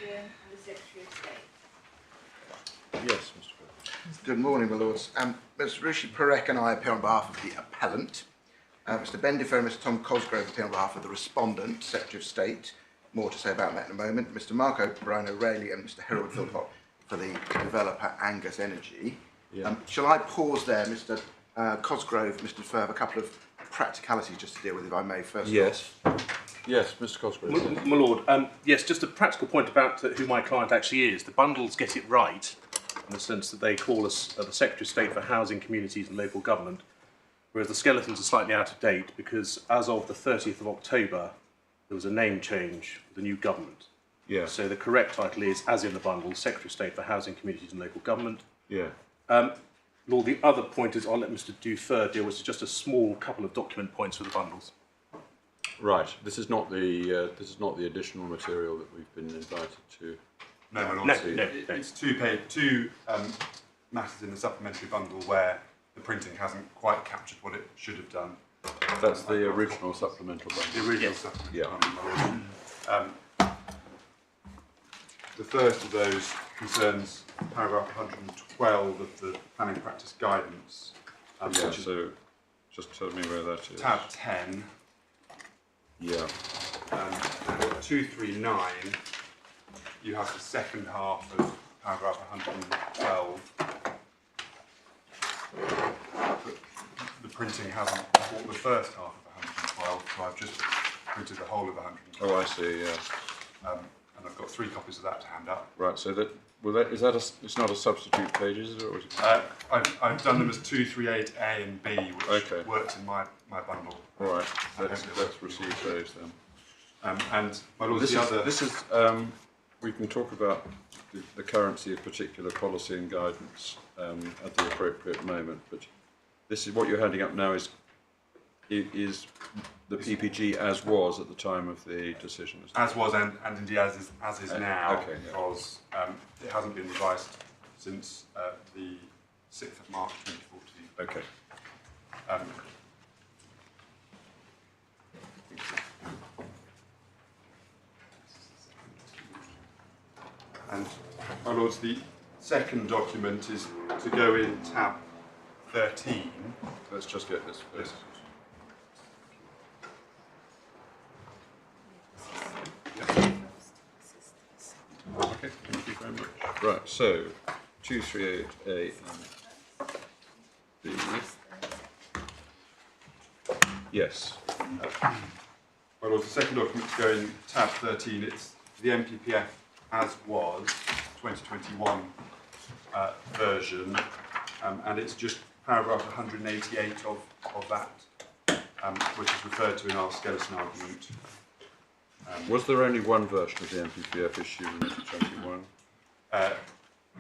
Guardian and the Secretary of State. Yes, Mr. Frack. Good morning, my lords. Mr. Rishi Parekh and I appear on behalf of the appellant. Mr. Bendifer and Mr. Tom Cosgrove appear on behalf of the respondent, Secretary of State. More to say about that in a moment. Mr. Mark O'Brien O'Reilly and Mr. Harold Philpott for the developer Angus Energy. Yeah. Shall I pause there, Mr. Cosgrove, Mr. Defer, have a couple of practicalities just to deal with, if I may, first. Yes. Yes, Mr. Cosgrove. My lord, yes, just a practical point about who my client actually is. The bundles get it right, in the sense that they call us the Secretary of State for Housing, Communities and Local Government, whereas the skeletons are slightly out of date because as of the 30th of October, there was a name change for the new government. Yeah. So the correct title is, as in the bundle, Secretary of State for Housing, Communities and Local Government. Yeah. Lord, the other point is, I'll let Mr. Dufer deal with just a small couple of document points for the bundles. Right. This is not the additional material that we've been invited to. No, my lord. No. It's two matters in the supplementary bundle where the printing hasn't quite captured what it should have done. That's the original supplemental bundle. The original Yes. supplementary Yeah. bundle, my lord. The first of those concerns paragraph 112 of the planning practice guidance. Yeah, Which is so just tell me where that is. tab 10. Yeah. 239, you have the second half of paragraph 112. The printing hasn't brought the first half of 112, so I've just printed the whole of 112. Oh, I see. Yeah. And I've got 3 copies of that to hand up. Right. So that it's not a substitute page, is it? Or is it? I've done them as 238A and B, which Okay. works in my bundle. All right. Let's receive those then. And my lord, This the is other. we can talk about the currency of particular policy and guidance at the appropriate moment, but this is what you're handing up now is the PPG as was at the time of the decision. Isn't it? As was and indeed as is now, okay, yeah. because it hasn't been revised since the 6th of March 2014. Okay. And my lords, the second document is to go in tab 13. Let's just get this first. Okay, thank you very much. Right, so 238A and B. Yes. My lords, the second document to go in tab 13, it's the MPPF as was 2021 version, and it's just paragraph 188 of that, which is referred to in our skeleton argument. Was there only one version of the MPPF issued in 2021?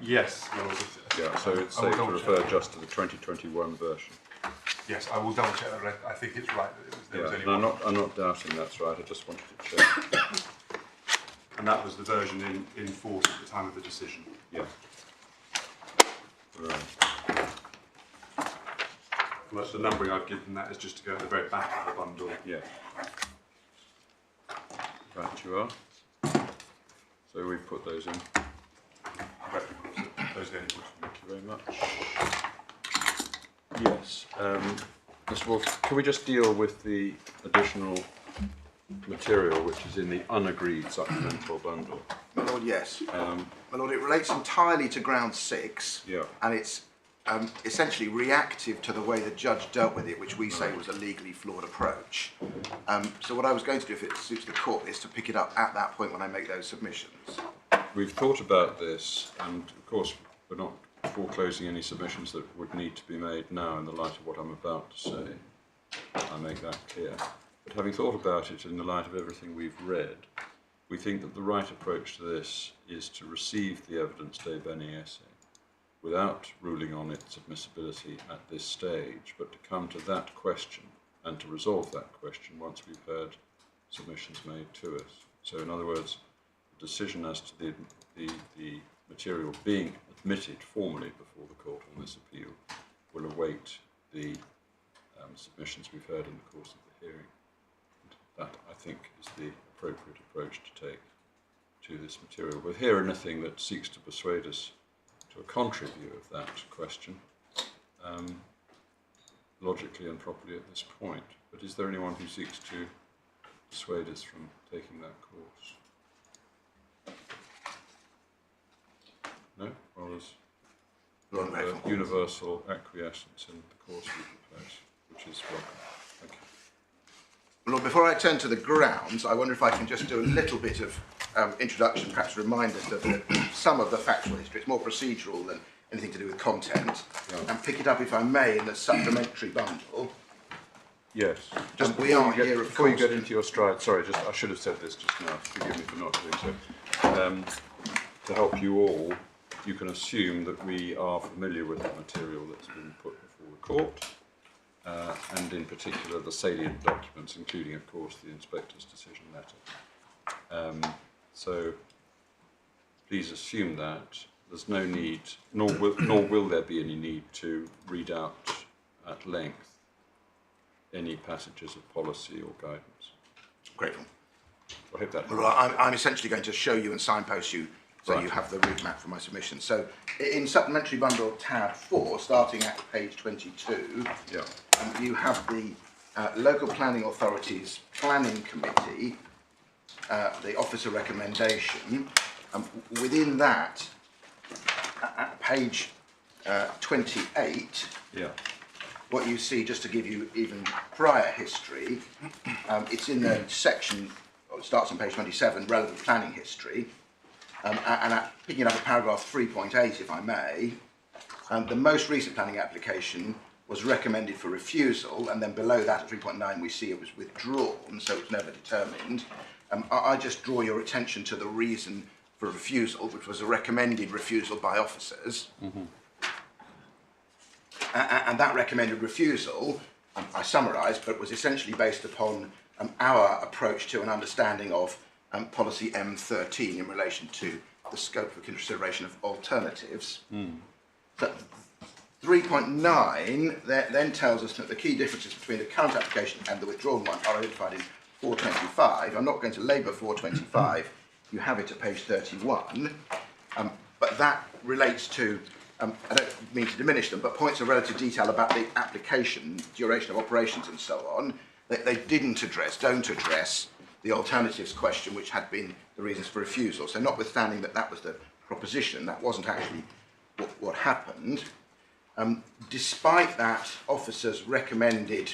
Yes, my lords. Yeah, so it's I will safe to double refer check. just to the 2021 version. Yes, I will double check that, but I think it's right that there was Yeah, only and one. I'm not doubting that's right. I just wanted to check. And that was the version in force at the time of the decision. Yeah. Right. But the numbering I've given that is just to go at the very back of the bundle. Yeah. Right, you are. So we put those in. Right, so those are the only points. Thank you very much. Yes. Mr. Wolf, can we just deal with the additional material which is in the unagreed supplemental bundle? My lord, yes. My lord, it relates entirely to ground 6. Yeah. And it's essentially reactive to the way the judge dealt with it, which we say was a legally flawed approach. So what I was going to do, if it suits the court, is to pick it up at that point when I make those submissions. We've thought about this, and of course we're not foreclosing any submissions that would need to be made now in the light of what I'm about to say. I make that clear. But having thought about it in the light of everything we've read, we think that the right approach to this is to receive the evidence de bene esse without ruling on its admissibility at this stage, but to come to that question and to resolve that question once we've heard submissions made to us. So in other words, the decision as to the material being admitted formally before the court on this appeal will await the submissions we've heard in the course of the hearing. And that, I think, is the appropriate approach to take. to this material. We'll hear anything that seeks to persuade us to a contrary view of that question, logically and properly at this point. But is there anyone who seeks to dissuade us from taking that course? No? Well, there's universal acquiescence in the course we propose, which is welcome. Thank you. Lord, before I turn to the grounds, I wonder if I can just do a little bit of introduction, perhaps remind us of some of the factual history. It's more procedural than anything to do with content. Yeah. And pick it up, if I may, in the supplementary bundle. Yes. Just And we are here, of before you course, get into your stride, sorry, I should have said this just now. Forgive me for not doing so. To help you all, you can assume that we are familiar with the material that's been put before the court, and in particular the salient documents, including, of course, the inspector's decision letter. So please assume that there's no need, nor will there be any need to read out at length any passages of policy or guidance. Grateful. I hope that Well, I'm essentially going to show you and signpost you so Right. you have the route map for my submission. So in supplementary bundle tab 4, starting at page 22, yeah. you have the Local Planning Authority's Planning Committee, the officer recommendation. Within that, at page 28, Yeah. what you see, just to give you even prior history, it's in the section, well, it starts on page 27, relevant planning history, picking up at paragraph 3.8, if I may, the most recent planning application was recommended for refusal, and then below that at 3.9 we see it was withdrawn, so it was never determined. I just draw your attention to the reason for refusal, which was a recommended refusal by officers. Mm-hmm. And that recommended refusal, I summarised, but was essentially based upon our approach to an understanding of policy M13 in relation to the scope for consideration of alternatives. But 3.9 then tells us that the key differences between the current application and the withdrawn one are identified in 425. I'm not going to labour 425, you have it at page 31, but that relates to, I don't mean to diminish them, but points of relative detail about the application, duration of operations and so on. They don't address the alternatives question, which had been the reasons for refusal. So notwithstanding that was the proposition, that wasn't actually what happened. Despite that, officers recommended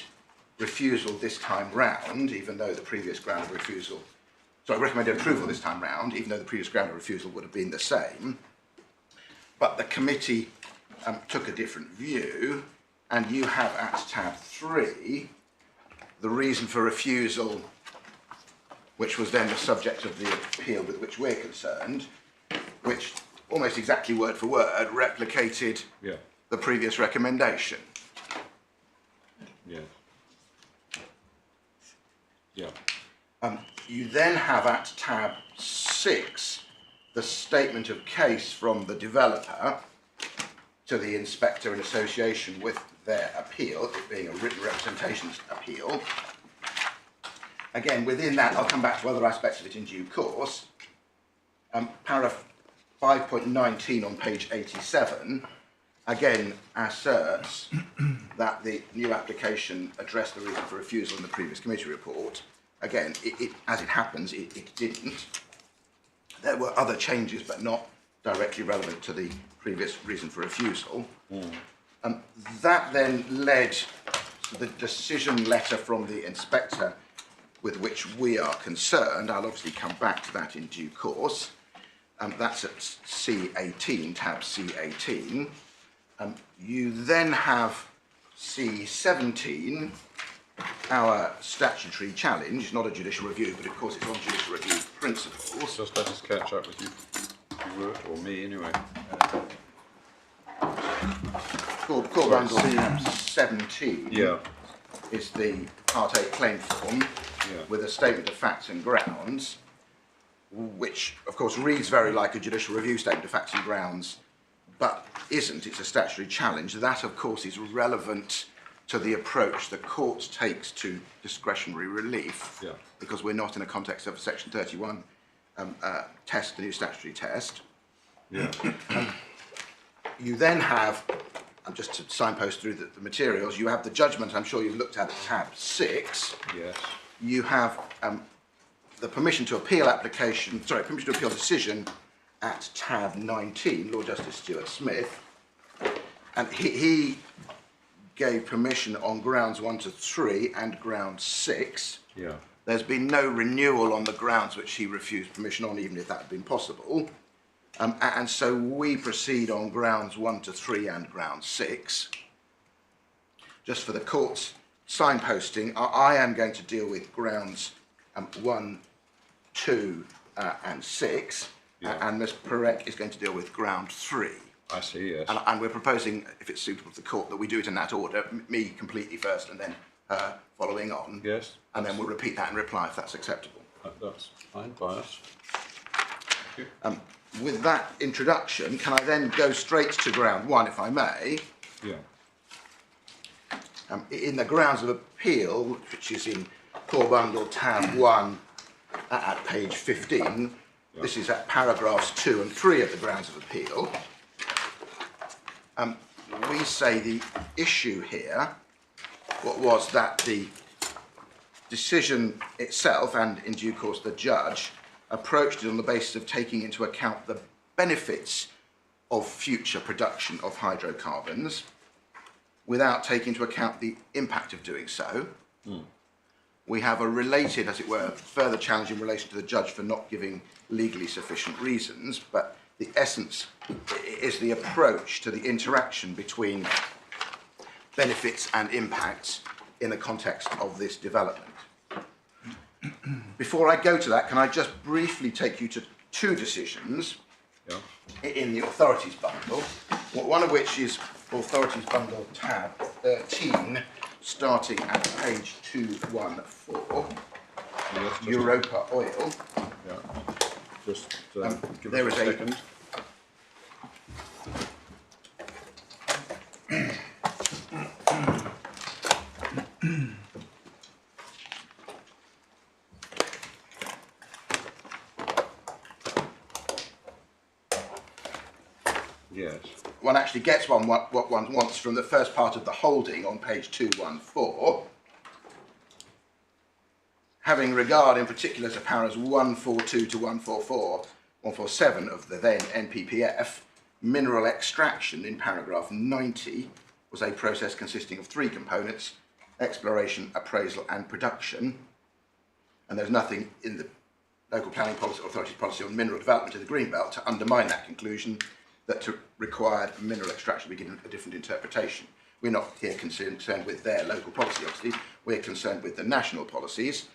refusal this time round, even though the previous ground of refusal, recommended approval this time round, even though the previous ground of refusal would have been the same. But the committee took a different view, and you have at tab 3 the reason for refusal, which was then the subject of the appeal with which we're concerned, which almost exactly word for word replicated the previous recommendation. Yeah. Yeah. You then have at tab 6 the statement of case from the developer to the inspector in association with their appeal, it being a written representations appeal. Again, within that, I'll come back to other aspects of it in due course. Paragraph 5.19 on page 87, again, asserts that the new application addressed the reason for refusal in the previous committee report. Again, as it happens, it didn't. There were other changes, but not directly relevant to the previous reason for refusal. That then led to the decision letter from the inspector with which we are concerned. I'll obviously come back to that in due course. That's at C18, tab C18. You then have C17, our statutory challenge, not a judicial review, but of course it's on judicial review principles. Just let us catch up with you, if you would, or me anyway. Called bundle tab 17 is the Part 8 claim form with a statement of facts and grounds, which of course reads very like a judicial review statement of facts and grounds, but isn't. It's a statutory challenge. That of course is relevant to the approach the court takes to discretionary relief, because we're not in a context of section 31 test, the new statutory test. Yeah. You then have, and just to signpost through the materials, you have the judgment, I'm sure you've looked at tab 6. Yes. You have the permission to appeal permission to appeal decision at tab 19, Lord Justice Stuart Smith. And he gave permission on grounds 1 to 3 and ground 6. Yeah. There's been no renewal on the grounds which he refused permission on, even if that had been possible. And so we proceed on grounds 1 to 3 and ground 6. Just for the court's signposting, I am going to deal with grounds 1, 2 and 6, and Ms Parekh is going to deal with ground 3. I see, yes. And we're proposing, if it's suitable to the court, that we do it in that order, me completely first and then her following on. Yes. And then we'll repeat that in reply if that's acceptable. That's fine by us. With that introduction, can I then go straight to ground 1, if I may? Yeah. In the grounds of appeal, which is in core bundle tab 1 at page 15, this is at paragraphs 2 and 3 of the grounds of appeal. We say the issue here was that the decision itself, and in due course the judge, approached it on the basis of taking into account the benefits of future production of hydrocarbons without taking into account the impact of doing so. We have a related, as it were, further challenge in relation to the judge for not giving legally sufficient reasons, but the essence is the approach to the interaction between benefits and impacts in the context of this development. Before I go to that, can I just briefly take you to 2 decisions in the authorities bundle, one of which is authorities bundle tab 13, starting at page 214, Europa Oil. Yeah. Just give there us is a second. Yes. One actually gets what one wants from the first part of the holding on page 214. Having regard in particular to paras 142 to 144, 147 of the then NPPF, mineral extraction in paragraph 90 was a process consisting of 3 components: exploration, appraisal and production. And there's nothing in the local planning policy or authorities policy on mineral development in the Greenbelt to undermine that conclusion, that to required mineral extraction be given a different interpretation. We're not here concerned with their local policy, obviously. We're concerned with the national policies.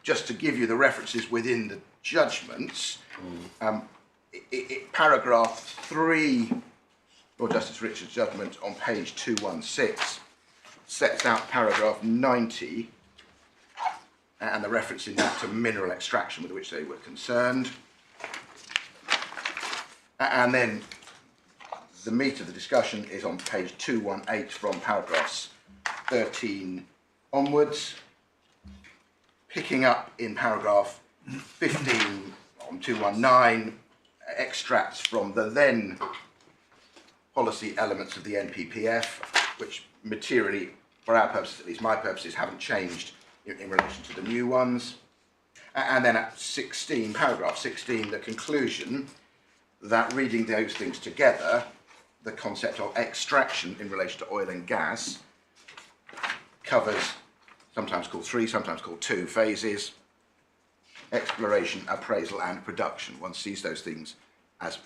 Just to give you the references within the judgments, paragraph 3, Lord Justice Richard's judgment on page 216, sets out paragraph 90 and the reference in that to mineral extraction with which they were concerned. And then the meat of the discussion is on page 218 from paragraphs 13 onwards, picking up in paragraph 15 on 219, extracts from the then policy elements of the NPPF, which materially, for our purposes, at least my purposes, haven't changed in relation to the new ones. And then at 16, paragraph 16, the conclusion that reading those things together, the concept of extraction in relation to oil and gas covers, sometimes called 3, sometimes called 2 phases: exploration, appraisal and production. One sees those things as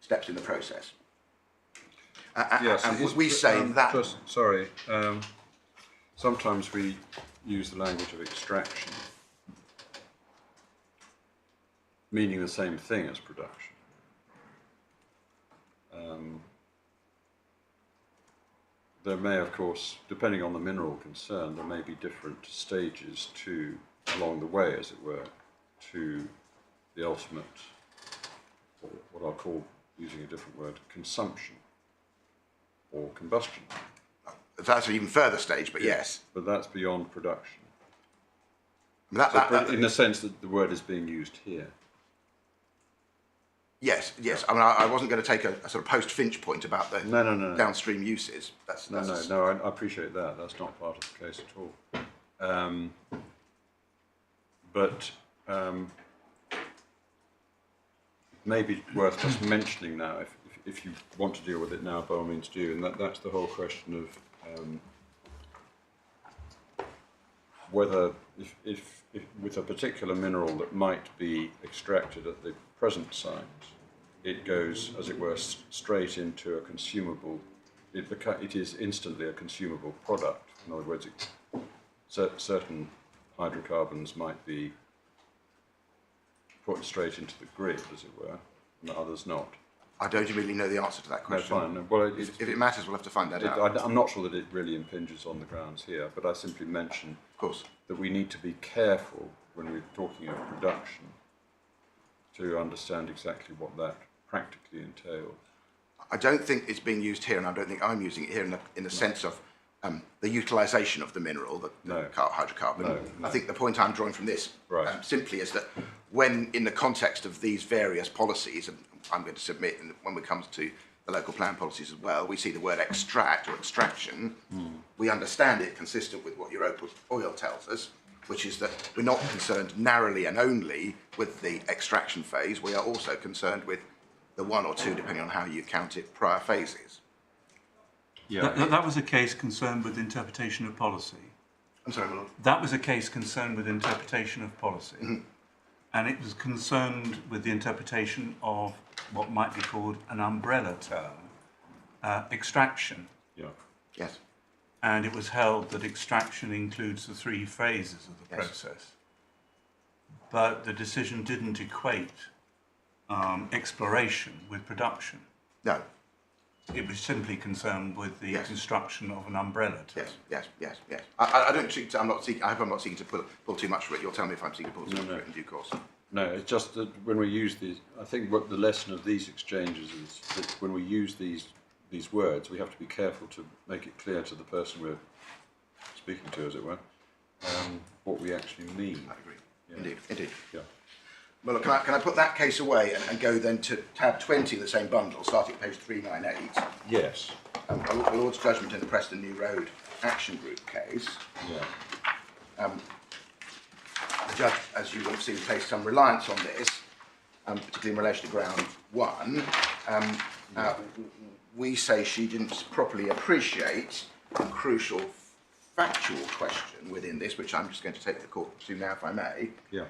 steps in the process. Yes, and we say that... sometimes we use the language of extraction, meaning the same thing as production. There may, of course, depending on the mineral concerned, there may be different stages along the way, as it were, to the ultimate, or what I'll call, using a different word, consumption or combustion. That's an even further stage, but yes. But that's beyond production. In the sense that the word is being used here. Yes, yes. I mean, I wasn't going to take a sort of post-Finch point about the No. downstream uses. No, I appreciate that. That's not part of the case at all. But maybe worth just mentioning now, if you want to deal with it now, by all means do, and that's the whole question of whether, if with a particular mineral that might be extracted at the present site, it goes, as it were, straight into a consumable, it is instantly a consumable product. In other words, certain hydrocarbons might be put straight into the grid, as it were, and others not. I don't really know the answer to that question. No, fine. No, well, if it matters, we'll have to find that out. I'm not sure that it really impinges on the grounds here, but I simply mention, of course, that we need to be careful when we're talking of production to understand exactly what that practically entails. I don't think it's being used here, and I don't think I'm using it here in the sense of the utilisation of the mineral, the hydrocarbon. No. I think the point I'm drawing from this simply is that when, in the context of these various policies, and I'm going to submit when it comes to the local plan policies as well, we see the word extract or extraction. We understand it consistent with what Europa Oil tells us, which is that we're not concerned narrowly and only with the extraction phase. We are also concerned with the one or two, depending on how you count it, prior phases. Yeah. That was a case concerned with interpretation of policy. I'm sorry, my lord. That was a case concerned with interpretation of policy. And it was concerned with the interpretation of what might be called an umbrella term, extraction. Yeah. Yes. And it was held that extraction includes the three phases of the process. But the decision didn't equate exploration with production. No. It was simply concerned with the construction of an umbrella term. Yes. I don't seek to, I hope I'm not seeking to pull too much for it. You'll tell me if I'm seeking to pull too much for it in due course. No, it's just that when we use these, I think what the lesson of these exchanges is that when we use these words, we have to be careful to make it clear to the person we're speaking to, as it were, what we actually mean. I agree. Indeed. Yeah. Well, look, can I put that case away and go then to tab 20 of the same bundle, starting at page 398? Yes. A Lord's judgment in the Preston New Road Action Group case. Yeah. The judge, as you will have seen, placed some reliance on this, particularly in relation to ground 1. We say she didn't properly appreciate the crucial factual question within this, which I'm just going to take the court to now, if I may. Yeah.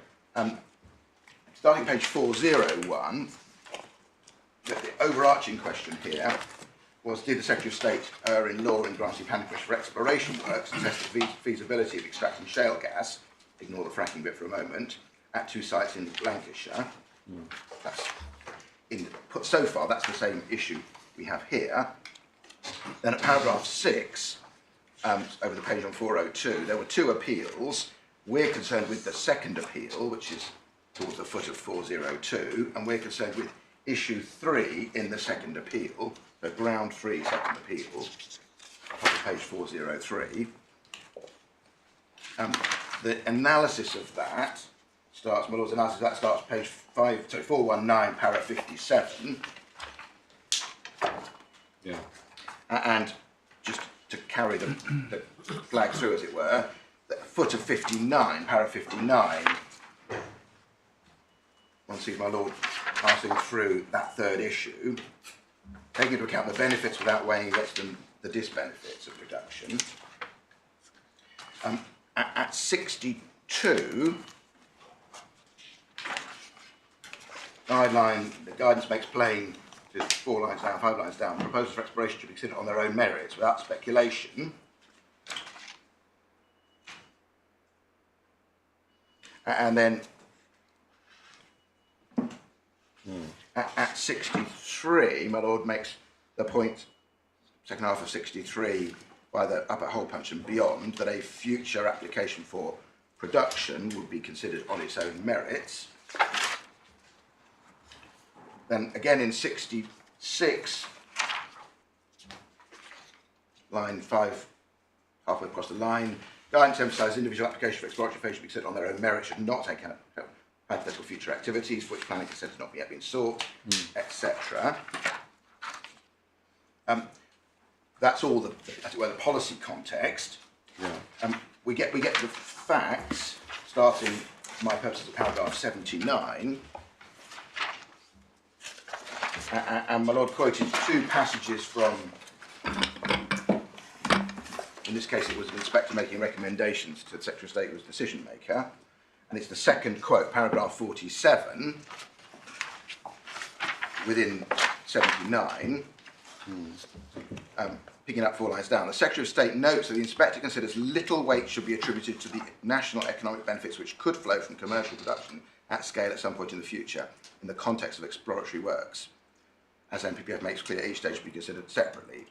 Starting page 401, the overarching question here was, did the Secretary of State err in law in granting planning permission for exploration works and test the feasibility of extracting shale gas, ignore the fracking bit for a moment, at 2 sites in Lancashire? That's so far, that's the same issue we have here. Then at paragraph 6, over the page on 402, there were 2 appeals. We're concerned with the second appeal, which is towards the foot of 402, and we're concerned with issue 3 in the second appeal, so ground 3, second appeal, on page 403. The analysis of that starts, my Lord's analysis of that starts page 419, para 57. Yeah. And just to carry the flag through, as it were, the foot of 59, para 59, one sees my Lord passing through that third issue, taking into account the benefits without weighing against them the disbenefits of reduction. At 62, the guidance makes plain, just 4 lines down, 5 lines down, proposals for exploration should be considered on their own merits without speculation. And then at 63, my Lord makes the point, second half of 63, by the upper hole punch and beyond, that a future application for production would be considered on its own merits. Then again in 66, line 5, halfway across the line, Guidance emphasises individual application for exploratory phase should be considered on their own merit, should not take account of hypothetical future activities for which planning consent has not yet been sought, etc. That's all the, as it were, the policy context. Yeah. We get the facts starting, for my purposes, at paragraph 79. And my Lord quoted two passages from, in this case it was an inspector making recommendations to the Secretary of State who was decision maker, and it's the second quote, paragraph 47, within 79, picking up 4 lines down. The Secretary of State notes that the inspector considers little weight should be attributed to the national economic benefits which could flow from commercial production at scale at some point in the future in the context of exploratory works. As NPPF makes clear, each stage should be considered separately.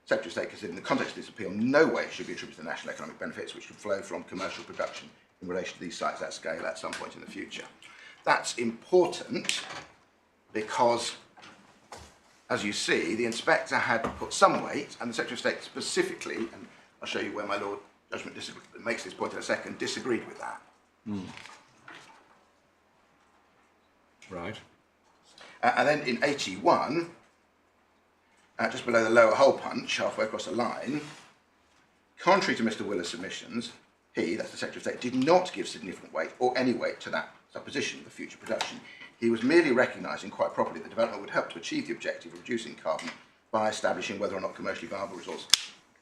Secretary of State considered in the context of this appeal, no weight should be attributed to the national economic benefits which could flow from commercial production in relation to these sites at scale at some point in the future. That's important because, as you see, the inspector had put some weight, and the Secretary of State specifically, and I'll show you where my Lord judgment makes this point in a second, disagreed with that. Right. And then in 81, just below the lower hole punch, halfway across the line, contrary to Mr. Willer's submissions, he, that's the Secretary of State, did not give significant weight or any weight to that supposition of future production. He was merely recognising quite properly that development would help to achieve the objective of reducing carbon by establishing whether or not commercially viable resource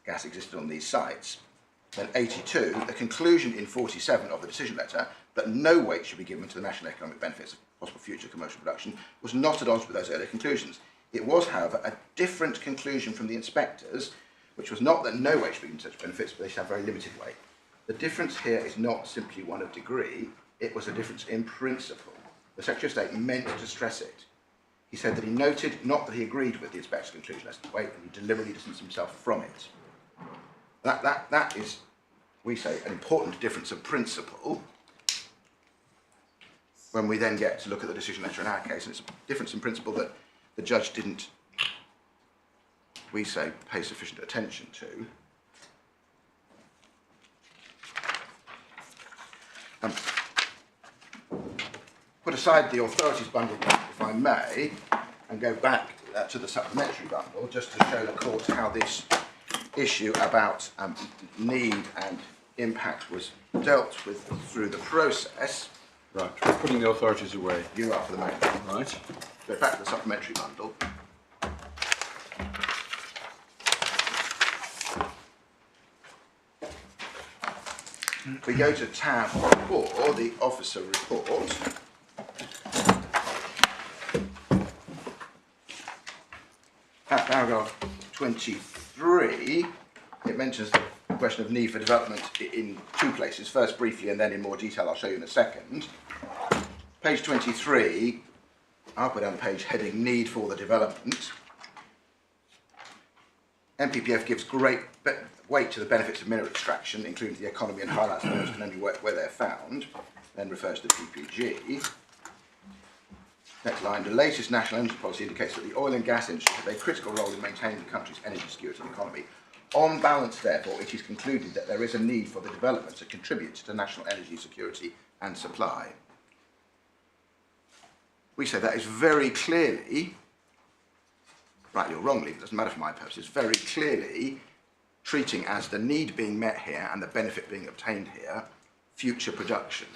gas existed on these sites. Then 82, the conclusion in 47 of the decision letter that no weight should be given to the national economic benefits of possible future commercial production was not at odds with those earlier conclusions. It was, however, a different conclusion from the inspectors, which was not that no weight should be given to such benefits, but they should have very limited weight. The difference here is not simply one of degree, it was a difference in principle. The Secretary of State meant to stress it. He said that he noted, not that he agreed with the inspector's conclusion as to weight, and he deliberately distanced himself from it. That is, we say, an important difference of principle when we then get to look at the decision letter in our case, and it's a difference in principle that the judge didn't, we say, pay sufficient attention to. Put aside the authorities bundle, if I may, and go back to the supplementary bundle, just to show the court how this issue about need and impact was dealt with through the process. Right, we're putting the authorities away. You are for the moment. Right. Go back to the supplementary bundle. We go to tab 4, the officer report. At paragraph 23, it mentions the question of need for development in 2 places. First briefly and then in more detail, I'll show you in a second. Page 23, I'll put down the page heading need for the development. NPPF gives great weight to the benefits of mineral extraction, including the economy, and highlights that those can only work where they're found, then refers to PPG. Next line, the latest national energy policy indicates that the oil and gas industry has a critical role in maintaining the country's energy security and economy. On balance, therefore, it is concluded that there is a need for the development to contribute to national energy security and supply. We say that is very clearly, rightly or wrongly, but it doesn't matter for my purposes, very clearly treating as the need being met here and the benefit being obtained here, future production.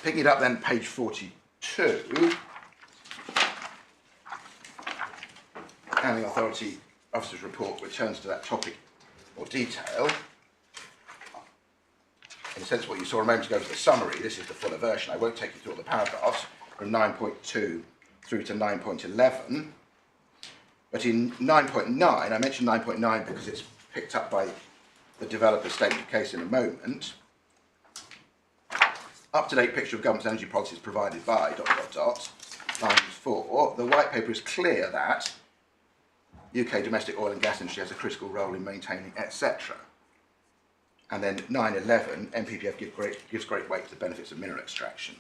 Picking it up then, page 42, Planning Authority Officer's Report returns to that topic in more detail. In a sense, what you saw a moment ago was the summary. This is the fuller version. I won't take you through all the paragraphs from 9.2 through to 9.11. But in 9.9, I mentioned 9.9 because it's picked up by the developer's statement of case in a moment. Up-to-date picture of government's energy policies provided by ... Line 4. The white paper is clear that UK domestic oil and gas industry has a critical role in maintaining, etc. And then 9.11, NPPF gives great weight to the benefits of mineral extraction.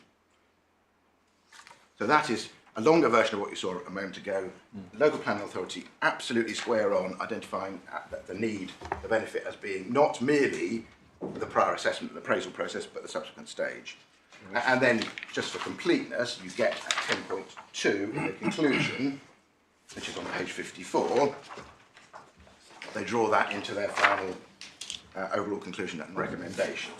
So that is a longer version of what you saw a moment ago. The local planning authority absolutely square on identifying the need, the benefit as being not merely the prior assessment and appraisal process, but the subsequent stage. And then, just for completeness, you get at 10.2 in the conclusion, which is on page 54, they draw that into their final overall conclusion and recommendation.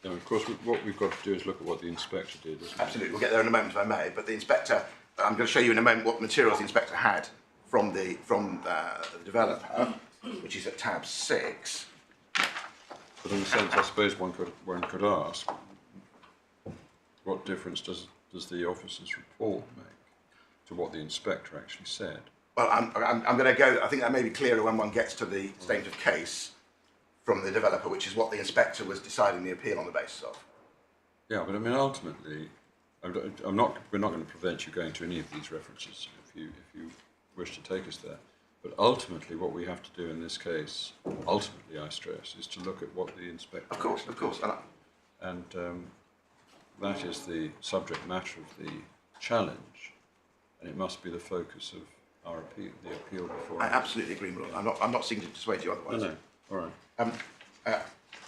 Now, of course, what we've got to do is look at what the inspector did, isn't it? Absolutely, we'll get there in a moment if I may, but the inspector, I'm going to show you in a moment what materials the inspector had from the developer, which is at tab 6. But in a sense, I suppose one could ask, what difference does the officer's report make to what the inspector actually said? Well, I'm going to go, I think that may be clearer when one gets to the statement of case from the developer, which is what the inspector was deciding the appeal on the basis of. Yeah, but I mean, ultimately, we're not going to prevent you going to any of these references if you wish to take us there. But ultimately, what we have to do in this case, ultimately, I stress, is to look at what the inspector. Of course. And that is the subject matter of the challenge, and it must be the focus of our appeal, the appeal before. I absolutely agree, Lord. I'm not seeking to dissuade you otherwise. No. All right.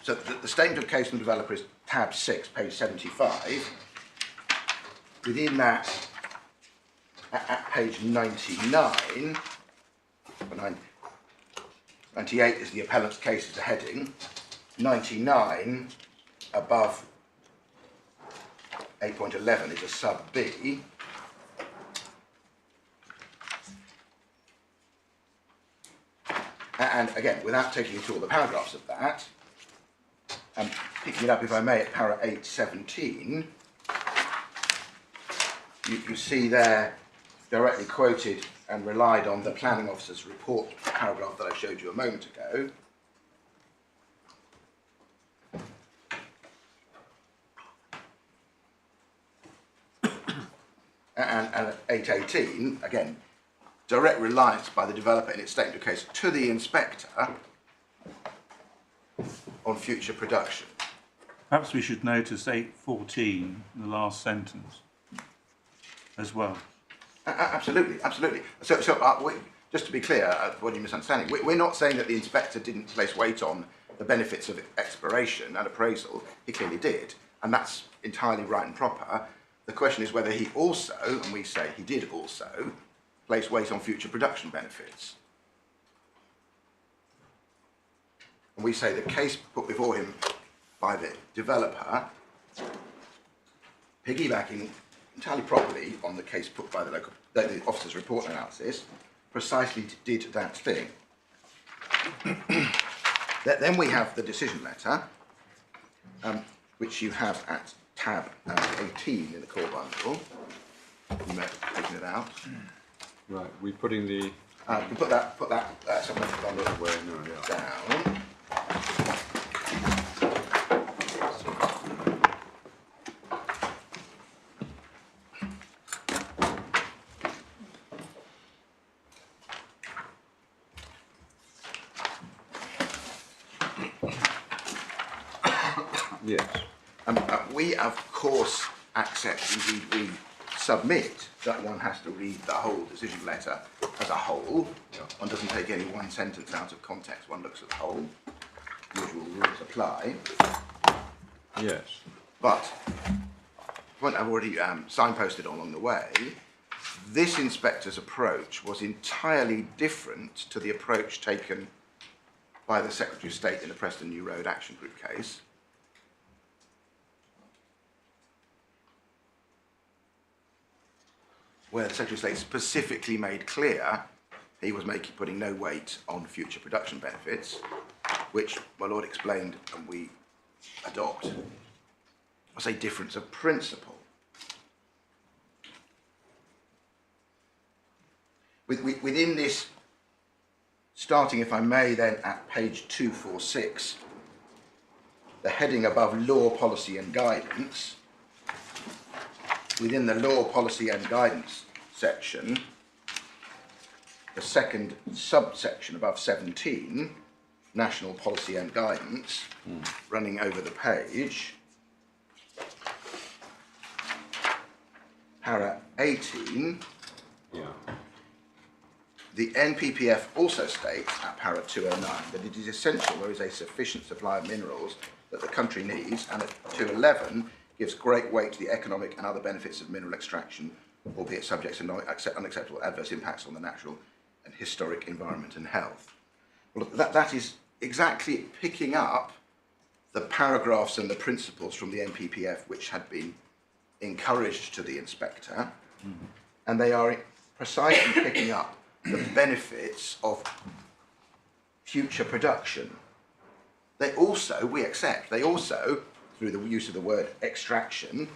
So the statement of case from the developer is tab 6, page 75. Within that, at page 99, 98 is the appellant's case as a heading. 99 above 8.11 is a sub B. And again, without taking you through all the paragraphs of that, picking it up, if I may, at para 817, you see there, directly quoted and relied on the planning officer's report paragraph that I showed you a moment ago. And at 818, again, direct reliance by the developer in its statement of case to the inspector on future production. Perhaps we should notice 8.14 in the last sentence as well. Absolutely. So just to be clear, what you're misunderstanding, we're not saying that the inspector didn't place weight on the benefits of exploration and appraisal. He clearly did, and that's entirely right and proper. The question is whether he also, and we say he did also, place weight on future production benefits. And we say the case put before him by the developer, piggybacking entirely properly on the case put by the officer's report analysis, precisely did that thing. Then we have the decision letter, which you have at tab 18 in the core bundle. You may have taken it out. Right, we're putting the. You put that supplementary bundle Where no, yeah. down. Yes. We, of course, accept, indeed we submit that one has to read the whole decision letter as a whole. Yeah. One doesn't take any one sentence out of context, one looks at the whole. Usual rules apply. Yes. But, the point I've already signposted along the way, this inspector's approach was entirely different to the approach taken by the Secretary of State in the Preston New Road Action Group case. Where the Secretary of State specifically made clear he was putting no weight on future production benefits, which my Lord explained and we adopt was a difference of principle. Within this, starting, if I may, then at page 246, the heading above Law, Policy and Guidance, within the Law, Policy and Guidance section, the second subsection above 17, National Policy and Guidance, running over the page, para 18, Yeah. the NPPF also states at para 209 that it is essential there is a sufficient supply of minerals that the country needs, and at 211 gives great weight to the economic and other benefits of mineral extraction, albeit subject to unacceptable adverse impacts on the natural and historic environment and health. Well, that is exactly picking up the paragraphs and the principles from the NPPF which had been encouraged to the inspector, and they are precisely picking up the benefits of future production. They also, we accept, they also, through the use of the word extraction,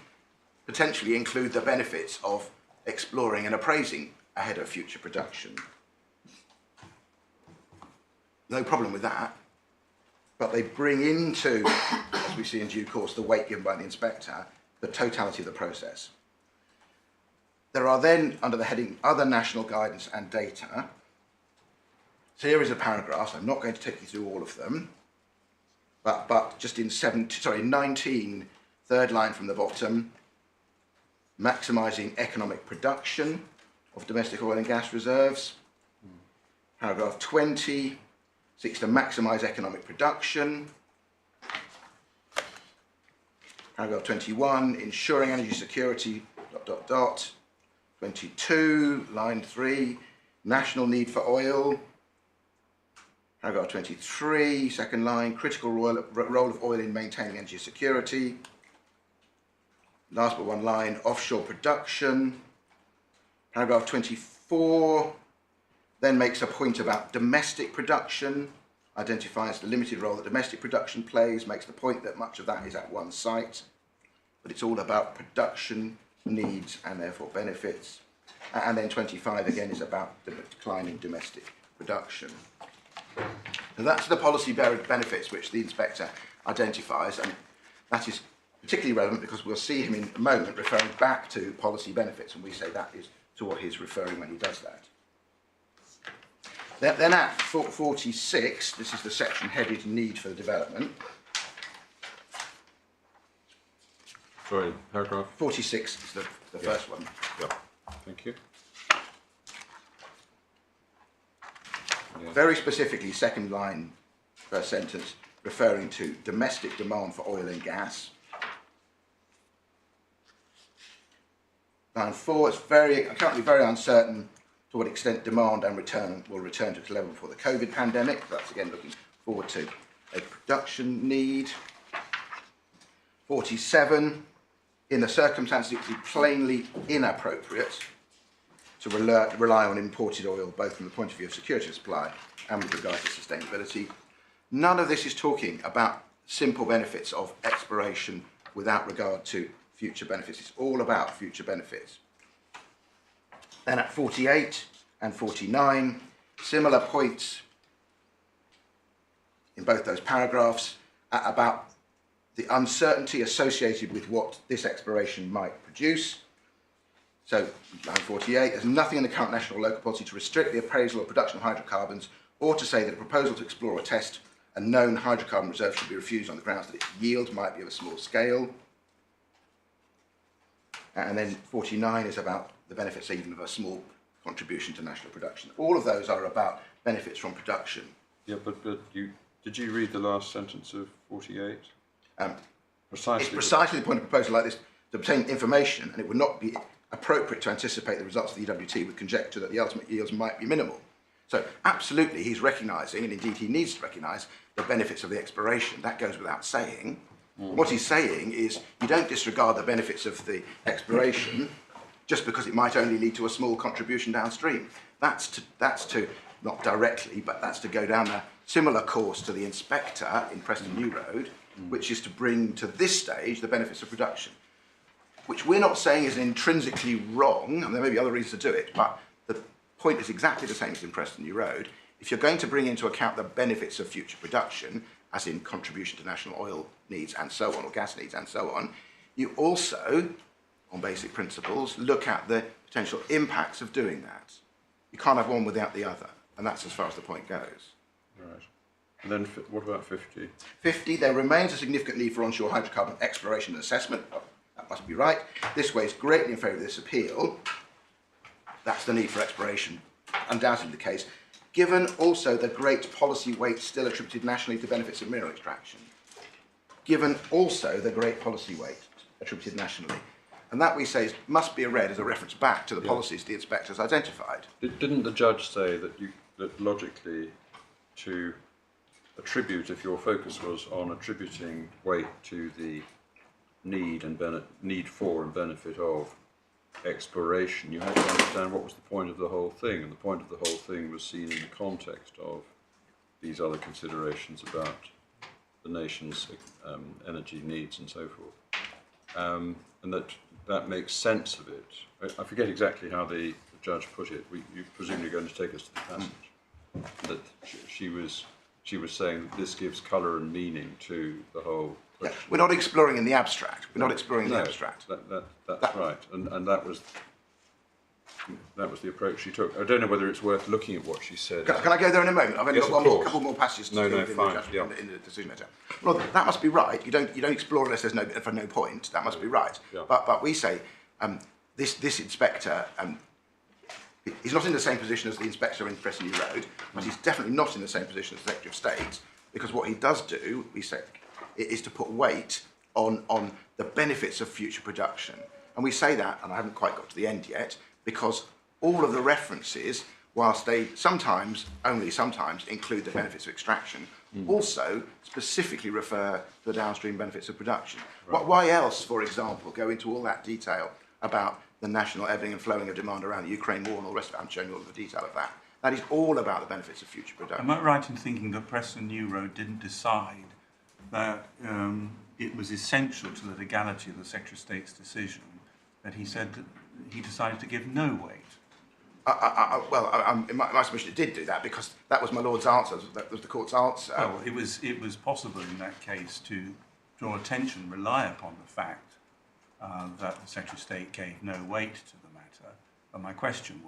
potentially include the benefits of exploring and appraising ahead of future production. No problem with that, but they bring into, as we see in due course, the weight given by the inspector, the totality of the process. There are then, under the heading Other National Guidance and Data, series of paragraphs. I'm not going to take you through all of them, but just in 19, third line from the bottom, maximising economic production of domestic oil and gas reserves. Paragraph 20 seeks to maximise economic production. Paragraph 21, ensuring energy security, ... 22, line 3, national need for oil. Paragraph 23, second line, critical role of oil in maintaining energy security. Last but one line, offshore production. Paragraph 24 then makes a point about domestic production, identifies the limited role that domestic production plays, makes the point that much of that is at one site, but it's all about production needs and therefore benefits. And then 25 again is about the declining domestic production. So that's the policy benefits which the inspector identifies, and that is particularly relevant because we'll see him in a moment referring back to policy benefits, and we say that is to what he's referring when he does that. Then at 46, this is the section headed Need for the Development. Sorry, paragraph? 46 is the first one. Yeah, thank you. Yeah. Very specifically, second line, first sentence, referring to domestic demand for oil and gas. Line 4, it's currently very uncertain to what extent demand and return will return to its level before the COVID pandemic. That's again looking forward to a production need. 47, in the circumstances it would be plainly inappropriate to rely on imported oil, both from the point of view of security of supply and with regard to sustainability. None of this is talking about simple benefits of exploration without regard to future benefits. It's all about future benefits. Then at 48 and 49, similar points in both those paragraphs about the uncertainty associated with what this exploration might produce. So, line 48, there's nothing in the current national or local policy to restrict the appraisal or production of hydrocarbons or to say that a proposal to explore or test a known hydrocarbon reserve should be refused on the grounds that its yield might be of a small scale. And then 49 is about the benefits even of a small contribution to national production. All of those are about benefits from production. Yeah, but did you read the last sentence of 48? It's precisely the point of a proposal like this to obtain information, and it would not be appropriate to anticipate the results of the EWT with conjecture that the ultimate yields might be minimal. So absolutely he's recognising, and indeed he needs to recognise, the benefits of the exploration. That goes without saying. What he's saying is you don't disregard the benefits of the exploration just because it might only lead to a small contribution downstream. That's to not directly, but that's to go down a similar course to the inspector in Preston New Road, which is to bring to this stage the benefits of production, which we're not saying is intrinsically wrong, and there may be other reasons to do it, but the point is exactly the same as in Preston New Road. If you're going to bring into account the benefits of future production, as in contribution to national oil needs and so on, or gas needs and so on, you also, on basic principles, look at the potential impacts of doing that. You can't have one without the other, and that's as far as the point goes. Right. And then what about 50? 50, there remains a significant need for onshore hydrocarbon exploration and assessment, at must be right. This weighs greatly in favour of this appeal. That's the need for exploration, undoubtedly the case, given also the great policy weight still attributed nationally to benefits of mineral extraction. Given also the great policy weight attributed nationally. And that, we say, must be read as a reference back to the policies the inspectors identified. Didn't the judge say that that logically to attribute, if your focus was on attributing weight to the need for and benefit of exploration, you had to understand what was the point of the whole thing, and the point of the whole thing was seen in the context of these other considerations about the nation's energy needs and so forth, and that makes sense of it. I forget exactly how the judge put it. You're presumably going to take us to the passage. That she was saying that this gives colour and meaning to the whole question. Yeah, we're not exploring in the abstract. We're not exploring in the abstract. That's right, and that was the approach she took. I don't know whether it's worth looking at what she said. Can I go there in a moment? I've only Yes, got of a couple more passages to do fine, in the decision letter. Well, that must be right. You don't explore unless there's no point. That must be right. Yeah. But we say this inspector. He's not in the same position as the inspector in Preston New Road, but he's definitely not in the same position as the Secretary of State, because what he does do, we say, is to put weight on the benefits of future production. And we say that, and I haven't quite got to the end yet, because all of the references, whilst they sometimes, only sometimes, include the benefits of extraction, also specifically refer to the downstream benefits of production. Right. Why else, for example, go into all that detail about the national ebbing and flowing of demand around the Ukraine war and all the rest of it? I'm showing you all the detail of that. That is all about the benefits of future production. Am I right in thinking that Preston New Road didn't decide that it was essential to the legality of the Secretary of State's decision that he said that he decided to give no weight? In my submission it did do that, because that was my Lord's answer, that was the court's answer. Well, it was possible in that case to draw attention, rely upon the fact that the Secretary of State gave no weight to the matter. But my question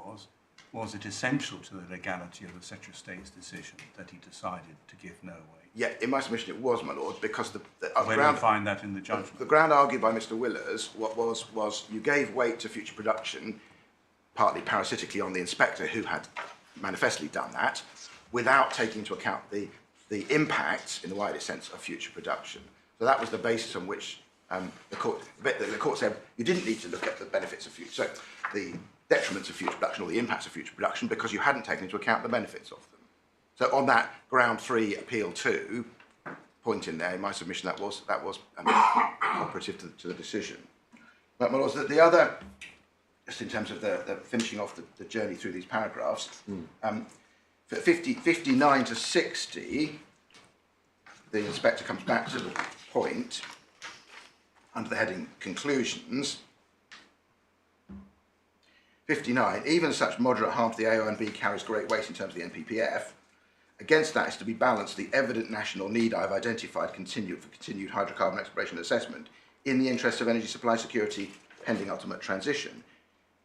was it essential to the legality of the Secretary of State's decision that he decided to give no weight? Yeah, in my submission it was, my Lord, because where do you find that in the judgment? The ground argued by Mr Willers was you gave weight to future production, partly parasitically on the inspector who had manifestly done that, without taking into account the impacts, in the widest sense, of future production. So that was the basis on which the court said you didn't need to look at the benefits of future, so the detriments of future production or the impacts of future production, because you hadn't taken into account the benefits of them. So on that ground 3 appeal 2 point in there, in my submission, that was operative to the decision. But my lords, the other, just in terms of the finishing off the journey through these paragraphs, 59 to 60, the inspector comes back to the point under the heading conclusions. 59, even such moderate harm to the AONB carries great weight in terms of the NPPF. Against that is to be balanced the evident national need I've identified for continued hydrocarbon exploration and assessment in the interest of energy supply security pending ultimate transition.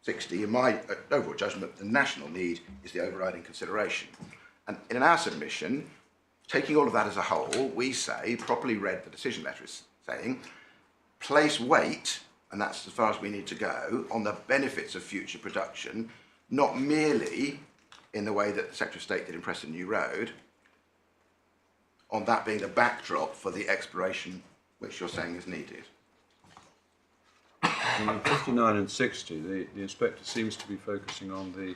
60, in my overall judgment, the national need is the overriding consideration. And in our submission, taking all of that as a whole, we say, properly read, the decision letter is saying, place weight, and that's as far as we need to go, on the benefits of future production, not merely in the way that the Secretary of State did in Preston New Road, on that being the backdrop for the exploration which you're saying is needed. In 59 and 60, the inspector seems to be focusing on the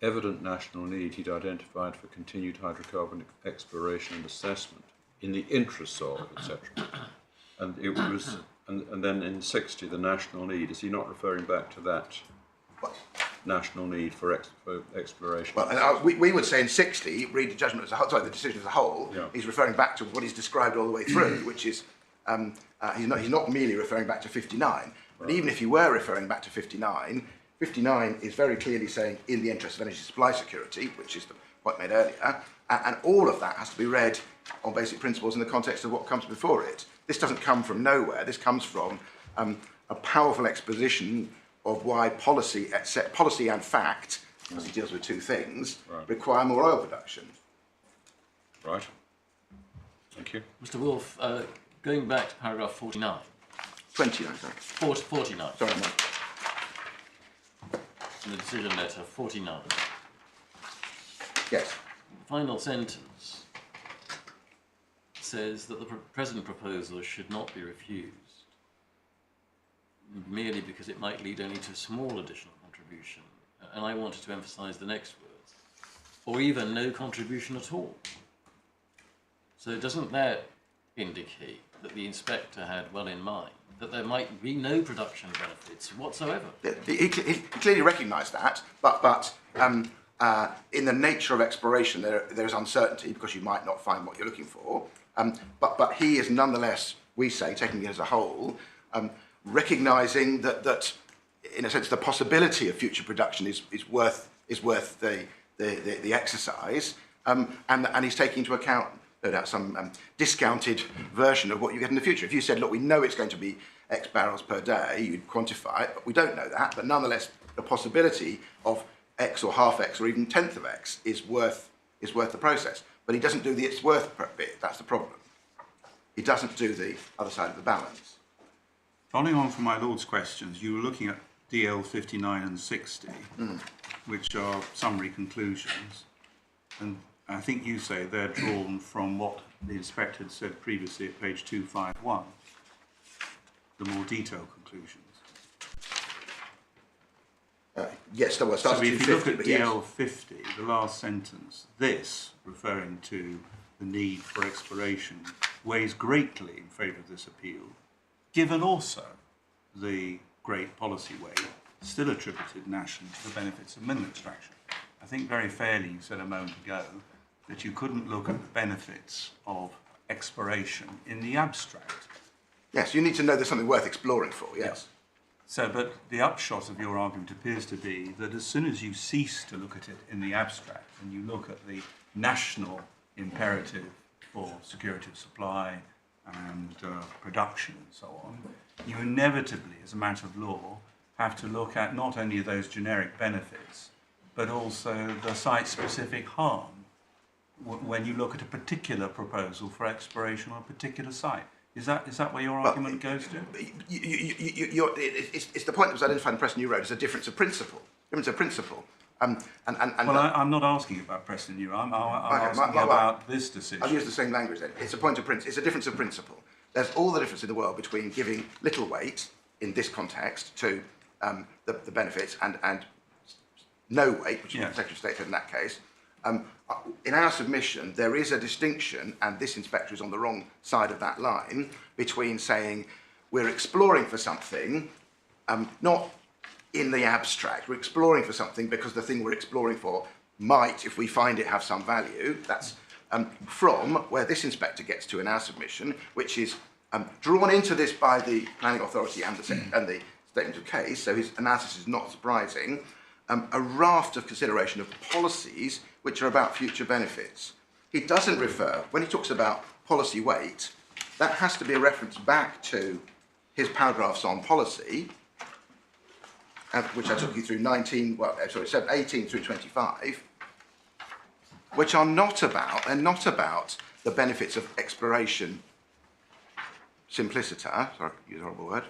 evident national need he'd identified for continued hydrocarbon exploration and assessment in the interests of, etc. And it was, and then in 60, the national need, is he not referring back to that national need for exploration? Well, we would say in 60, read the judgment as a whole, sorry, the decision as a whole, yeah. He's referring back to what he's described all the way through, which is, he's not merely referring back to 59, but even if he were referring back to 59, 59 is very clearly saying in the interest of energy supply security, which is the point made earlier, and all of that has to be read on basic principles in the context of what comes before it. This doesn't come from nowhere, this comes from a powerful exposition of why policy and fact, because it deals with two things, require more oil production. Right. Thank you. Mr. Wolfe, going back to paragraph 49, 29, sorry. 49. Sorry, no. In the decision letter, 49. Yes. Final sentence says that the present proposal should not be refused merely because it might lead only to a small additional contribution. And I wanted to emphasise the next words, or even no contribution at all. So doesn't that indicate that the inspector had well in mind that there might be no production benefits whatsoever? He clearly recognised that, but in the nature of exploration, there is uncertainty because you might not find what you're looking for. But he is nonetheless, we say, taking it as a whole, recognising that, in a sense, the possibility of future production is worth the exercise, and he's taking into account, no doubt, some discounted version of what you get in the future. If you said, look, we know it's going to be X barrels per day, you'd quantify it, but we don't know that. But nonetheless, the possibility of X or half X or even tenth of X is worth the process. But he doesn't do the it's worth bit. That's the problem. He doesn't do the other side of the balance. Following on from my Lord's questions, you were looking at DL 59 and 60, which are summary conclusions, and I think you say they're drawn from what the inspector had said previously at page 251, the more detailed conclusions. Yes, there was. So if you look at but DL yes. 50, the last sentence, this, referring to the need for exploration, weighs greatly in favour of this appeal, given also the great policy weight still attributed nationally to the benefits of mineral extraction. I think very fairly you said a moment ago that you couldn't look at the benefits of exploration in the abstract. Yes, you need to know there's something worth exploring for, yes. So, but the upshot of your argument appears to be that as soon as you cease to look at it in the abstract and you look at the national imperative for security of supply and production and so on, you inevitably, as a matter of law, have to look at not only those generic benefits, but also the site-specific harm when you look at a particular proposal for exploration on a particular site. Is that where your argument goes to? It's the point that was identified in Preston New Road as a difference of principle. Difference of principle. Well, I'm not asking about Preston New Road. I'm asking about this decision. I'll use the same language then. It's a point of principle. It's a difference of principle. There's all the difference in the world between giving little weight in this context to the benefits and no weight, which is what the Secretary of State said in that case. In our submission, there is a distinction, and this inspector is on the wrong side of that line, between saying we're exploring for something, not in the abstract, we're exploring for something because the thing we're exploring for might, if we find it, have some value. That's from where this inspector gets to in our submission, which is drawn into this by the planning authority and the statement of case, so his analysis is not surprising, a raft of consideration of policies which are about future benefits. He doesn't refer, when he talks about policy weight, that has to be a reference back to his paragraphs on policy, which I took you through 18 through 25, which are not about the benefits of exploration simpliciter, sorry, use a horrible word.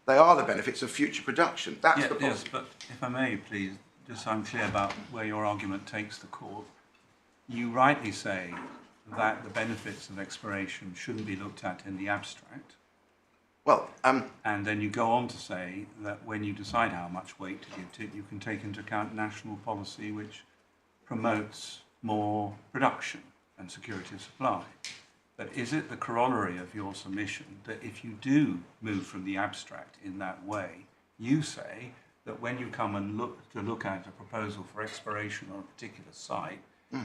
They are the benefits of future production. That's the policy. Yes, but if I may, please, just so I'm clear about where your argument takes the court, you rightly say that the benefits of exploration shouldn't be looked at in the abstract. Well, and then you go on to say that when you decide how much weight to give to it, you can take into account national policy which promotes more production and security of supply. But is it the corollary of your submission that if you do move from the abstract in that way, you say that when you come and look at a proposal for exploration on a particular site,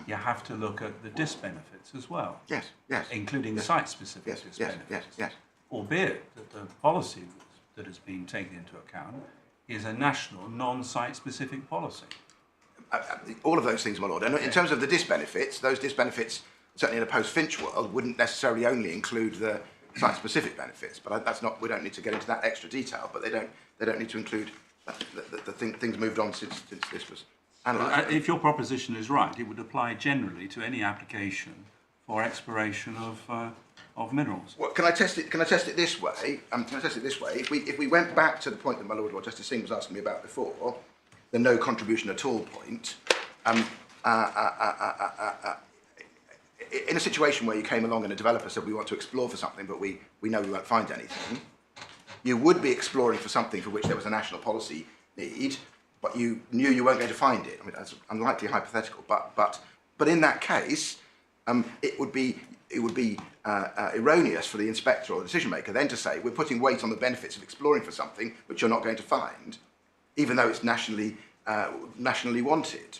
you have to look at the disbenefits as well? Yes, yes. Including yes, site-specific yes, disbenefits? Yes, yes, yes. Albeit that the policy that is being taken into account is a national, non-site-specific policy. All of those things, my lord. And in terms of the disbenefits, those disbenefits, certainly in a post-Finch world, wouldn't necessarily only include the site-specific benefits. But that's not. We don't need to get into that extra detail. But they don't need to include things moved on since this was analysed. If your proposition is right, it would apply generally to any application for exploration of minerals. Well, can I test it? Can I test it this way? If we went back to the point that my Lord Justice Singh was asking me about before, the no contribution at all point, in a situation where you came along and a developer said we want to explore for something, but we know we won't find anything, you would be exploring for something for which there was a national policy need, but you knew you weren't going to find it. I mean, that's unlikely hypothetical, but in that case, it would be erroneous for the inspector or the decision maker then to say we're putting weight on the benefits of exploring for something which you're not going to find, even though it's nationally wanted.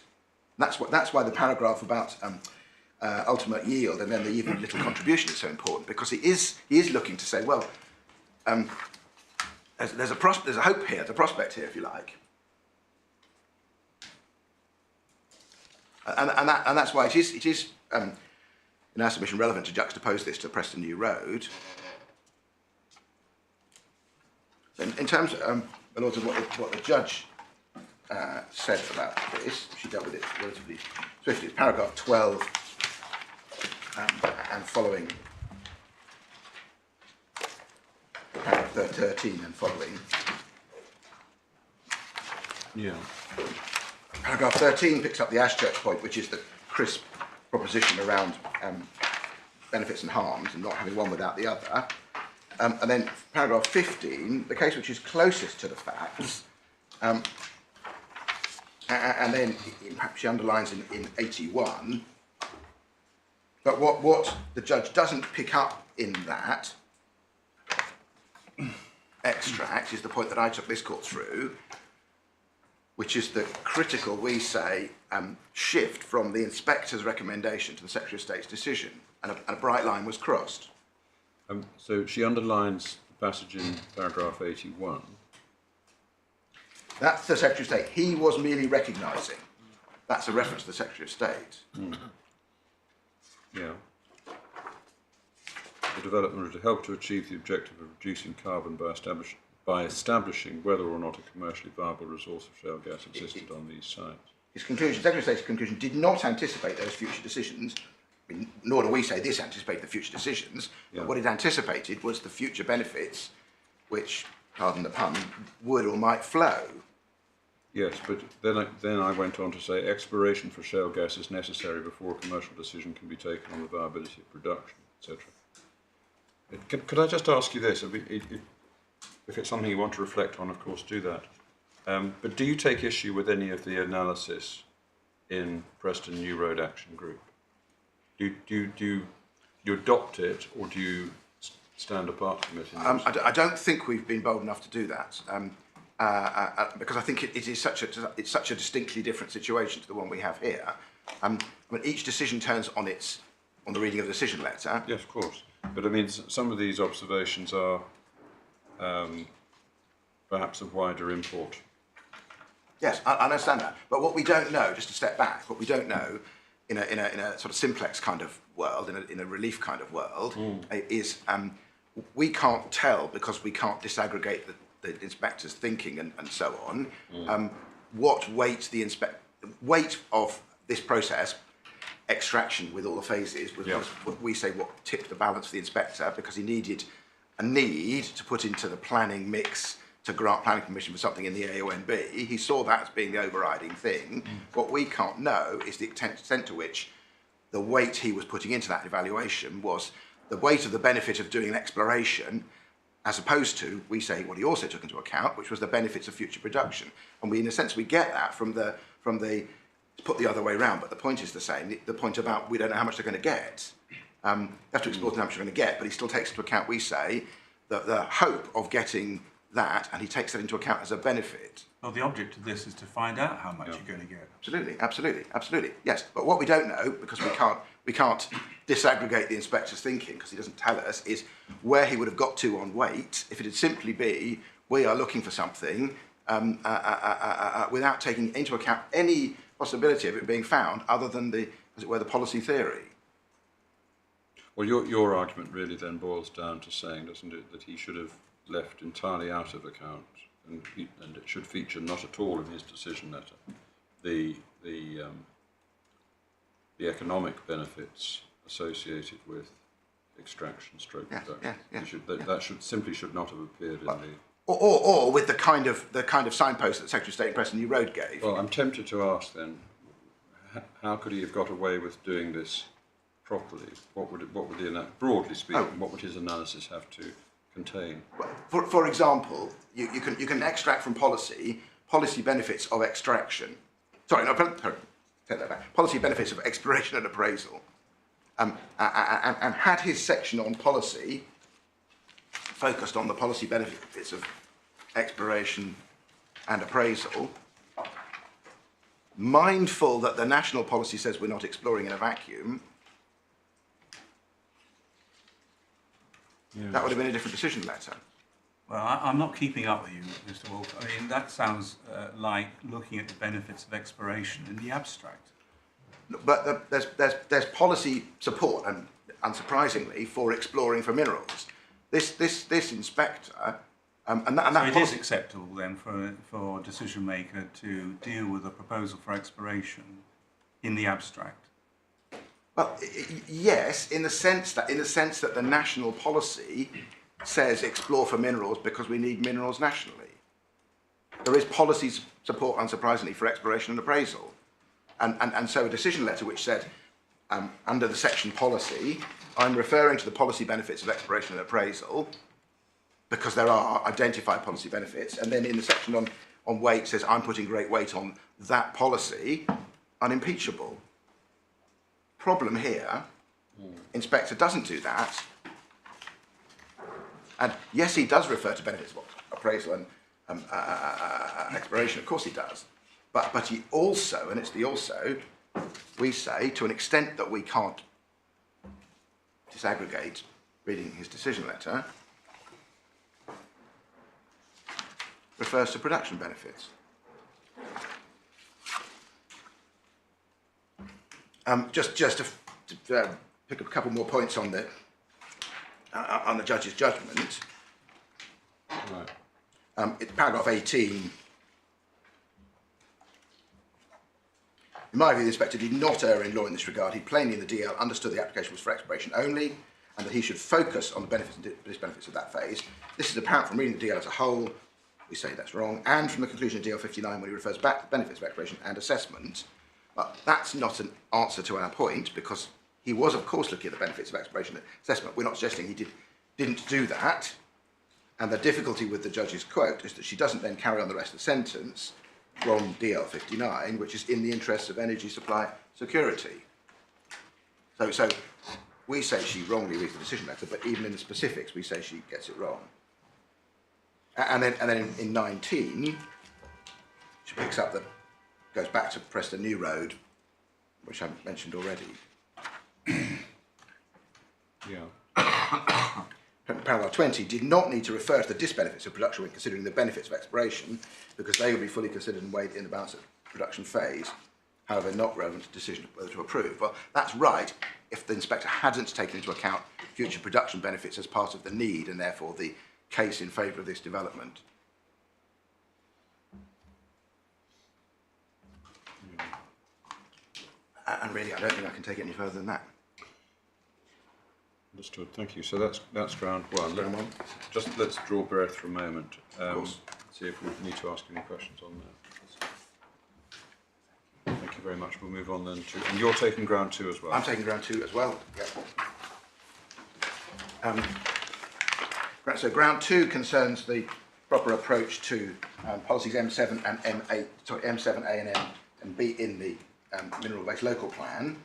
That's why the paragraph about ultimate yield and then the even little contribution is so important, because he is looking to say, well, there's a hope here, there's a prospect here, if you like, and that's why it is in our submission relevant to juxtapose this to Preston New Road. In terms of what the judge said about this, she dealt with it relatively swiftly. It's paragraph 12 and following, paragraph 13 and following. Yeah. Paragraph 13 picks up the Ashchurch point, which is the crisp proposition around benefits and harms and not having one without the other. And then paragraph 15, the case which is closest to the facts, and then perhaps she underlines in 81, but what the judge doesn't pick up in that extract is the point that I took this court through, which is the critical, we say, shift from the inspector's recommendation to the Secretary of State's decision, and a bright line was crossed. So she underlines the passage in paragraph 81. That's the Secretary of State. He was merely recognising. That's a reference to the Secretary of State. Mm. Yeah. The development would help to achieve the objective of reducing carbon by establishing whether or not a commercially viable resource of shale gas existed on these sites. His conclusion, Secretary of State's conclusion, did not anticipate those future decisions. I mean, nor do we say this anticipated the future decisions, but what it anticipated was the future benefits which, pardon the pun, would or might flow. Yes, but then I went on to say exploration for shale gas is necessary before a commercial decision can be taken on the viability of production, etc. Could I just ask you this? If it's something you want to reflect on, of course, do that. But do you take issue with any of the analysis in Preston New Road Action Group? Do you adopt it, or do you stand apart from it? I don't think we've been bold enough to do that, because I think it is such a distinctly different situation to the one we have here. I mean, each decision turns on the reading of the decision letter. Yes, of course. But I mean, some of these observations are perhaps of wider import. Yes, I understand that. But what we don't know, just to step back, what we don't know in a sort of simplex kind of world, in a relief kind of world, is we can't tell, because we can't disaggregate the inspector's thinking and so on, what weight weight of this process, extraction with all the phases, was what we say what tipped the balance for the inspector, because he needed a need to put into the planning mix to grant planning permission for something in the AONB. He saw that as being the overriding thing. What we can't know is the extent to which the weight he was putting into that evaluation was the weight of the benefit of doing an exploration, as opposed to, we say, what he also took into account, which was the benefits of future production. And we, in a sense, we get that from the put the other way around, but the point is the same. The point about we don't know how much they're going to get. You have to explore how much you're going to get, but he still takes into account, we say, the hope of getting that, and he takes that into account as a benefit. Well, the object of this is to find out how much you're going to get. Absolutely, yes. But what we don't know, because we can't disaggregate the inspector's thinking, because he doesn't tell us, is where he would have got to on weight if it had simply be, we are looking for something without taking into account any possibility of it being found other than the policy theory. Well, your argument really then boils down to saying, doesn't it, that he should have left entirely out of account, and it should feature not at all in his decision letter, the economic benefits associated with extraction stroke Yes, production. yes, That should not have appeared in the... Or with the kind of signpost that Secretary of State and Preston New Road gave. Well, I'm tempted to ask then, how could he have got away with doing this properly? What would broadly speaking, what would his analysis have to contain? For example, you can extract from policy benefits of extraction. Sorry, no, take that back. Policy benefits of exploration and appraisal. And had his section on policy focused on the policy benefits of exploration and appraisal, mindful that the national policy says we're not exploring in a vacuum, that would have been a different decision letter. Well, I'm not keeping up with you, Mr. Wolf. I mean, that sounds like looking at the benefits of exploration in the abstract. But there's policy support, and unsurprisingly, for exploring for minerals. This inspector, and that so it policy, is acceptable then for a decision maker to deal with a proposal for exploration in the abstract. well, yes, in the sense that the national policy says explore for minerals because we need minerals nationally. There is policy support, unsurprisingly, for exploration and appraisal. And so a decision letter which said, under the section policy, I'm referring to the policy benefits of exploration and appraisal because there are identified policy benefits. And then in the section on weight says, I'm putting great weight on that policy, unimpeachable. Problem here, Inspector doesn't do that. And yes, he does refer to benefits of appraisal and exploration, of course he does. But he also, and it's the also, we say, to an extent that we can't disaggregate reading his decision letter, refers to production benefits. Just to pick up a couple more points on the judge's judgment. Right. It's paragraph 18. In my view, the inspector did not err in law in this regard. He plainly in the DL understood the application was for exploration only, and that he should focus on the benefits and disbenefits of that phase. This is apparent from reading the DL as a whole. We say that's wrong, and from the conclusion of DL 59 when he refers back to benefits of exploration and assessment. But that's not an answer to our point, because he was, of course, looking at the benefits of exploration and assessment. We're not suggesting he didn't do that. And the difficulty with the judge's quote is that she doesn't then carry on the rest of the sentence from DL 59, which is in the interests of energy supply security. So we say she wrongly reads the decision letter, but even in the specifics, we say she gets it wrong. And then in 19, she picks up goes back to Preston New Road, which I mentioned already. Yeah. Paragraph 20 did not need to refer to the disbenefits of production when considering the benefits of exploration, because they will be fully considered and weighed in the balance of production phase, however not relevant to decision whether to approve. Well, that's right if the inspector hadn't taken into account future production benefits as part of the need and therefore the case in favour of this development. And really, I don't think I can take it any further than that. Understood. Thank you. So that's ground one. Ground one. Just let's draw breath for a moment. Of course. See if we need to ask any questions on that. Thank you very much. We'll move on then to, and you're taking ground two as well. I'm taking ground two as well. Yeah. So ground two concerns the proper approach to policies M7 and M8. Sorry, M7A and M and B in the mineral-based local plan.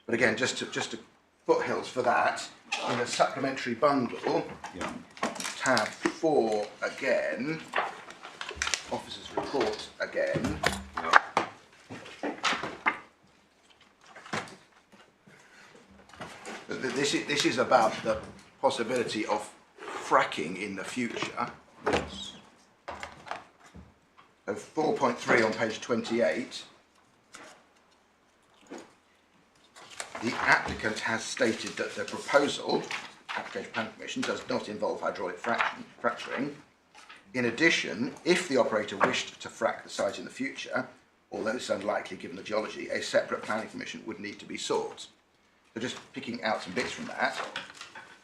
But again, just to foothills for that, in a supplementary bundle, Yeah. tab 4 again, officers' report again. Yeah. This is about the possibility of fracking in the future. Yes. So 4.3 on page 28. The applicant has stated that the proposal, Application Planning Commission, does not involve hydraulic fracturing. In addition, if the operator wished to frack the site in the future, although it's unlikely given the geology, a separate planning permission would need to be sought. So just picking out some bits from that.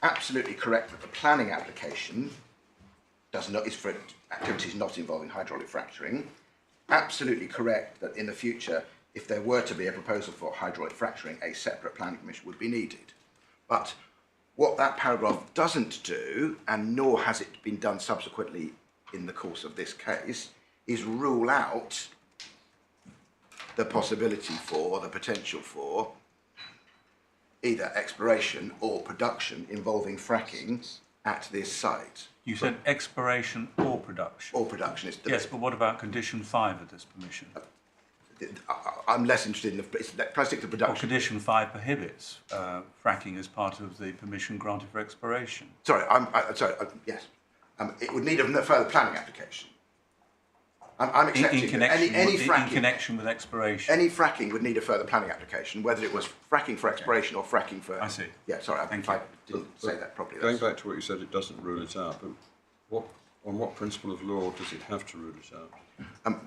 Absolutely correct that the planning application is for activities not involving hydraulic fracturing. Absolutely correct that in the future, if there were to be a proposal for hydraulic fracturing, a separate planning permission would be needed. But what that paragraph doesn't do, and nor has it been done subsequently in the course of this case, is rule out the possibility for, the potential for, either exploration or production involving fracking at this site. You said exploration or production? Or production. Yes, but what about condition 5 of this permission? I'm less interested in the plastic to Well, production. condition 5 prohibits fracking as part of the permission granted for exploration. Sorry, yes. It would need a further planning application. I'm accepting In connection, any in fracking. connection with exploration. Any fracking would need a further planning application, whether it was fracking for exploration or fracking for... I see. Yeah, sorry, Thank I you. didn't say that properly. Going back to what you said, it doesn't rule it out, but on what principle of law does it have to rule it out?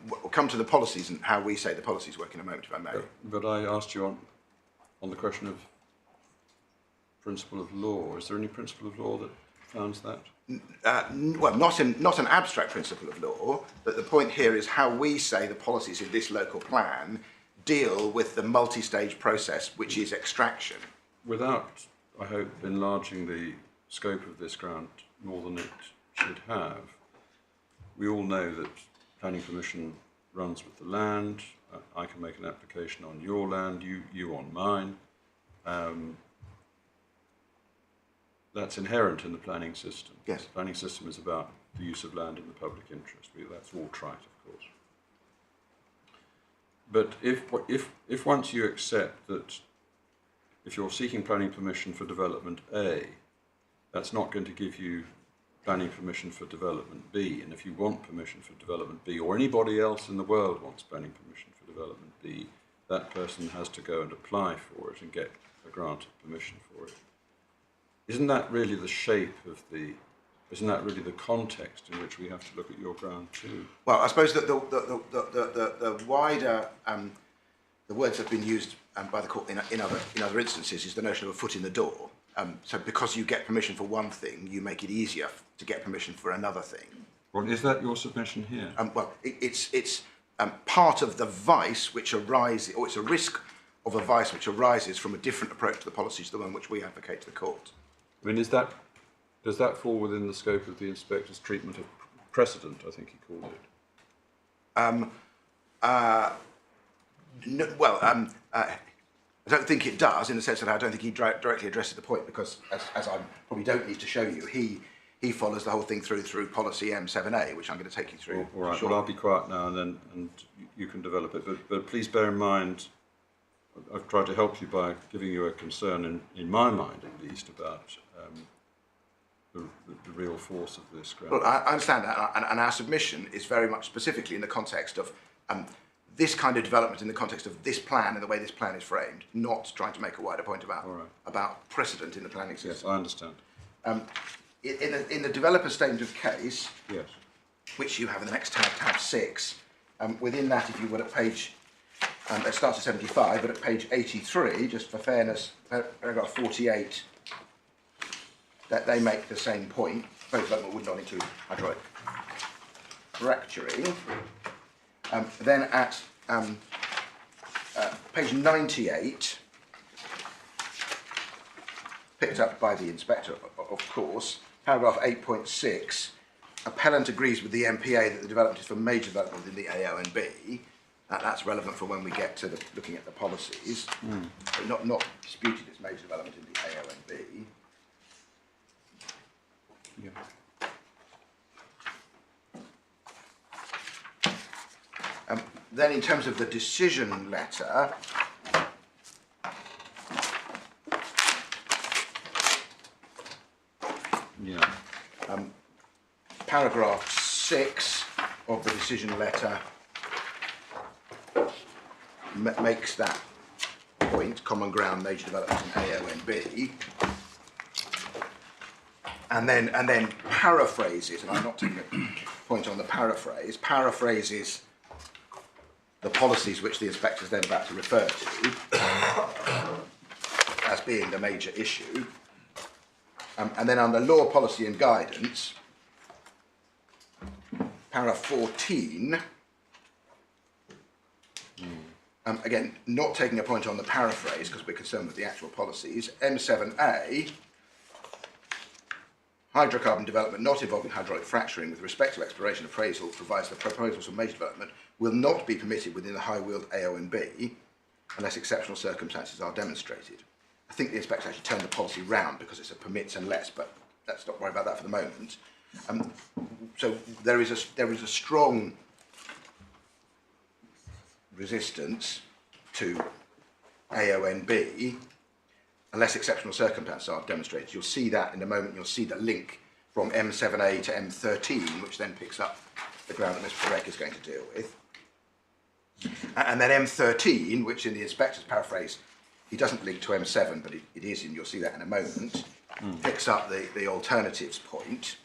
We'll come to the policies and how we say the policies work in a moment, if I may. But I asked you on the question of principle of law. Is there any principle of law that founds that? Well, not an abstract principle of law, but the point here is how we say the policies in this local plan deal with the multi-stage process, which is extraction. Without, I hope, enlarging the scope of this grant more than it should have, we all know that planning permission runs with the land. I can make an application on your land, you on mine. That's inherent in the planning system. Yes. The planning system is about the use of land in the public interest. That's all trite, of course. But if once you accept that if you're seeking planning permission for development A, that's not going to give you planning permission for development B, and if you want permission for development B, or anybody else in the world wants planning permission for development B, that person has to go and apply for it and get a grant of permission for it. Isn't that really the shape of isn't that really the context in which we have to look at your grant too? Well, I suppose that the wider, the words that have been used by the court in other instances is the notion of a foot in the door. So because you get permission for one thing, you make it easier to get permission for another thing. Well, is that your submission here? Well, it's part of the vice which arises, or it's a risk of a vice which arises from a different approach to the policies to the one which we advocate to the court. I mean, does that fall within the scope of the inspector's treatment of precedent, I think he called it? I don't think it does, in the sense that I don't think he directly addresses the point, because, as I probably don't need to show you, he follows the whole thing through policy M7A, which I'm going to take you through. All right, shortly. well, I'll be quiet now, and you can develop it. But please bear in mind, I've tried to help you by giving you a concern, in my mind at least, about the real force of this grant. Well, I understand that, and our submission is very much specifically in the context of this kind of development, in the context of this plan and the way this plan is framed, not trying to make a wider point about precedent in the planning system. Yes, I understand. In the developer statement of case, Yes. which you have in the next tab 6, within that, if you would, at page, it starts at 75, but at page 83, just for fairness, paragraph 48, that they make the same point. Proposed development would not include hydraulic fracturing. Then at page 98, picked up by the inspector, of course, paragraph 8.6, appellant agrees with the MPA that the development is for major development within the AONB. That's relevant for when we get to looking at the policies. But not disputed it's major development in the AONB. Yeah. Then in terms of the decision letter, Yeah. paragraph 6 of the decision letter makes that point, common ground, major development in AONB, and then paraphrases, and I'm not taking a point on the paraphrases the policies which the inspector is then about to refer to as being the major issue. And then under law, policy and guidance, paragraph 14, again, not taking a point on the paraphrase because we're concerned with the actual policies, M7A, hydrocarbon development not involving hydraulic fracturing with respect to exploration appraisal provides the proposals for major development will not be permitted within the High Weald AONB unless exceptional circumstances are demonstrated. I think the inspector actually turned the policy round because it's a permits unless, but let's not worry about that for the moment. So there is a strong resistance to AONB unless exceptional circumstances are demonstrated. You'll see that in a moment. You'll see the link from M7A to M13, which then picks up the ground that Mr. Frack is going to deal with. And then M13, which in the inspector's paraphrase, he doesn't link to M7, but it is, and you'll see that in a moment, picks up the alternatives point.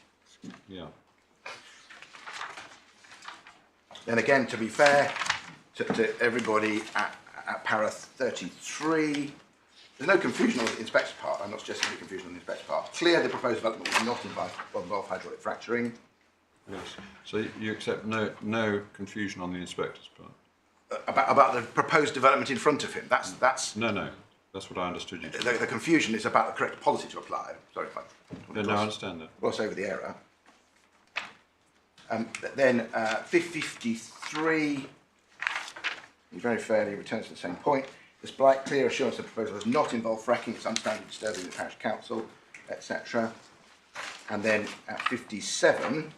Yeah. Then again, to be fair to everybody at para 33, there's no confusion on the inspector's part. I'm not suggesting any confusion on the inspector's part. Clear the proposed development will not involve hydraulic fracturing. Yes. So you accept no confusion on the inspector's part? About the proposed development in front of him. That's No. That's what I understood you to the confusion is about the correct policy to apply. Sorry if I No, I understand that. gloss over the error. Then 53, he very fairly returns to the same point. Despite clear assurance the proposal does not involve fracking, it's unstandardly disturbing the parish council, etc. And then at 57,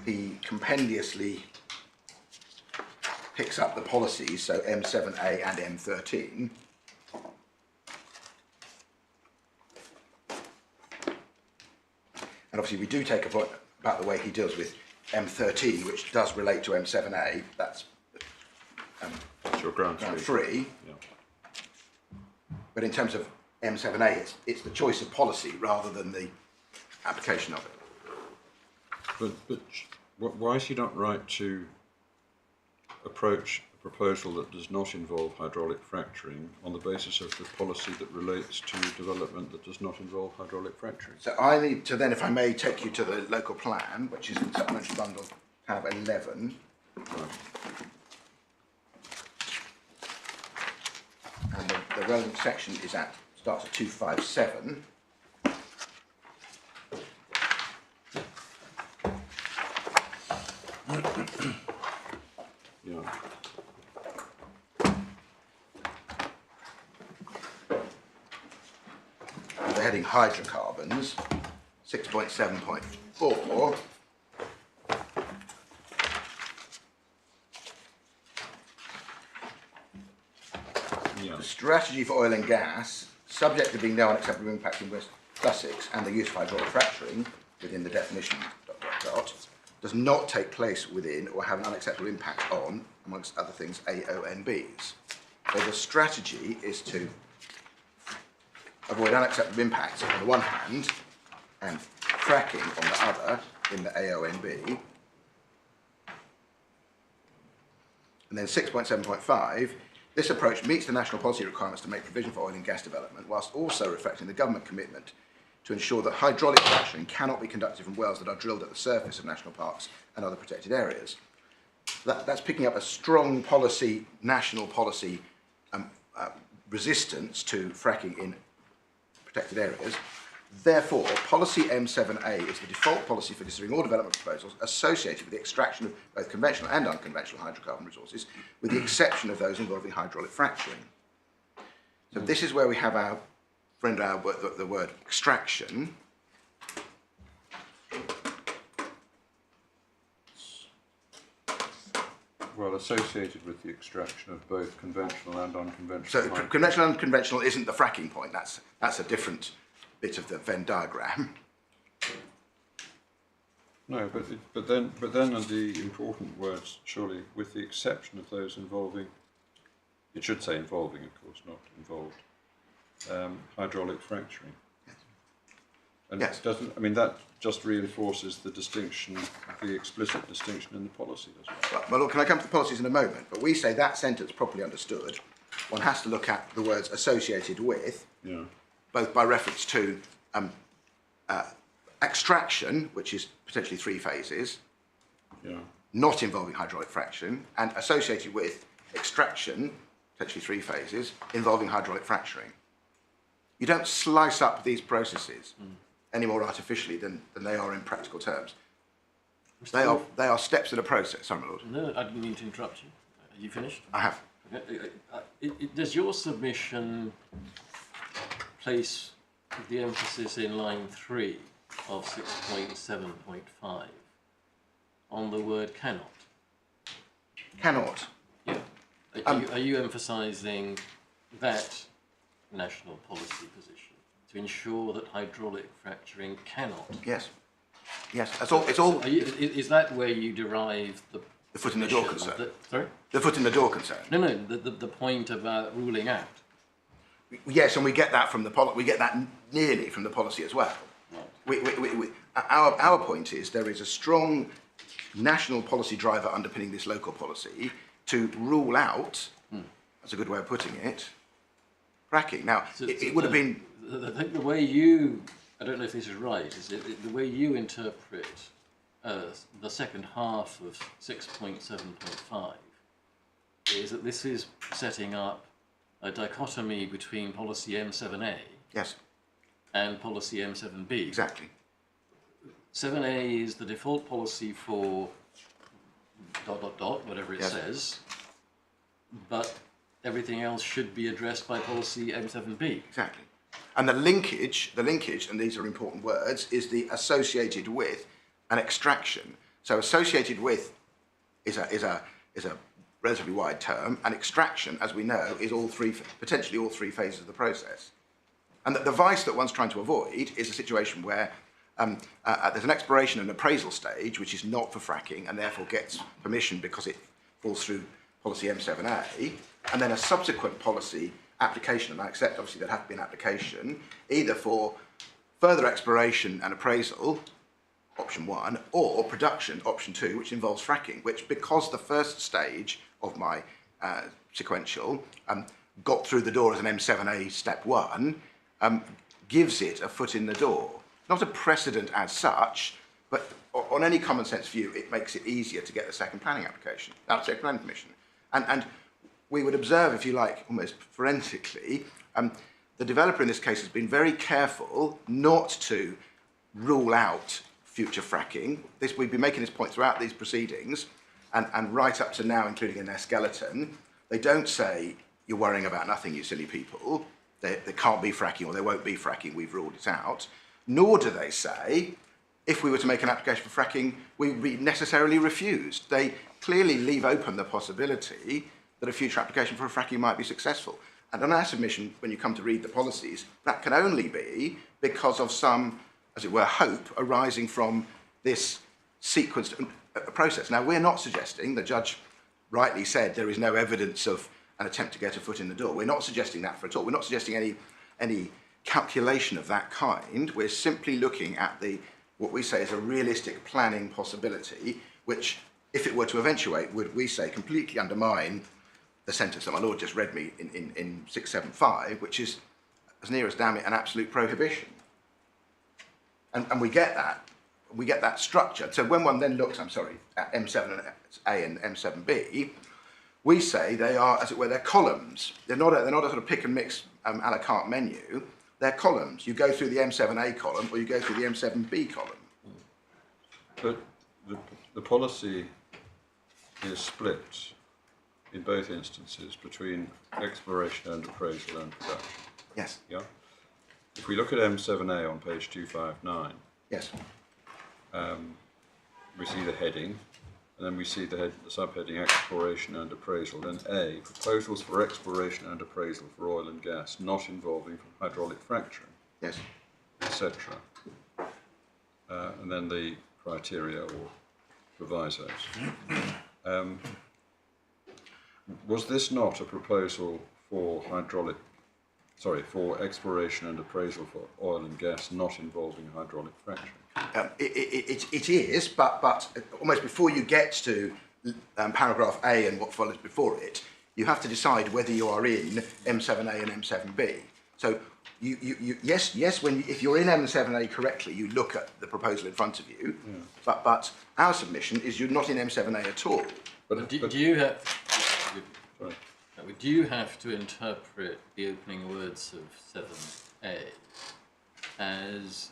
he compendiously picks up the policies, so M7A and M13. And obviously we do take a point about the way he deals with M13, which does relate to M7A. That's Your ground free. Yeah. But in terms of M7A, it's the choice of policy rather than the application of it. But why is he not right to approach a proposal that does not involve hydraulic fracturing on the basis of the policy that relates to development that does not involve hydraulic fracturing? So I need to then, if I may, take you to the local plan, which is in supplementary bundle tab 11. Right. And the relevant section starts at 257. Yeah. The heading hydrocarbons, 6.7.4. Yeah. The strategy for oil and gas, subject to being no unacceptable impact in West Sussex and the use of hydraulic fracturing within the definition, does not take place within or have an unacceptable impact on, amongst other things, AONBs. So the strategy is to avoid unacceptable impacts on the one hand and fracking on the other in the AONB. And then 6.7.5, this approach meets the national policy requirements to make provision for oil and gas development whilst also reflecting the government commitment to ensure that hydraulic fracturing cannot be conducted from wells that are drilled at the surface of national parks and other protected areas. That's picking up a strong policy, national policy resistance to fracking in protected areas. Therefore, policy M7A is the default policy for considering all development proposals associated with the extraction of both conventional and unconventional hydrocarbon resources, with the exception of those involving hydraulic fracturing. So this is where we have our friend, the word extraction. Well, associated with the extraction of both conventional and unconventional. So conventional and unconventional isn't the fracking point. That's a different bit of the Venn diagram. No, but then the important words, surely, with the exception of those involving, it should say involving, of course, not involved, hydraulic fracturing. And Yes. that just reinforces the distinction, the explicit distinction in the policy, doesn't it? Well, can I come to the policies in a moment? But we say that sentence properly understood one has to look at the words associated with, Yeah. both by reference to extraction, which is potentially 3 phases, Yeah. not involving hydraulic fracturing, and associated with extraction, potentially 3 phases, involving hydraulic fracturing. You don't slice up these processes any more artificially than they are in practical terms. They are steps in a process. Sorry, my lord. No, I didn't mean to interrupt you. Are you finished? I have. Does your submission place the emphasis in line 3 of 6.7.5 on the word cannot? Cannot. Yeah. Are you emphasising that national policy position to ensure that hydraulic fracturing cannot? Yes. Yes. That's all. It's all. Is that where you derive the foot in the door position concern. sorry? The foot in the door concern. No, the point about ruling out. Yes, and we get that from the policy. We get that nearly from the policy as well. Our point is there is a strong national policy driver underpinning this local policy to rule out, that's a good way of putting it, fracking. Now, it would have been... I think the way you, I don't know if this is right, is the way you interpret the second half of 6.7.5 is that this is setting up a dichotomy between policy M7A Yes, and policy M7B. exactly. 7A is the default policy for ... whatever it Yes. says, but everything else should be addressed by policy M7B. Exactly. And the linkage, and these are important words, is the associated with an extraction. So associated with is a relatively wide term, and extraction, as we know, is potentially all 3 phases of the process. And the vice that one's trying to avoid is a situation where there's an exploration and appraisal stage, which is not for fracking, and therefore gets permission because it falls through policy M7A, and then a subsequent policy application, and I accept obviously there'd have to be an application, either for further exploration and appraisal, option 1, or production, option 2, which involves fracking, which, because the first stage of my sequential got through the door as an M7A step 1, gives it a foot in the door. Not a precedent as such, but on any common sense view, it makes it easier to get the second planning application, second planning permission. And we would observe, if you like, almost forensically, the developer in this case has been very careful not to rule out future fracking. We've been making this point throughout these proceedings, and right up to now, including in their skeleton. They don't say, you're worrying about nothing, you silly people. There can't be fracking, or there won't be fracking, we've ruled it out. Nor do they say, if we were to make an application for fracking, we would be necessarily refused. They clearly leave open the possibility that a future application for a fracking might be successful. And on our submission, when you come to read the policies, that can only be because of some, as it were, hope arising from this sequenced process. Now, we're not suggesting, the judge rightly said, there is no evidence of an attempt to get a foot in the door. We're not suggesting that at all. We're not suggesting any calculation of that kind. We're simply looking at what we say is a realistic planning possibility, which, if it were to eventuate, would, we say, completely undermine the sentence that my lord just read me in 675, which is, as near as damn it, an absolute prohibition. And we get that structure. So when one then looks, at M7A and M7B, we say they are, as it were, they're columns. They're not a sort of pick and mix a la carte menu. They're columns. You go through the M7A column or you go through the M7B column. But the policy is split in both instances between exploration and appraisal and production. Yes. Yeah. If we look at M7A on page 259, Yes. we see the heading, and then we see the subheading exploration and appraisal. Then A, proposals for exploration and appraisal for oil and gas not involving hydraulic fracturing, Yes. etc. And then the criteria or provisos. Was this not a proposal for exploration and appraisal for oil and gas not involving hydraulic fracturing? It is, but almost before you get to paragraph A and what follows before it, you have to decide whether you are in M7A and M7B. So yes, if you're in M7A correctly, you look at the proposal in front of you, but our submission is you're not in M7A at all. Do you have to interpret the opening words of 7A as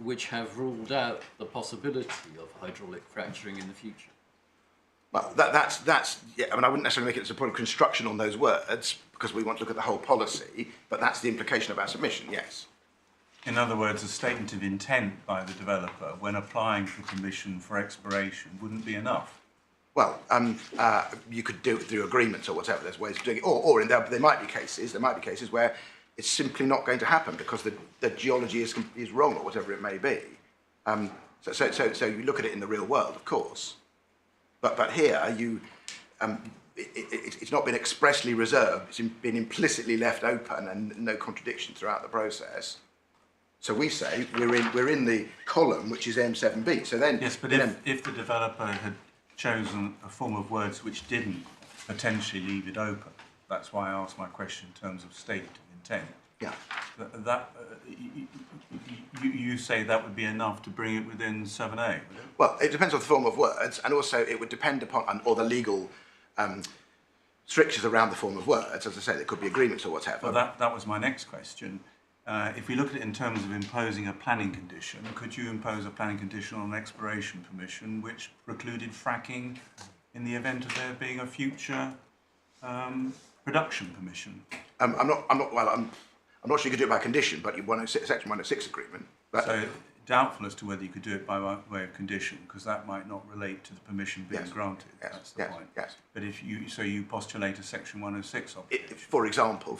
which have ruled out the possibility of hydraulic fracturing in the future? Well, that's yeah. I mean, I wouldn't necessarily make it as a point of construction on those words because we want to look at the whole policy. But that's the implication of our submission. Yes. In other words, a statement of intent by the developer when applying for permission for exploration wouldn't be enough. Well, you could do it through agreements or whatever. There's ways of doing it, or there might be cases where it's simply not going to happen because the geology is wrong or whatever it may be. So you look at it in the real world, of course. But here, it's not been expressly reserved, it's been implicitly left open and no contradiction throughout the process. So we say we're in the column which is M7B. So then... Yes, but if the developer had chosen a form of words which didn't potentially leave it open, that's why I asked my question in terms of statement of intent. Yeah. You say that would be enough to bring it within 7A, would it? Well, it depends on the form of words, and also it would depend upon, or the legal strictures around the form of words. As I say, there could be agreements or whatever. Well, that was my next question. If we look at it in terms of imposing a planning condition, could you impose a planning condition on an exploration permission which precluded fracking in the event of there being a future production permission? I'm not sure you could do it by condition, but you want Section 106 agreement. So doubtful as to whether you could do it by way of condition, because that might not relate to the permission being granted. Yes, that's the point. Yes. But if you postulate a Section 106 obligation, for example,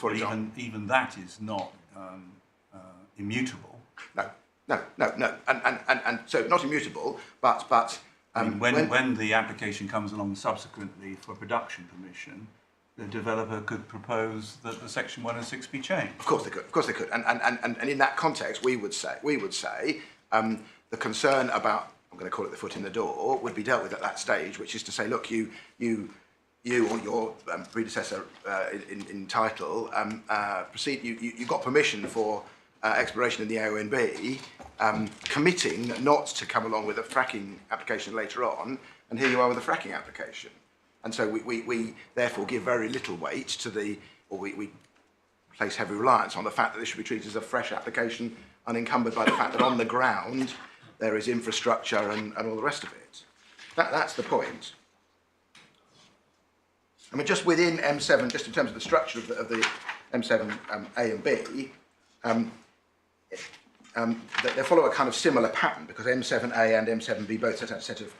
even that is not immutable. No, and so not immutable, but when the application comes along subsequently for production permission, the developer could propose that the Section 106 be changed. Of course they could. And in that context, we would say the concern about, I'm going to call it the foot in the door, would be dealt with at that stage, which is to say, look, you or your predecessor in title proceed. You got permission for exploration in the AONB, committing not to come along with a fracking application later on, and here you are with a fracking application. And so we therefore give very little weight to we place heavy reliance on the fact that this should be treated as a fresh application, unencumbered by the fact that on the ground there is infrastructure and all the rest of it. That's the point. I mean, just within M7, just in terms of the structure of the M7 A and B, they follow a kind of similar pattern because M7A and M7B both set out a set of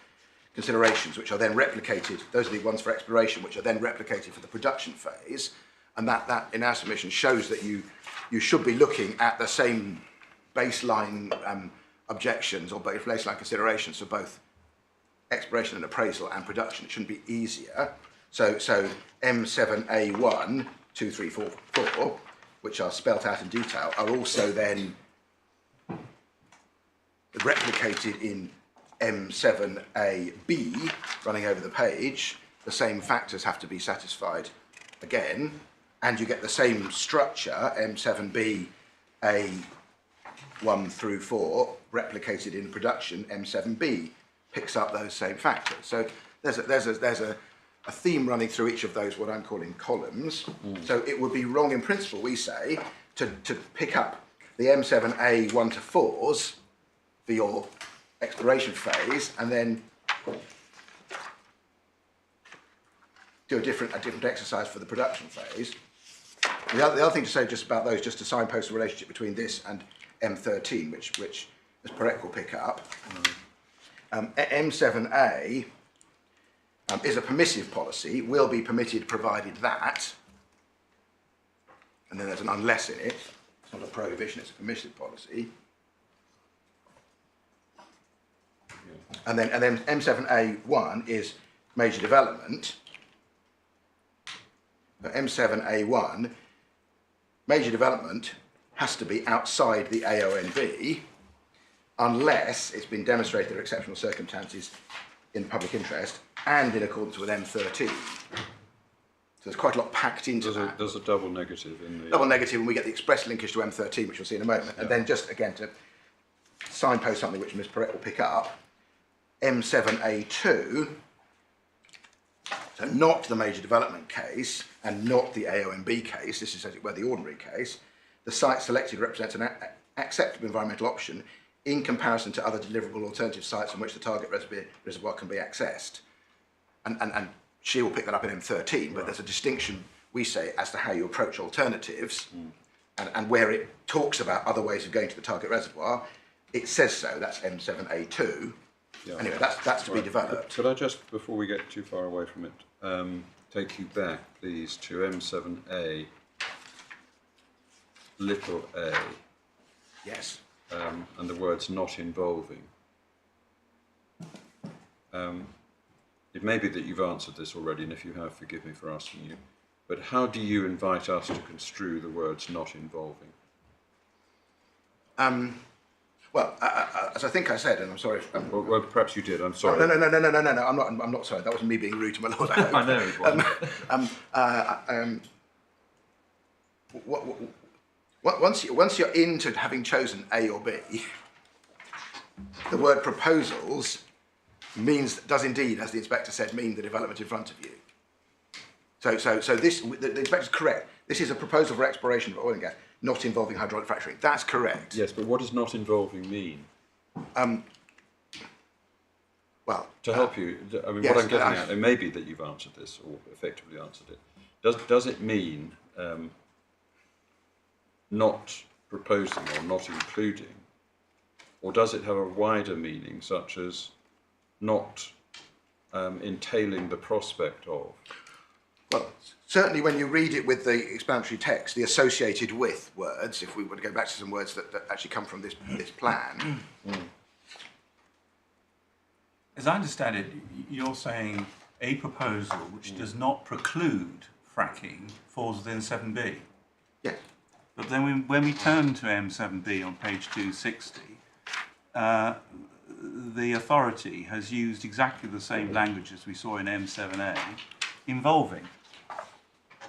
considerations which are then replicated. Those are the ones for exploration, which are then replicated for the production phase, and that in our submission shows that you should be looking at the same baseline objections or baseline considerations for both exploration and appraisal and production. It shouldn't be easier. So M7A1, 2, 3, 4, 4, which are spelt out in detail, are also then replicated in M7AB, running over the page. The same factors have to be satisfied again, and you get the same structure, M7B, A1 through 4, replicated in production. M7B picks up those same factors. So there's a theme running through each of those, what I'm calling columns. So it would be wrong in principle, we say, to pick up the M7A 1 to 4s for your exploration phase and then do a different exercise for the production phase. The other thing to say just about those, just to signpost the relationship between this and M13, which Ms Perec will pick up. M7A is a permissive policy, will be permitted provided that, and then there's an unless in it. It's not a prohibition, it's a permissive policy. And then M7A1 is major development. But M7A1, major development has to be outside the AONB unless it's been demonstrated there are exceptional circumstances in public interest and in accordance with M13. there's quite a lot packed into that. There's a double negative in the... Double negative, and we get the express linkage to M13, which we'll see in a moment. And then just, again, to signpost something which Ms Perrett will pick up, M7A2, so not the major development case and not the AONB case, this is, as it were, the ordinary case, the site selected represents an acceptable environmental option in comparison to other deliverable alternative sites on which the target reservoir can be accessed. And she will pick that up in M13, but there's a distinction, we say, as to how you approach alternatives, and where it talks about other ways of going to the target reservoir, it says so, that's M7A2. Yeah. Anyway, that's to be developed. Could I just, before we get too far away from it, take you back, please, to M7A, little a. Yes. And the words not involving. It may be that you've answered this already, and if you have, forgive me for asking you, but how do you invite us to construe the words not involving? Well, as I think I said, and I'm sorry if... well, perhaps you did, I'm sorry. No, I'm not sorry. That wasn't me being rude to my lord, I hope. I know it wasn't. Once you're into having chosen A or B, the word proposals does indeed, as the inspector said, mean the development in front of you. So this, the inspector's correct. This is a proposal for exploration of oil and gas, not involving hydraulic fracturing. That's correct. Yes, but what does not involving mean? Well, to help you, I mean, yes, what I'm getting at, it may be that you've answered this or effectively answered it. Does it mean not proposing or not including, or does it have a wider meaning, such as not entailing the prospect of? Well, certainly when you read it with the explanatory text, the associated with words, if we were to go back to some words that actually come from this plan. As I understand it, you're saying a proposal which does not preclude fracking falls within 7B. Yes. But then when we turn to M7B on page 260, the authority has used exactly the same language as we saw in M7A, involving,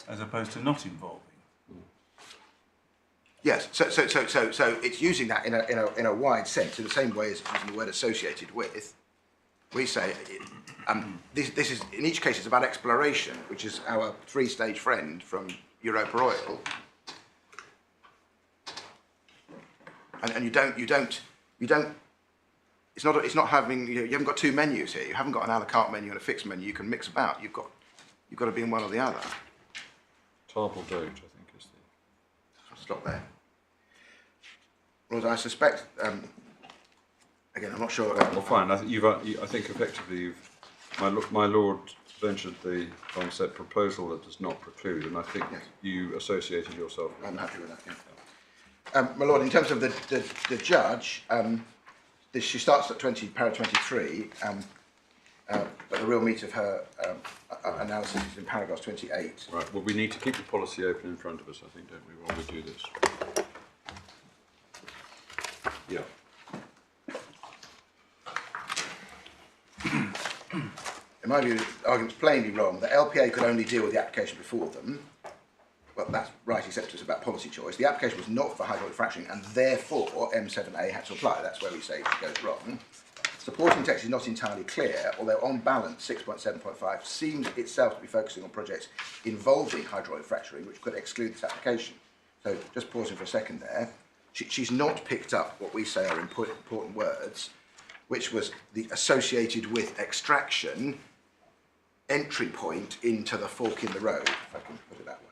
as opposed to not involving. Yes, so it's using that in a wide sense, in the same way as it's using the word associated with. We say this is, in each case, it's about exploration, which is our three-stage friend from Europa Oil. And you don't. It's not having. You haven't got two menus here. You haven't got an a la carte menu and a fixed menu. You can mix about. You've got to be in one or the other. Table don't, I think, is the. I'll stop there. Well, I suspect. Again, I'm not sure. Well, fine. I think effectively, my lord ventured the concept proposal that does not preclude, and I think you associated yourself. I'm happy with that. Yeah. My lord, in terms of the judge, she starts at para 23, but the real meat of her analysis is in paragraph 28. Right. Well, we need to keep the policy open in front of us, I think, don't we, while we do this? Yeah. In my view, the argument's plainly wrong. The LPA could only deal with the application before them. Well, that's right, except it's about policy choice. The application was not for hydraulic fracturing, and therefore M7A had to apply. That's where we say it goes wrong. Supporting text is not entirely clear, although on balance 6.7.5 seems itself to be focusing on projects involving hydraulic fracturing, which could exclude this application. So just pausing for a second there. She's not picked up what we say are important words, which was the associated with extraction entry point into the fork in the road, if I can put it that way.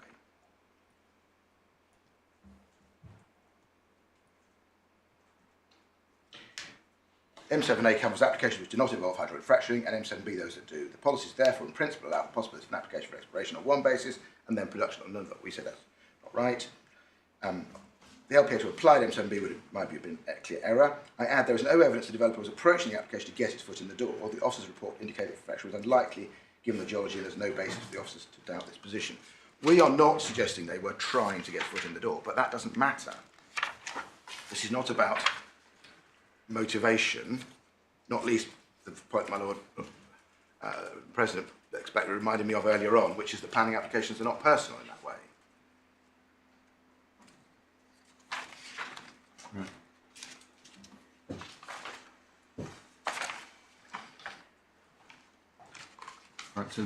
M7A covers applications which do not involve hydraulic fracturing, and M7B those that do. The policies therefore in principle allow the possibility of an application for exploration on one basis and then production on another. We said that's not right. The LPA to apply M7B might have been a clear error. I add there is no evidence the developer was approaching the application to get its foot in the door. The officer's report indicated that fracture was unlikely given the geology, and there's no basis for the officers to doubt this position. We are not suggesting they were trying to get foot in the door, but that doesn't matter. This is not about motivation, not least the point my Lord President reminded me of earlier on, which is that planning applications are not personal in that way. Right, so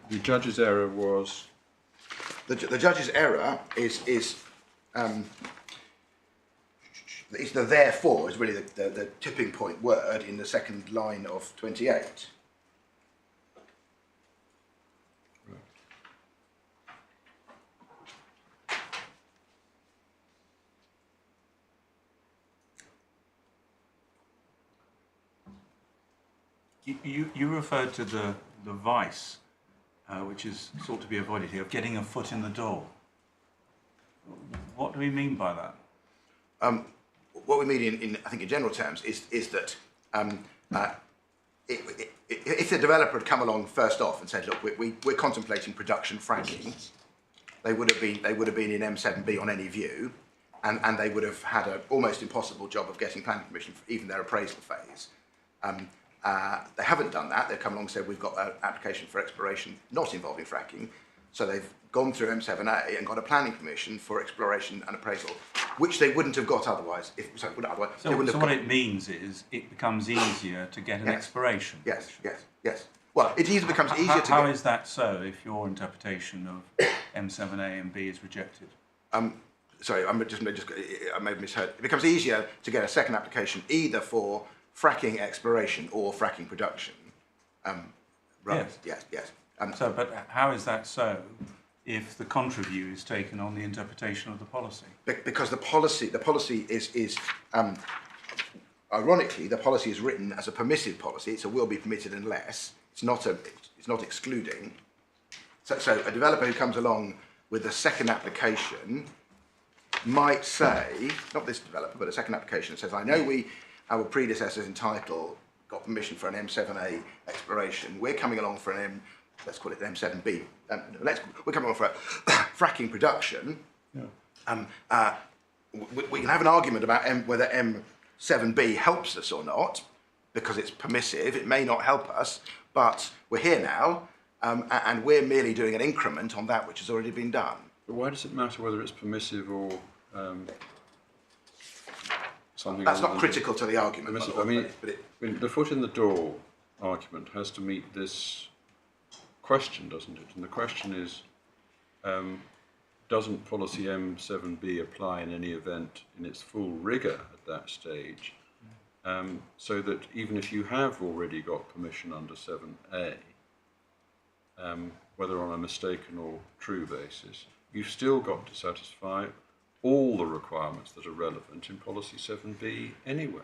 the judge's error was... The judge's error is the therefore is really the tipping point word in the second line of 28. You referred to the vice, which is sought to be avoided here, of getting a foot in the door. What do we mean by that? What we mean in I think in general terms is that if the developer had come along first off and said, look, we're contemplating production fracking, they would have been in M7B on any view, and they would have had an almost impossible job of getting planning permission for even their appraisal phase. They haven't done that. They've come along and said we've got an application for exploration not involving fracking, so they've gone through M7A and got a planning permission for exploration and appraisal, which they wouldn't have got otherwise. So what it means is it becomes easier to get an exploration. Yes. Well, it either becomes easier to. How is that so if your interpretation of M7A and B is rejected? Sorry, I may have misheard. It becomes easier to get a second application either for fracking exploration or fracking production. Yes. But how is that so if the contra view is taken on the interpretation of the policy? Because the policy is ironically, the policy is written as a permissive policy. It's a will be permitted unless. It's not excluding. So a developer who comes along with a second application might say, not this developer, but a second application that says, I know our predecessors in title got permission for an M7A exploration. We're coming along for an let's call it an M7B. We're coming along for a fracking production. Yeah. We can have an argument about whether M7B helps us or not, because it's permissive. It may not help us, but we're here now, and we're merely doing an increment on that which has already been done. But why does it matter whether it's permissive or something? That's not critical to the argument. Permissive. I mean, the foot in the door argument has to meet this question, doesn't it? And the question is, doesn't policy M7B apply in any event in its full rigour at that stage? So that even if you have already got permission under 7A, whether on a mistaken or true basis, you've still got to satisfy all the requirements that are relevant in policy 7B anyway.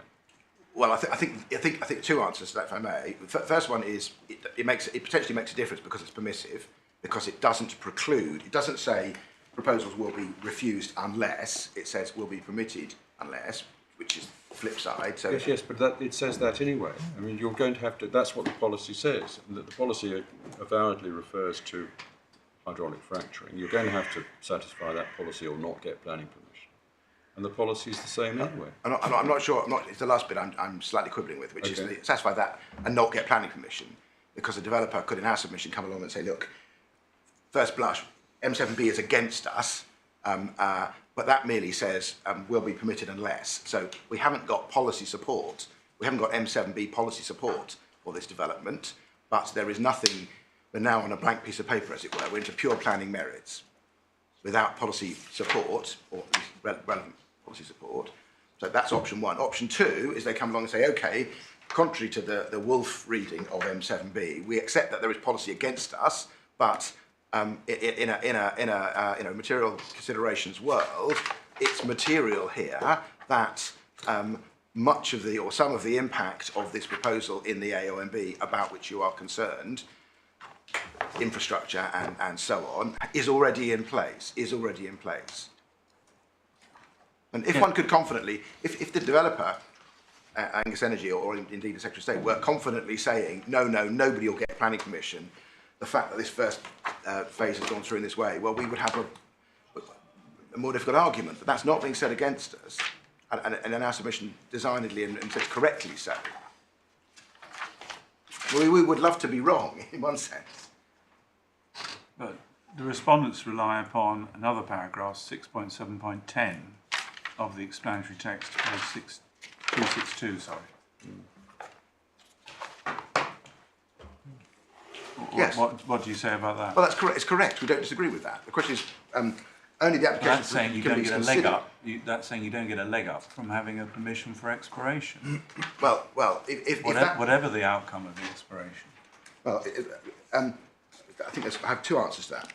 Well, I think two answers to that, if I may. The first one is it potentially makes a difference because it's permissive, because it doesn't preclude. It doesn't say proposals will be refused unless. It says will be permitted unless, which is the flip side. So yes, but it says that anyway. I mean, you're going to have to. That's what the policy says. And that the policy avowedly refers to hydraulic fracturing. You're going to have to satisfy that policy or not get planning permission. And the policy is the same anyway. I'm not sure. It's the last bit I'm slightly quibbling with, which is satisfy that and not get planning permission, because a developer could, in our submission, come along and say, look, first blush, M7B is against us, but that merely says will be permitted unless. So we haven't got policy support. We haven't got M7B policy support for this development, but there is nothing. We're now on a blank piece of paper, as it were. We're into pure planning merits without policy support, or at least relevant policy support. So that's option one. Option two is they come along and say, okay, contrary to the Wolf reading of M7B, we accept that there is policy against us, but in a material considerations world, it's material here that much of the, or some of the impact of this proposal in the AOMB about which you are concerned, infrastructure and so on, is already in place, And if one could confidently, if the developer, Angus Energy or indeed the Secretary of State, were confidently saying, no, nobody will get planning permission, the fact that this first phase has gone through in this way, well, we would have a more difficult argument, but that's not being said against us, and in our submission designedly and correctly so. We would love to be wrong, in one sense. The respondents rely upon another paragraph, 6.7.10 of the explanatory text, page 262, sorry. Yes. What do you say about that? Well, that's correct. It's correct. We don't disagree with that. The question is, only the application That's saying you can don't be get a considered. leg up. That's saying you don't get a leg up from having a permission for exploration, Well, if that, whatever the outcome of the exploration. well, I think I have two answers to that.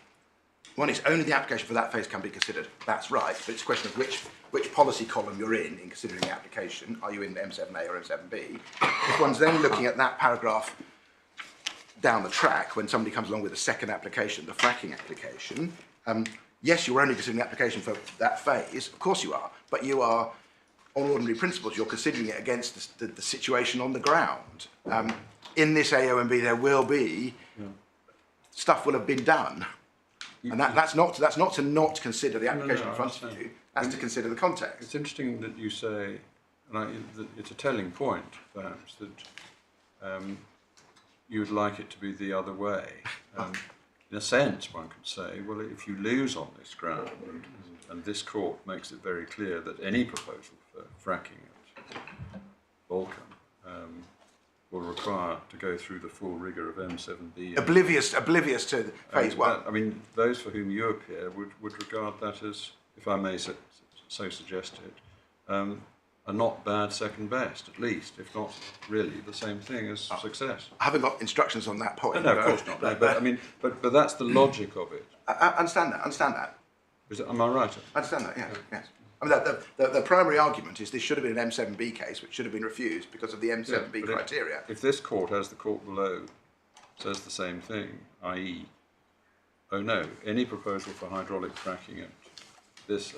One is only the application for that phase can be considered. That's right, but it's a question of which policy column you're in considering the application. Are you in M7A or M7B? If one's then looking at that paragraph down the track, when somebody comes along with a second application, the fracking application, yes, you're only considering the application for that phase. Of course you are, but you are, on ordinary principles, you're considering it against the situation on the ground. In this AOMB, there will be stuff will have been done, and that's not to not consider the application in front of you. That's to consider the context. It's interesting that you say, and that it's a telling point, perhaps, that you'd like it to be the other way. In a sense, one could say, well, if you lose on this ground, and this court makes it very clear that any proposal for fracking at Balcombe will require to go through the full rigour of M7B. Oblivious to phase one. I mean, those for whom you appear would regard that as, if I may so suggest it, a not bad second best, at least, if not really the same thing as success. I haven't got instructions on that point. No, of course not. No, but I mean, but that's the logic of it. I understand that. Am I right? I understand that, yes. I mean, the primary argument is this should have been an M7B case, which should have been refused because of the M7B criteria. If this court, as the court below, says the same thing, i.e., oh no, any proposal for hydraulic fracking at this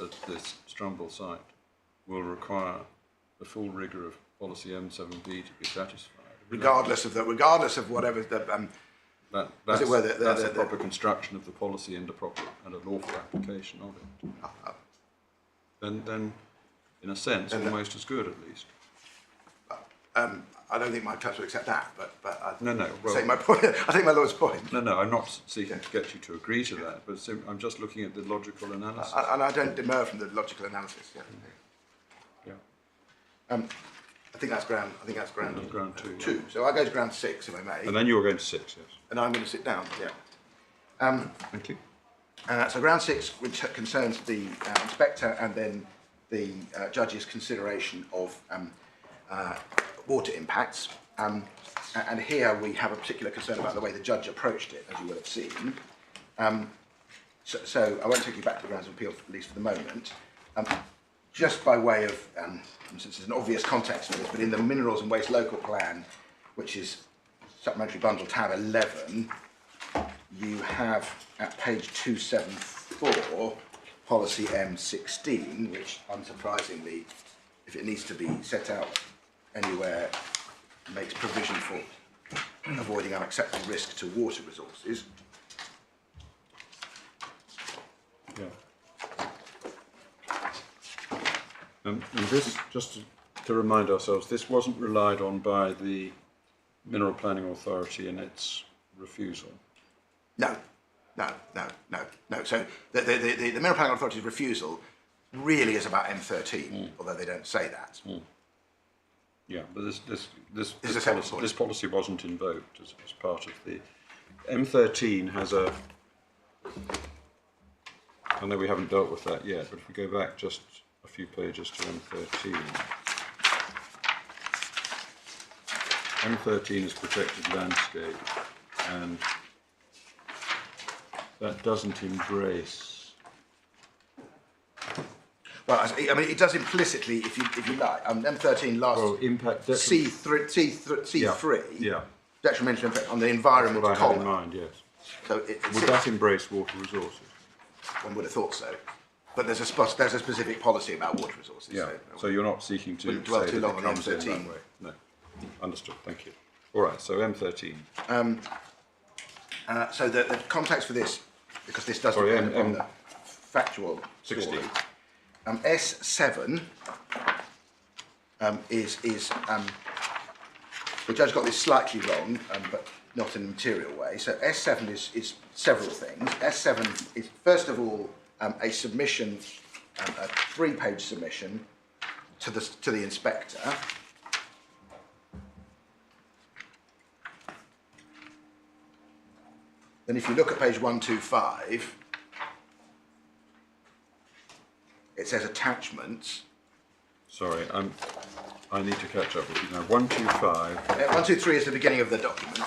Strumble site will require the full rigour of policy M7B to be satisfied. Regardless of whatever the That's the a proper construction of the policy and a lawful application of it. Then, in a sense, almost as good, at least. I don't think my clients would accept that, but No. Well, I take my point. I take my lawyer's point. No. I'm not seeking to get you to agree to that, but I'm just looking at the logical analysis. And I don't demur from the logical analysis. Yeah. I think that's ground. Ground two. Two. So I go to ground 6, if I may. And then you're going to 6, yes. And I'm going to sit down. Yeah. Thank you. So ground 6, which concerns the inspector and then the judge's consideration of water impacts. And here we have a particular concern about the way the judge approached it, as you will have seen. So I won't take you back to the grounds of appeal, at least for the moment. Just by way of, since there's an obvious context for this, but in the Minerals and Waste Local Plan, which is Supplementary Bundle tab 11, you have at page 274 policy M16, which unsurprisingly, if it needs to be set out anywhere, makes provision for avoiding unacceptable risk to water resources. Yeah. And this, just to remind ourselves, this wasn't relied on by the Mineral Planning Authority in its refusal. No. So the Mineral Planning Authority's refusal really is about M13, although they don't say that. Yeah, but this policy wasn't invoked as part of the M13 has a. I know we haven't dealt with that yet, but if we go back just a few pages to M13. M13 is protected landscape, and that doesn't embrace. Well, I mean, it does implicitly, if you like. M13 last impact C3, yeah, detrimental impact on the environment That's what I had column. in mind, yes. So Would that embrace water resources? One would have thought so, but there's a specific policy about water resources. Yeah. So you're not seeking to Wouldn't dwell say too that long it on comes in M13. that way. No. Understood. Thank you. All right. So M13. So the context for this, because this does Sorry, depend on the factual 16. story. S7 is the judge got this slightly wrong, but not in a material way. So S7 is several things. S7 is, first of all, a submission, a 3-page submission to the inspector. Then if you look at page 125, it says attachments. Sorry, I need to catch up with you now. 125. 123 is the beginning of the document.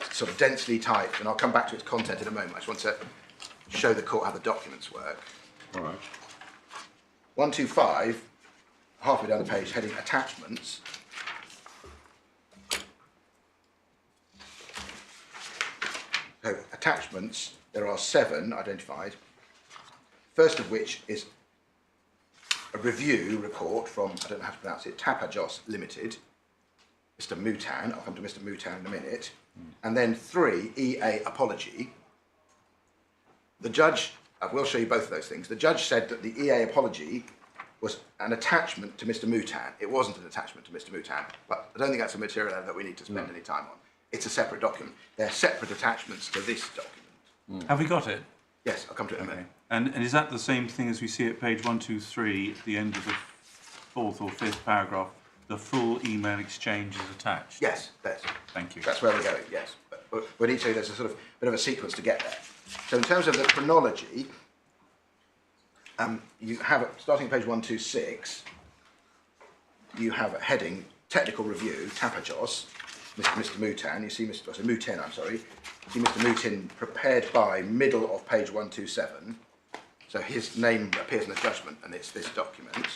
It's sort of densely typed, and I'll come back to its content in a moment. I just want to show the court how the documents work. All right. 125, halfway down the page, heading attachments. So attachments, there are 7 identified. First of which is a review report from, I don't know how to pronounce it, Tapajos Limited, Mr. Mutan. I'll come to Mr. Mutan in a minute. And then 3, EA apology. The judge, I will show you both of those things. The judge said that the EA apology was an attachment to Mr. Mutan. It wasn't an attachment to Mr. Mutan, but I don't think that's a material that we need to spend any time on. It's a separate document. They're separate attachments to this document. Have we got it? Yes, I'll come to it in a minute. And is that the same thing as we see at page 123 at the end of the 4th or 5th paragraph? The full email exchange is attached? Yes, Thank you. that's where we're going, yes. But we need to, there's a sort of bit of a sequence to get there. So in terms of the chronology, you have, starting at page 126, you have a heading, technical review, Tapajos, Mr. Mutan, you see Mr. Mutin, I'm sorry. You see Mr. Mutin prepared by middle of page 127. So his name appears in the judgment, and it's this document.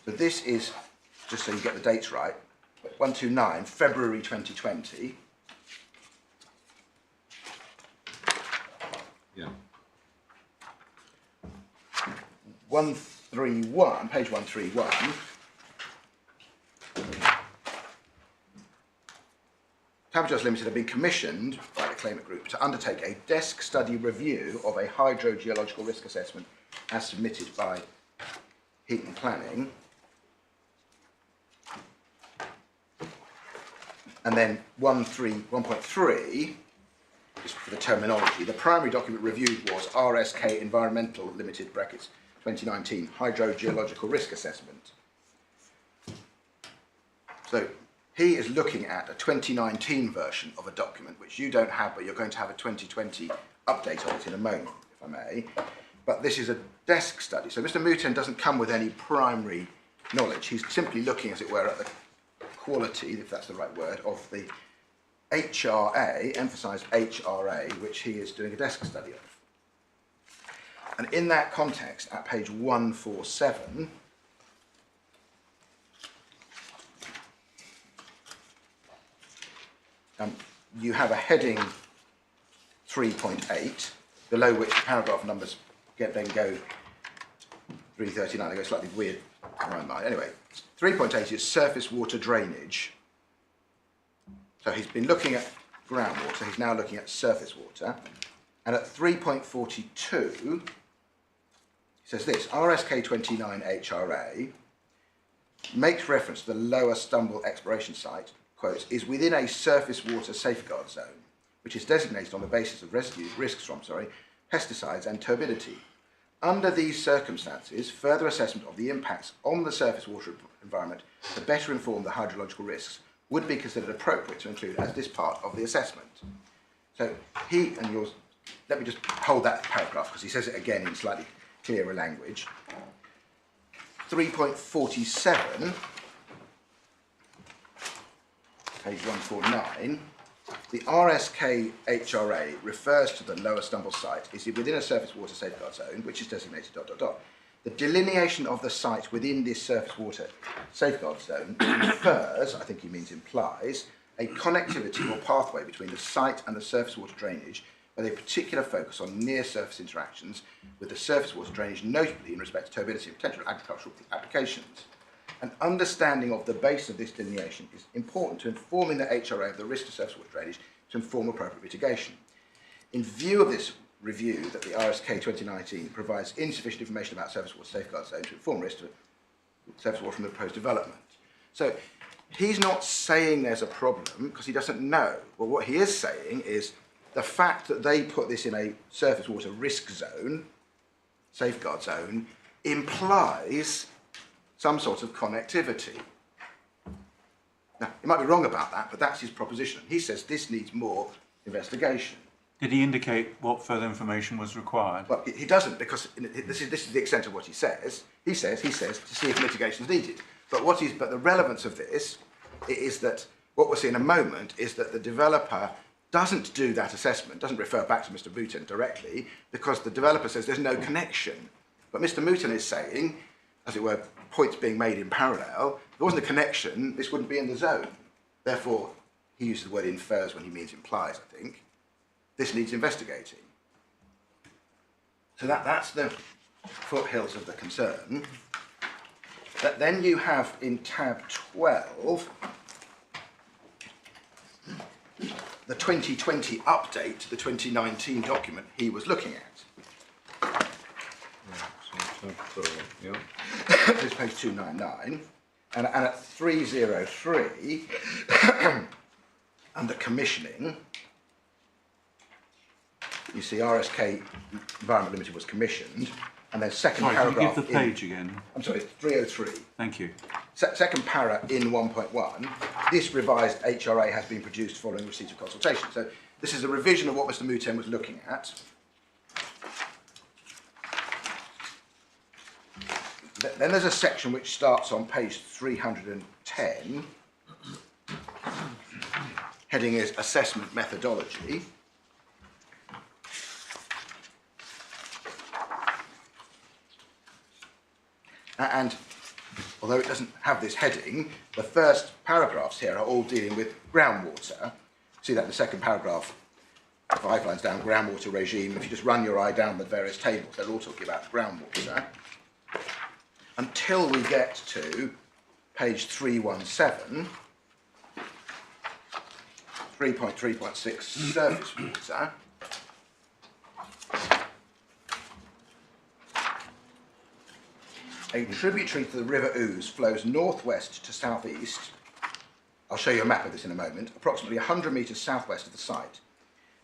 So this is, just so you get the dates right, 129, February 2020. Yeah. 131, page 131. Tapajos Limited have been commissioned by the claimant group to undertake a desk study review of a hydrogeological risk assessment as submitted by Heat and Planning. And then 1.3 is for the terminology. The primary document reviewed was RSK Environmental Limited brackets 2019 Hydrogeological Risk Assessment. So he is looking at a 2019 version of a document, which you don't have, but you're going to have a 2020 update of it in a moment, if I may. But this is a desk study. So Mr. Mutin doesn't come with any primary knowledge. He's simply looking, as it were, at the quality, if that's the right word, of the HRA, emphasised HRA, which he is doing a desk study of. And in that context, at page 147, you have a heading 3.8, below which the paragraph numbers then go 339, they go slightly weird in my mind. Anyway, 3.8 is surface water drainage. So he's been looking at groundwater, he's now looking at surface water. And at 3.42, he says this, RSK 29 HRA makes reference to the lower Stumble exploration site, quotes, is within a surface water safeguard zone, which is designated on the basis of risks from pesticides and turbidity. Under these circumstances, further assessment of the impacts on the surface water environment to better inform the hydrological risks would be considered appropriate to include as this part of the assessment. So he and yours, let me just hold that paragraph because he says it again in slightly clearer language. 3.47, page 149, the RSK HRA refers to the lower Stumble site is within a surface water safeguard zone, which is designated ... The delineation of the site within this surface water safeguard zone infers, I think he means implies, a connectivity or pathway between the site and the surface water drainage with a particular focus on near-surface interactions with the surface water drainage, notably in respect to turbidity and potential agricultural applications. An understanding of the base of this delineation is important to informing the HRA of the risk to surface water drainage to inform appropriate mitigation. In view of this review that the RSK 2019 provides insufficient information about surface water safeguard zone to inform risk to surface water from the proposed development. So he's not saying there's a problem because he doesn't know. Well, what he is saying is the fact that they put this in a surface water risk zone, safeguard zone, implies some sort of connectivity. Now, he might be wrong about that, but that's his proposition. He says this needs more investigation. Did he indicate what further information was required? Well, he doesn't, because this is the extent of what he says. He says to see if mitigation is needed. But the relevance of this is that what we'll see in a moment is that the developer doesn't do that assessment, doesn't refer back to Mr. Mouton directly, because the developer says there's no connection. But Mr. Mouton is saying, as it were, points being made in parallel. If there wasn't a connection, this wouldn't be in the zone. Therefore, he uses the word infers when he means implies, I think. This needs investigating. So that's the foothills of the concern. But then you have in tab 12 the 2020 update to the 2019 document he was looking at. Yeah. This is page 299. And at 303, under commissioning, you see RSK Environment Limited was commissioned, and then second Sorry, can you paragraph. give the page again? I'm sorry, it's 303. Thank you. Second para in 1.1, this revised HRA has been produced following receipt of consultation. So this is a revision of what Mr. Mouton was looking at. Then there's a section which starts on page 310. Heading is Assessment Methodology. And although it doesn't have this heading, the first paragraphs here are all dealing with groundwater. See that in the second paragraph, 5 lines down, groundwater regime. If you just run your eye down the various tables, they're all talking about groundwater. Until we get to page 317, 3.3.6 surface water. A tributary to the River Ouse flows northwest to southeast. I'll show you a map of this in a moment. Approximately 100 metres southwest of the site.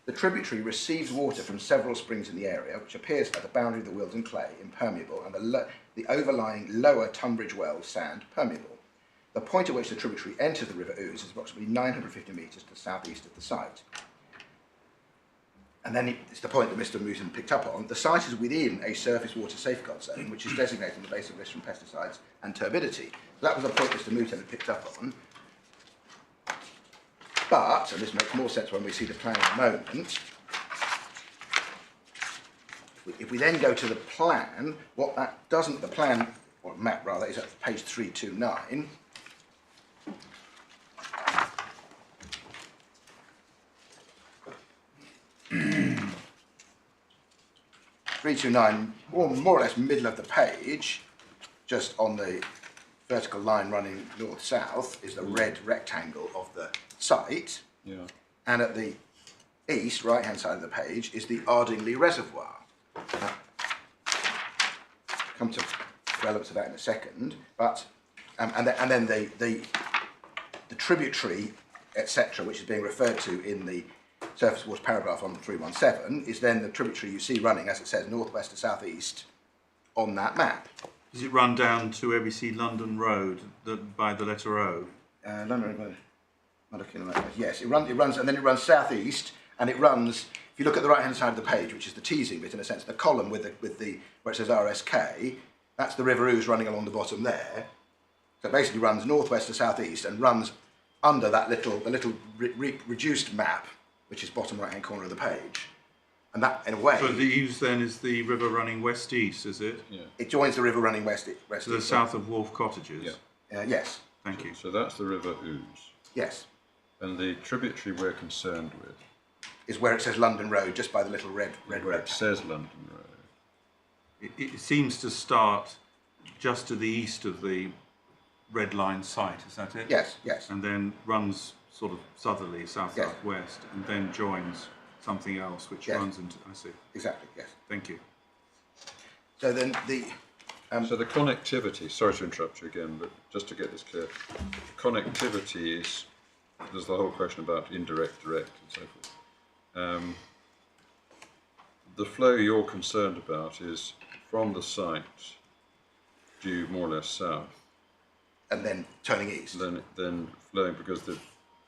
The tributary receives water from several springs in the area, which appears at the boundary of the Weald and clay, impermeable, and the overlying lower Tunbridge Wells sand, permeable. The point at which the tributary enters the River Ouse is approximately 950 metres to the southeast of the site. And then it's the point that Mr. Mouton picked up on. The site is within a surface water safeguard zone, which is designated on the basis of risk from pesticides and turbidity. So that was the point Mr. Mouton had picked up on. But, and this makes more sense when we see the plan in a moment, if we then go to the plan, what that doesn't, the plan, or map rather, is at page 329. 329, more or less middle of the page, just on the vertical line running north-south, is the red rectangle of the site. Yeah. And at the east, right-hand side of the page, is the Ardingly Reservoir. Come to relevance of that in a second, but and then the tributary, etc., which is being referred to in the surface water paragraph on 317, is then the tributary you see running, as it says, northwest to southeast on that map. Does it run down to where we see London Road by the letter O? London, I'm looking at that. Yes, it runs, and then it runs southeast, and it runs. If you look at the right-hand side of the page, which is the teasing bit in a sense, the column with the where it says RSK, that's the River Ouse running along the bottom there. So it basically runs northwest to southeast and runs under that little reduced map, which is bottom right-hand corner of the page. And that, in a way... So the Ouse then is the river running west-east, is it? Yeah. It joins the river running west-east. To the south of Wolf Cottages? Yeah. Yes. Thank you. So that's the River Ouse. Yes. And the tributary we're concerned with Is where it says London Road, just by the little red where it says London Road. It seems to start just to the east of the red line site, is that it? Yes, yes. And then runs sort of southerly, south-southwest, and then joins something else which runs into... I see. Exactly, yes. Thank you. So then So the connectivity, sorry to interrupt you again, but just to get this clear, connectivity is, there's the whole question about indirect, direct and so forth. The flow you're concerned about is from the site due more or less south. And then turning east. Then flowing because the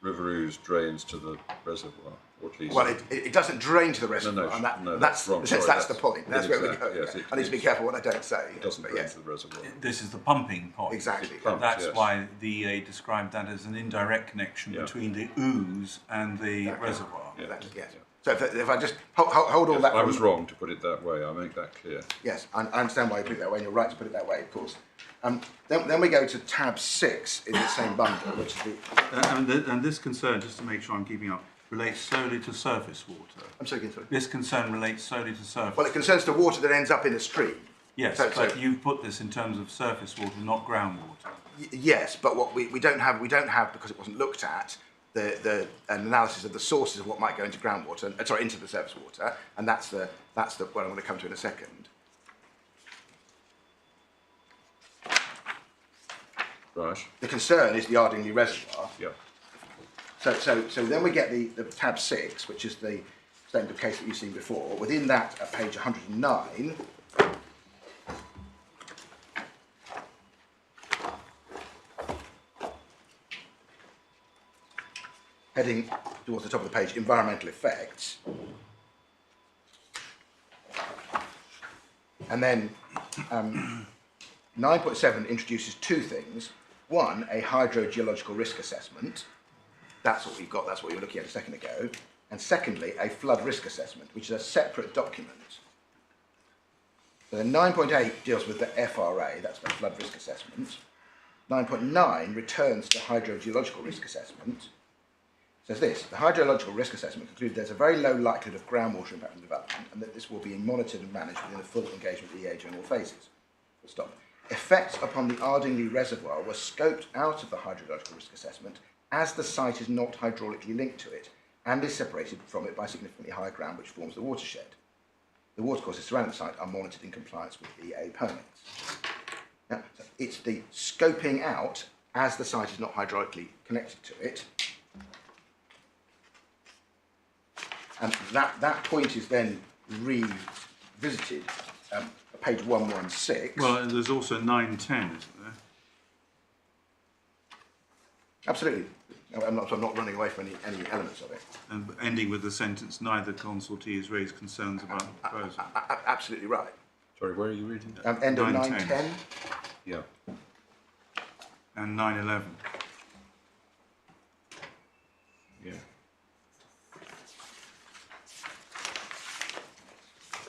River Ouse drains to the reservoir, or at least... Well, it doesn't drain to the reservoir, and that's wrong. That's the point. That's where we're exactly, going. yes, I need to be careful what I don't say. It doesn't but drain yes. to the reservoir. This is the pumping point. Exactly. Pump, That's yes. why the EA described that as an indirect connection Yeah. between the ooze and the Exactly. reservoir. Yeah. Yes. So if I just hold all Yes, that... I was wrong to put it that way, I'll make that clear. Yes, I understand why you put it that way, and you're right to put it that way, of course. Then we go to tab 6 in the same bundle, which is the... And this concern, just to make sure I'm keeping up, relates solely to surface water. I'm sorry, sorry. This concern relates solely to surface. Well, it concerns the water that ends up in the stream. Yes, So- but so- you've put this in terms of surface water, not groundwater. Yes, but what we don't have because it wasn't looked at an analysis of the sources of what might go into groundwater, into the surface water, and that's the what I'm going to come to in a second. Right? The concern is the Ardingly Reservoir. Yeah. So then we get the tab 6, which is the statement of case that you've seen before. Within that, at page 109, heading towards the top of the page, environmental effects. And then 9.7 introduces two things. One, a hydrogeological risk assessment. That's what we've got, that's what you were looking at a second ago. And secondly, a flood risk assessment, which is a separate document. So then 9.8 deals with the FRA, that's the flood risk assessment. 9.9 returns to hydrogeological risk assessment. It says this: the hydrological risk assessment concluded there's a very low likelihood of groundwater impact on development, and that this will be monitored and managed within a full engagement with EA during all phases. Full stop. Effects upon the Ardingly Reservoir were scoped out of the hydrological risk assessment as the site is not hydraulically linked to it and is separated from it by significantly higher ground which forms the watershed. The watercourses surrounding the site are monitored in compliance with EA permits. Now, so it's the scoping out as the site is not hydraulically connected to it. And that point is then revisited at page 116. Well, there's also 9.10, isn't there? Absolutely. I'm not running away from any elements of it. And ending with the sentence, neither consultee has raised concerns about the proposal. Absolutely right. Sorry, where are you reading that? End of 9.10. 9.10. Yeah. And 9.11. Yeah.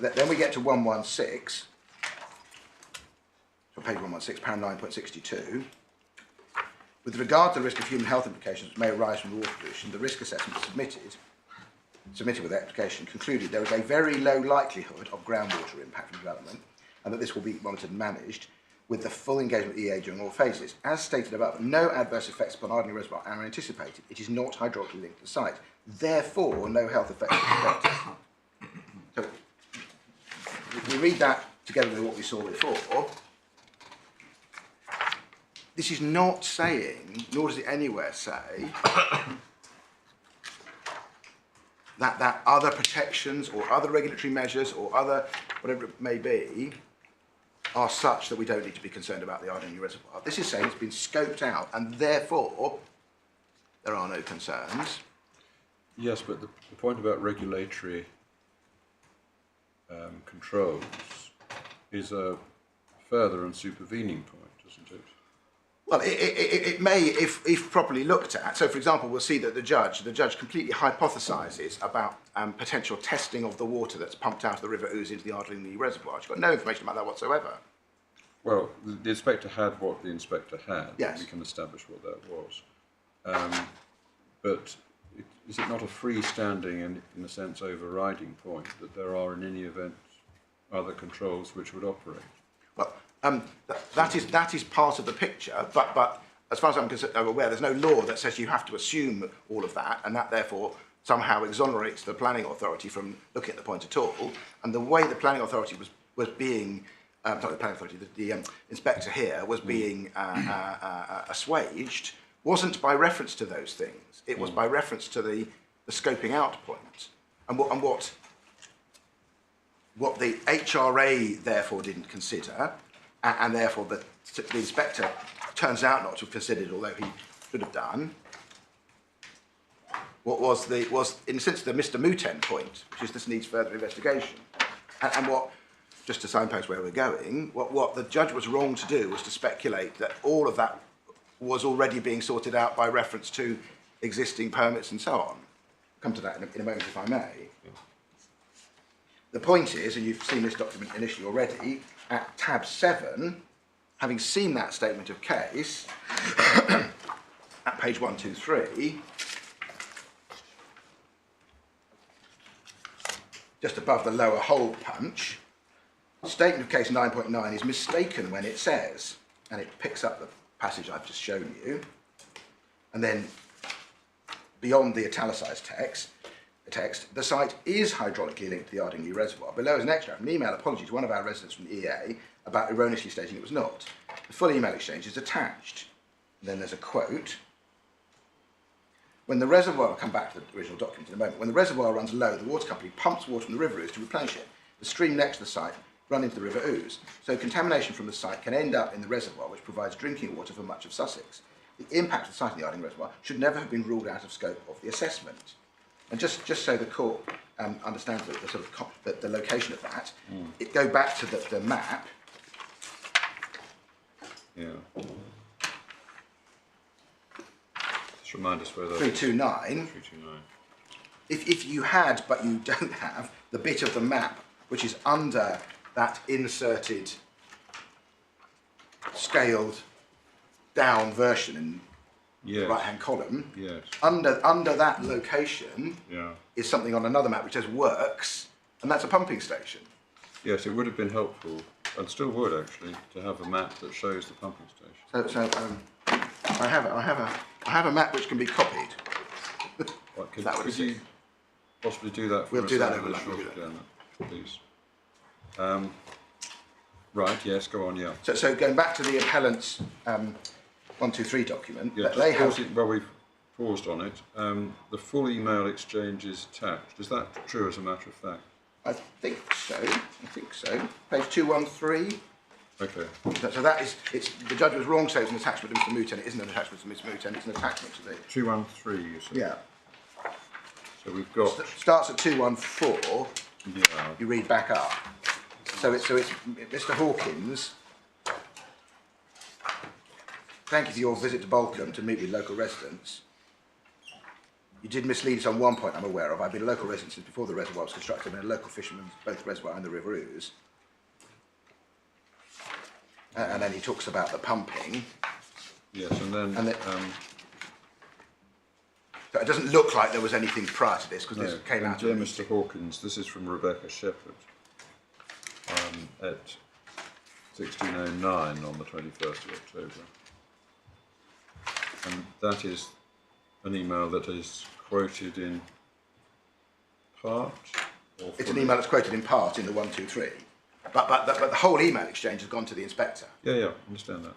Then we get to 116. So page 116, pound 9.62. With regard to the risk of human health implications which may arise from water pollution, the risk assessment submitted with the application concluded there is a very low likelihood of groundwater impact from development, and that this will be monitored and managed with the full engagement of EA during all phases. As stated above, no adverse effects upon Ardingly Reservoir are anticipated. It is not hydraulically linked to the site. Therefore, no health effects are expected. So, we read that together with what we saw before. This is not saying, nor does it anywhere say, that other protections or other regulatory measures or other, whatever it may be, are such that we don't need to be concerned about the Ardingly Reservoir. This is saying it's been scoped out and therefore there are no concerns. Yes, but the point about regulatory controls is a further and supervening point, isn't it? Well, it may, if properly looked at. So, for example, we'll see that the judge completely hypothesises about potential testing of the water that's pumped out of the River Ouse into the Ardingly Reservoir. She's got no information about that whatsoever. Well, the inspector had what the inspector had. Yes. We can establish what that was. But is it not a freestanding and, in a sense, overriding point that there are, in any event, other controls which would operate? Well, that is part of the picture, but as far as I'm aware, there's no law that says you have to assume all of that, and that therefore somehow exonerates the planning authority from looking at the point at all. And the way the planning authority was being sorry, the planning authority, the inspector here was being assuaged wasn't by reference to those things. It was by reference to the scoping out point. And what the HRA therefore didn't consider, and therefore the inspector turns out not to have considered, although he should have done, was in a sense the Mr. Muten point, which is this needs further investigation. And what, just to signpost where we're going, what the judge was wrong to do was to speculate that all of that was already being sorted out by reference to existing permits and so on. I'll come to that in a moment if I may. The point is, and you've seen this document initially already, at tab 7, having seen that statement of case, at page 123, just above the lower hole punch, statement of case 9.9 is mistaken when it says, and it picks up the passage I've just shown you, and then beyond the italicised text, the site is hydraulically linked to the Ardingly Reservoir. Below is an extract from an email apology to one of our residents from the EA about erroneously stating it was not. The full email exchange is attached. And then there's a quote. When the reservoir, I'll come back to the original document in a moment, when the reservoir runs low, the water company pumps water from the river ooze to replenish it. The stream next to the site run into the river ooze. So contamination from the site can end up in the reservoir, which provides drinking water for much of Sussex. The impact of the site in the Ardingly Reservoir should never have been ruled out of scope of the assessment. And just so the court understands the sort of the location of that, it go back to the map. Yeah. Just remind us where that 329. 329. If you had, but you don't have, the bit of the map which is under that inserted, scaled down version in the right-hand column, yes, under that location is something on another map which says works, and that's a pumping station. Yes, it would have been helpful, and still would actually, to have a map that shows the pumping station. So I have a map which can be copied. Right, could you possibly do that for We'll us? do that then, over lunch, short we'll do that. agenda, please. Right, yes, go on, yeah. So going back to the appellant's 123 document, Yeah, they have... well, we've paused on it. The full email exchange is attached. Is that true as a matter of fact? I think so. Page 213. Okay. So that is, the judge was wrong to say it's an attachment to Mr. Muten. It isn't an attachment to Mr. Muten, it's an attachment to the... 213, you said? Yeah. So we've got... Starts at 214. Yeah. You read back up. So it's Mr. Hawkins. Thank you for your visit to Balcombe to meet with local residents. You did mislead us on one point I'm aware of. I've been a local resident since before the reservoir was constructed and a local fisherman, both the reservoir and the river ooze. And then he talks about the pumping. Yes, and then... So it doesn't look like there was anything prior to this because this came out Dear of... Mr. Hawkins, this is from Rebecca Shepherd at 1609 on the 21st of October. And that is an email that is quoted in part? Or It's an email that's quoted in part in the 123. But the whole email exchange has gone to the inspector. Yeah, I understand that.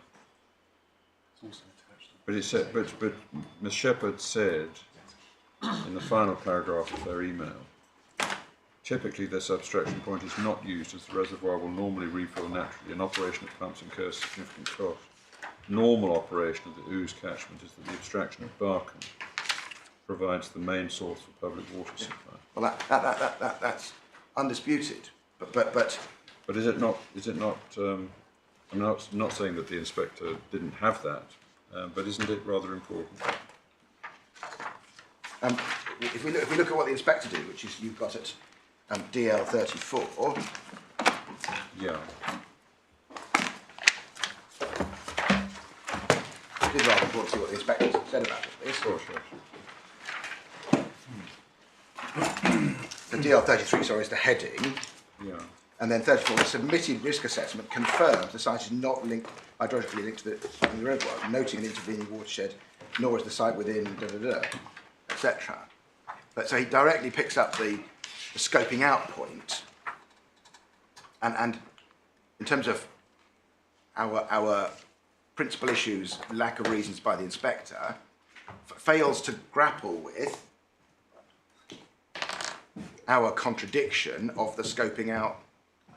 It's also attached. But it said, but Ms. Shepherd said in the final paragraph of their email, typically this abstraction point is not used as the reservoir will normally refill naturally. An operation of pumps incurs significant cost. Normal operation of the ooze catchment is that the abstraction of Balcombe provides the main source for public water supply. Well, that's undisputed. But is it not? I'm not saying that the inspector didn't have that, but isn't it rather important? If we look at what the inspector did, which is you've got at DL 34. Yeah. It is rather important to see what the inspector said about this. Sure. The DL 33, sorry, is the heading. Yeah. And then 34, the submitted risk assessment confirms the site is not hydrologically linked to the reservoir, noting an intervening watershed, nor is the site within etc. But so he directly picks up the scoping out point, and in terms of our principal issues, lack of reasons by the inspector, fails to grapple with our contradiction of the scoping out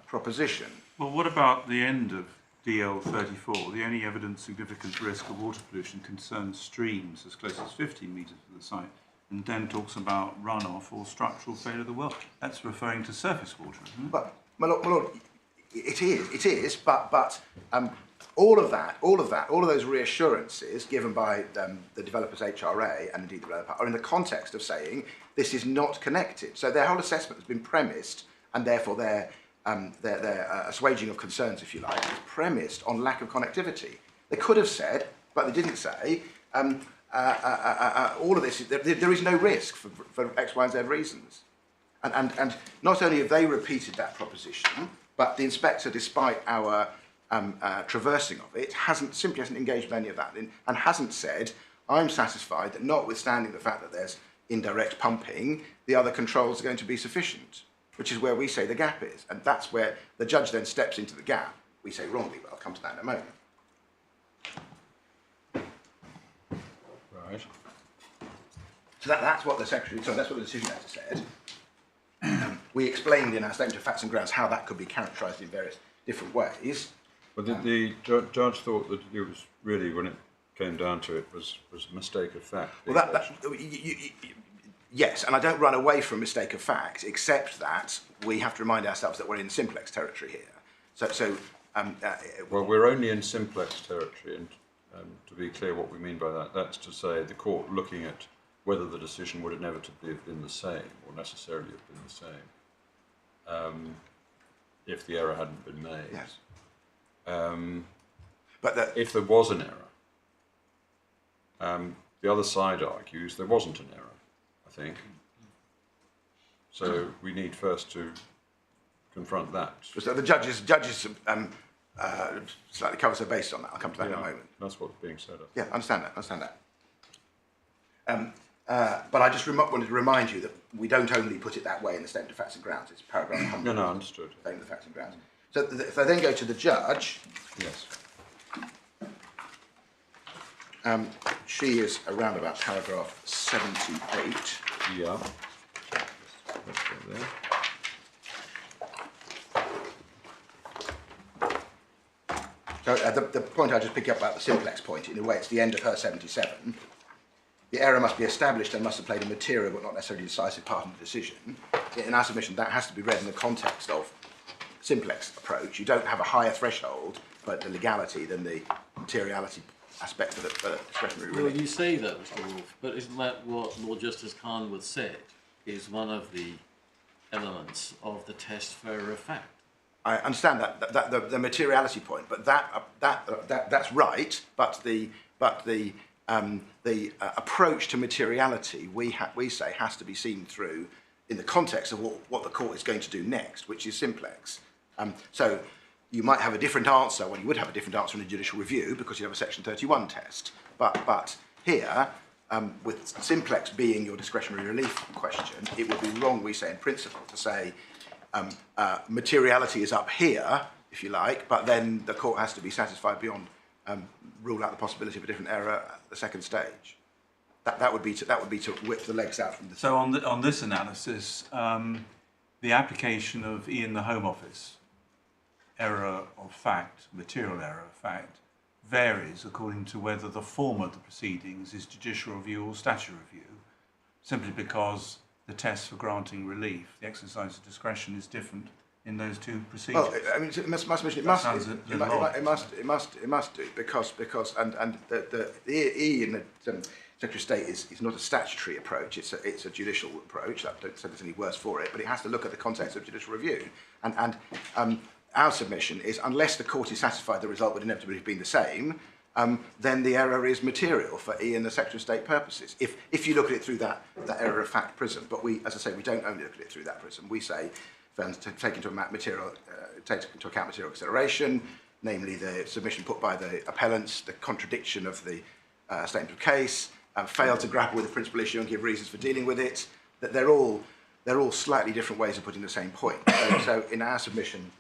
proposition. Well, what about the end of DL34? The only evidence significant risk of water pollution concerns streams as close as 15 metres to the site, and then talks about runoff or structural failure of the well. That's referring to surface water, isn't it? But, my lord, it is, but all of those reassurances given by the developer's HRA and indeed the developer are in the context of saying this is not connected. So their whole assessment has been premised, and therefore their assuaging of concerns, if you like, is premised on lack of connectivity. They could have said, but they didn't say, all of this, there is no risk for X, Y, and Z reasons. And not only have they repeated that proposition, but the inspector, despite our traversing of it, simply hasn't engaged with any of that and hasn't said, I'm satisfied that notwithstanding the fact that there's indirect pumping, the other controls are going to be sufficient, which is where we say the gap is. And that's where the judge then steps into the gap. We say wrongly, but I'll come to that in a moment. Right. So that's what the secretary, so that's what the decision letter said. We explained in our statement of facts and grounds how that could be characterised in various different ways. But the judge thought that it was really, when it came down to it, was a mistake of fact. Well, yes, and I don't run away from mistake of fact, except that we have to remind ourselves that we're in simplex territory here. Well, we're only in simplex territory, and to be clear what we mean by that, that's to say the court looking at whether the decision would inevitably have been the same, or necessarily have been the same, if the error hadn't been made. Yes. But if there was an error, the other side argues there wasn't an error, I think. So we need first to confront that. So the judges slightly covers their base on that. I'll come to that in a moment. That's what's being said. Yeah, I understand that. But I just wanted to remind you that we don't only put it that way in the statement of facts and grounds. It's paragraph 100. No, understood. Statement of facts and grounds. So if I then go to the judge, Yes. she is around about paragraph 78. Yeah. Let's go there. So the point I just pick up about the simplex point, in a way, it's the end of her 77. The error must be established and must have played a material but not necessarily decisive part in the decision. In our submission, that has to be read in the context of simplex approach. You don't have a higher threshold for the legality than the materiality aspect for the discretionary Well, relief. you say that, Mr. Wolfe, but isn't that what Lord Justice Carnworth said is one of the elements of the test for error of fact? I understand that the materiality point, but that's right. But the approach to materiality we say has to be seen through in the context of what the court is going to do next, which is simplex. So you might have a different answer. Well, you would have a different answer in a judicial review because you have a Section 31 test. But here, with simplex being your discretionary relief question, it would be wrong, we say in principle, to say materiality is up here, if you like, but then the court has to be satisfied beyond rule out the possibility of a different error at the second stage. That would be to whip the legs out from the. So on this analysis, the application of E in the Home Office error of fact, material error of fact, varies according to whether the form of the proceedings is judicial review or statutory review, simply because the test for granting relief, the exercise of discretion, is different in those two procedures. Well, I mean, it must do because the E in the Secretary of State is not a statutory approach; it's a judicial approach. I don't say there's any worse for it, but it has to look at the context of judicial review. And our submission is, unless the court is satisfied the result would inevitably have been the same, then the error is material for E and the Secretary of State purposes. If you look at it through that error of fact prism, but we, as I say, we don't only look at it through that prism. We say, to take into account material consideration, namely the submission put by the appellants, the contradiction of the statement of case, fail to grapple with the principal issue and give reasons for dealing with it. That they're all slightly different ways of putting the same point. So in our submission,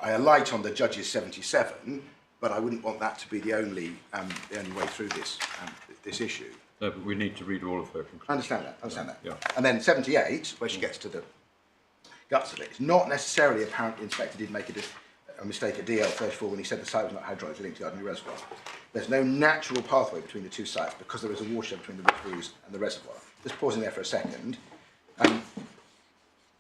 I alight on the judge's 77, but I wouldn't want that to be the only way through this issue. No, but we need to read all of her conclusions. I understand that. Yeah. And then 78, where she gets to the guts of it, it's not necessarily apparent the inspector did make a mistake at DL 34 when he said the site was not hydraulically linked to the Ardney Reservoir. There's no natural pathway between the two sites because there is a watershed between the River Ouse and the reservoir. Just pausing there for a second.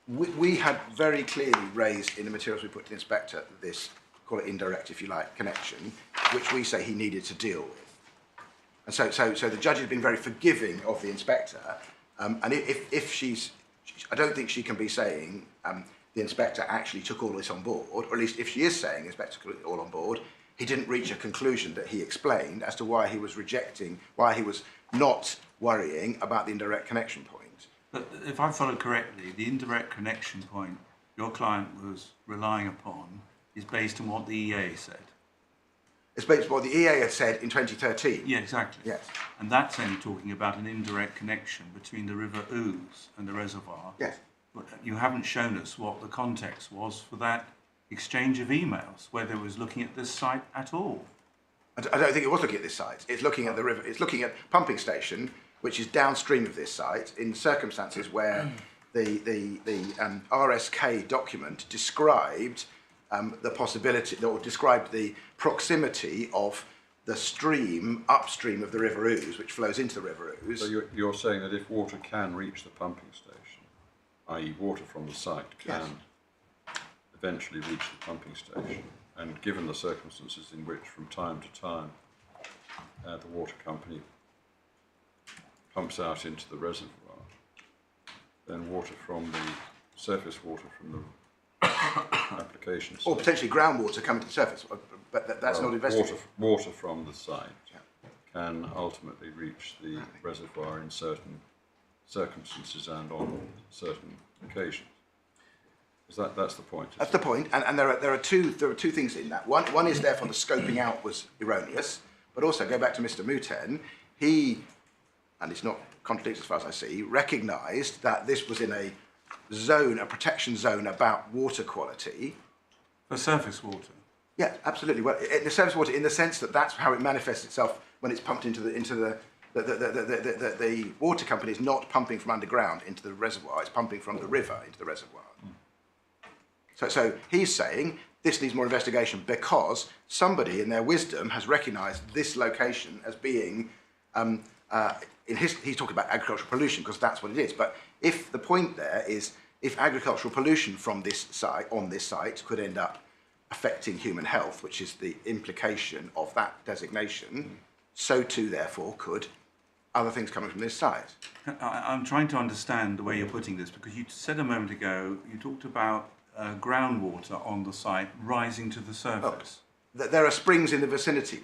We had very clearly raised in the materials we put to the inspector this, call it indirect if you like, connection, which we say he needed to deal with. And so the judge has been very forgiving of the inspector, and if she's, I don't think she can be saying the inspector actually took all this on board, or at least if she is saying the inspector took it all on board, he didn't reach a conclusion that he explained as to why he was rejecting, why he was not worrying about the indirect connection point. But if I follow correctly, the indirect connection point your client was relying upon is based on what the EA said. It's based on what the EA had said in 2013. Yeah, exactly. Yes. And that's only talking about an indirect connection between the River Ouse and the reservoir. Yes. But you haven't shown us what the context was for that exchange of emails, whether it was looking at this site at all. I don't think it was looking at this site. It's looking at the river. It's looking at pumping station, which is downstream of this site, in circumstances where the RSK document described the possibility, or described the proximity of the stream upstream of the River Ouse, which flows into the River Ouse. So you're saying that if water can reach the pumping station, i.e. water from the site can eventually reach the pumping station, and given the circumstances in which from time to time the water company pumps out into the reservoir, then water from the surface water from the application site, Or potentially groundwater coming to the surface, but that's not investigated. Water from the site can ultimately reach the reservoir in certain circumstances and on certain occasions. That's the point. That's the point, and there are two things in that. One is therefore the scoping out was erroneous, but also go back to Mr. Muten. He, and it's not contradicted as far as I see, recognised that this was in a zone, a protection zone about water quality. For surface water? Yeah, absolutely. Well, the surface water, in the sense that that's how it manifests itself when it's pumped into the water company is not pumping from underground into the reservoir; it's pumping from the river into the reservoir. So he's saying this needs more investigation because somebody in their wisdom has recognised this location as being, he's talking about agricultural pollution because that's what it is. But if the point there is, if agricultural pollution from this site, on this site, could end up affecting human health, which is the implication of that designation, so too therefore could other things coming from this site. I'm trying to understand the way you're putting this, because you said a moment ago, you talked about groundwater on the site rising to the surface. There are springs in the vicinity.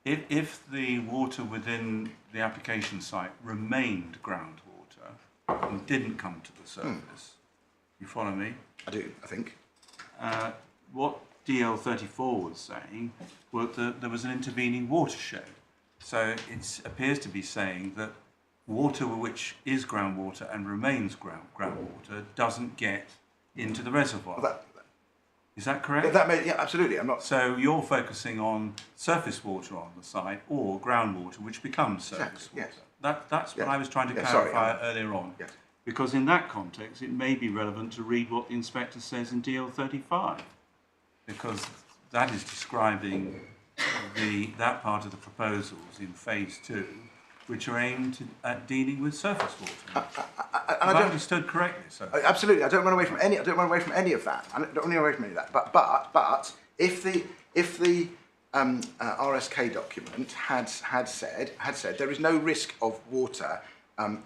If the water within the application site remained groundwater and didn't come to the surface, you follow me? I do, I think. What DL 34 was saying was that there was an intervening watershed. So it appears to be saying that water which is groundwater and remains groundwater doesn't get into the reservoir. Is that correct? Yeah, absolutely. I'm not. So you're focusing on surface water on the site or groundwater, which becomes surface water. Yes. That's what I was trying to clarify earlier on. Yes. Because in that context, it may be relevant to read what the inspector says in DL 35, because that is describing that part of the proposals in phase 2, which are aimed at dealing with surface water. Have I understood correctly? So. Absolutely, I don't run away from any. I don't run away from any of that. I don't run away from any of that. But if the RSK document had said there is no risk of water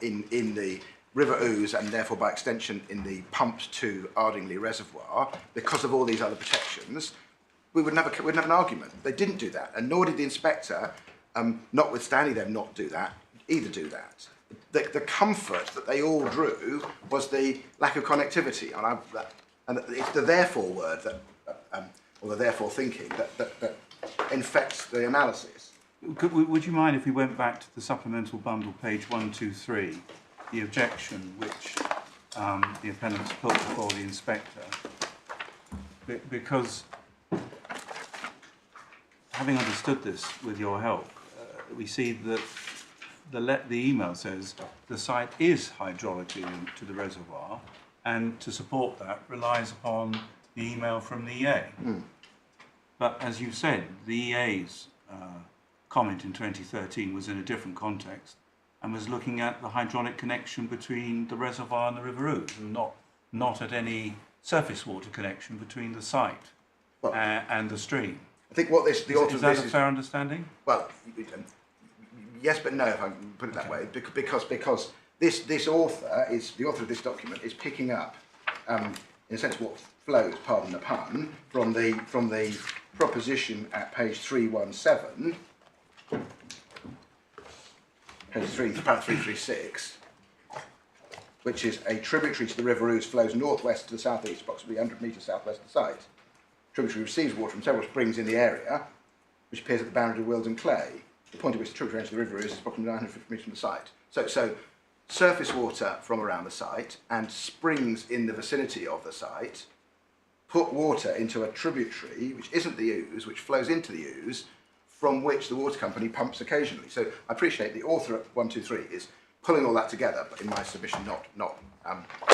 in the River Ouse and therefore by extension in the pumped to Ardingly Reservoir because of all these other protections, we'd have an argument. They didn't do that, and nor did the inspector. Notwithstanding them not do that, either do that. The comfort that they all drew was the lack of connectivity, and it's the therefore word or the therefore thinking that infects the analysis. Would you mind if we went back to the supplemental bundle, page 123, the objection which the appellants put before the inspector, because having understood this with your help, we see that the email says the site is hydraulically linked to the reservoir, and to support that relies upon the email from the EA. But as you said, the EA's comment in 2013 was in a different context and was looking at the hydraulic connection between the reservoir and the River Ouse, and not at any surface water connection between the site and the stream. I think what the author is that a fair understanding? Well, yes, but no, if I can put it that way, because this author is the author of this document is picking up, in a sense, what flows, pardon the pun, from the proposition at page 317, paragraph 336, which is a tributary to the River Ouse flows northwest to the southeast, approximately 100 metres southwest of the site. Tributary receives water from several springs in the area, which appears at the boundary of Weald and Clay. The point at which the tributary enters the River Ouse is approximately 950 metres from the site. So surface water from around the site and springs in the vicinity of the site put water into a tributary, which isn't the Ouse, which flows into the Ouse, from which the water company pumps occasionally. So I appreciate the author at 123 is pulling all that together, but in my submission not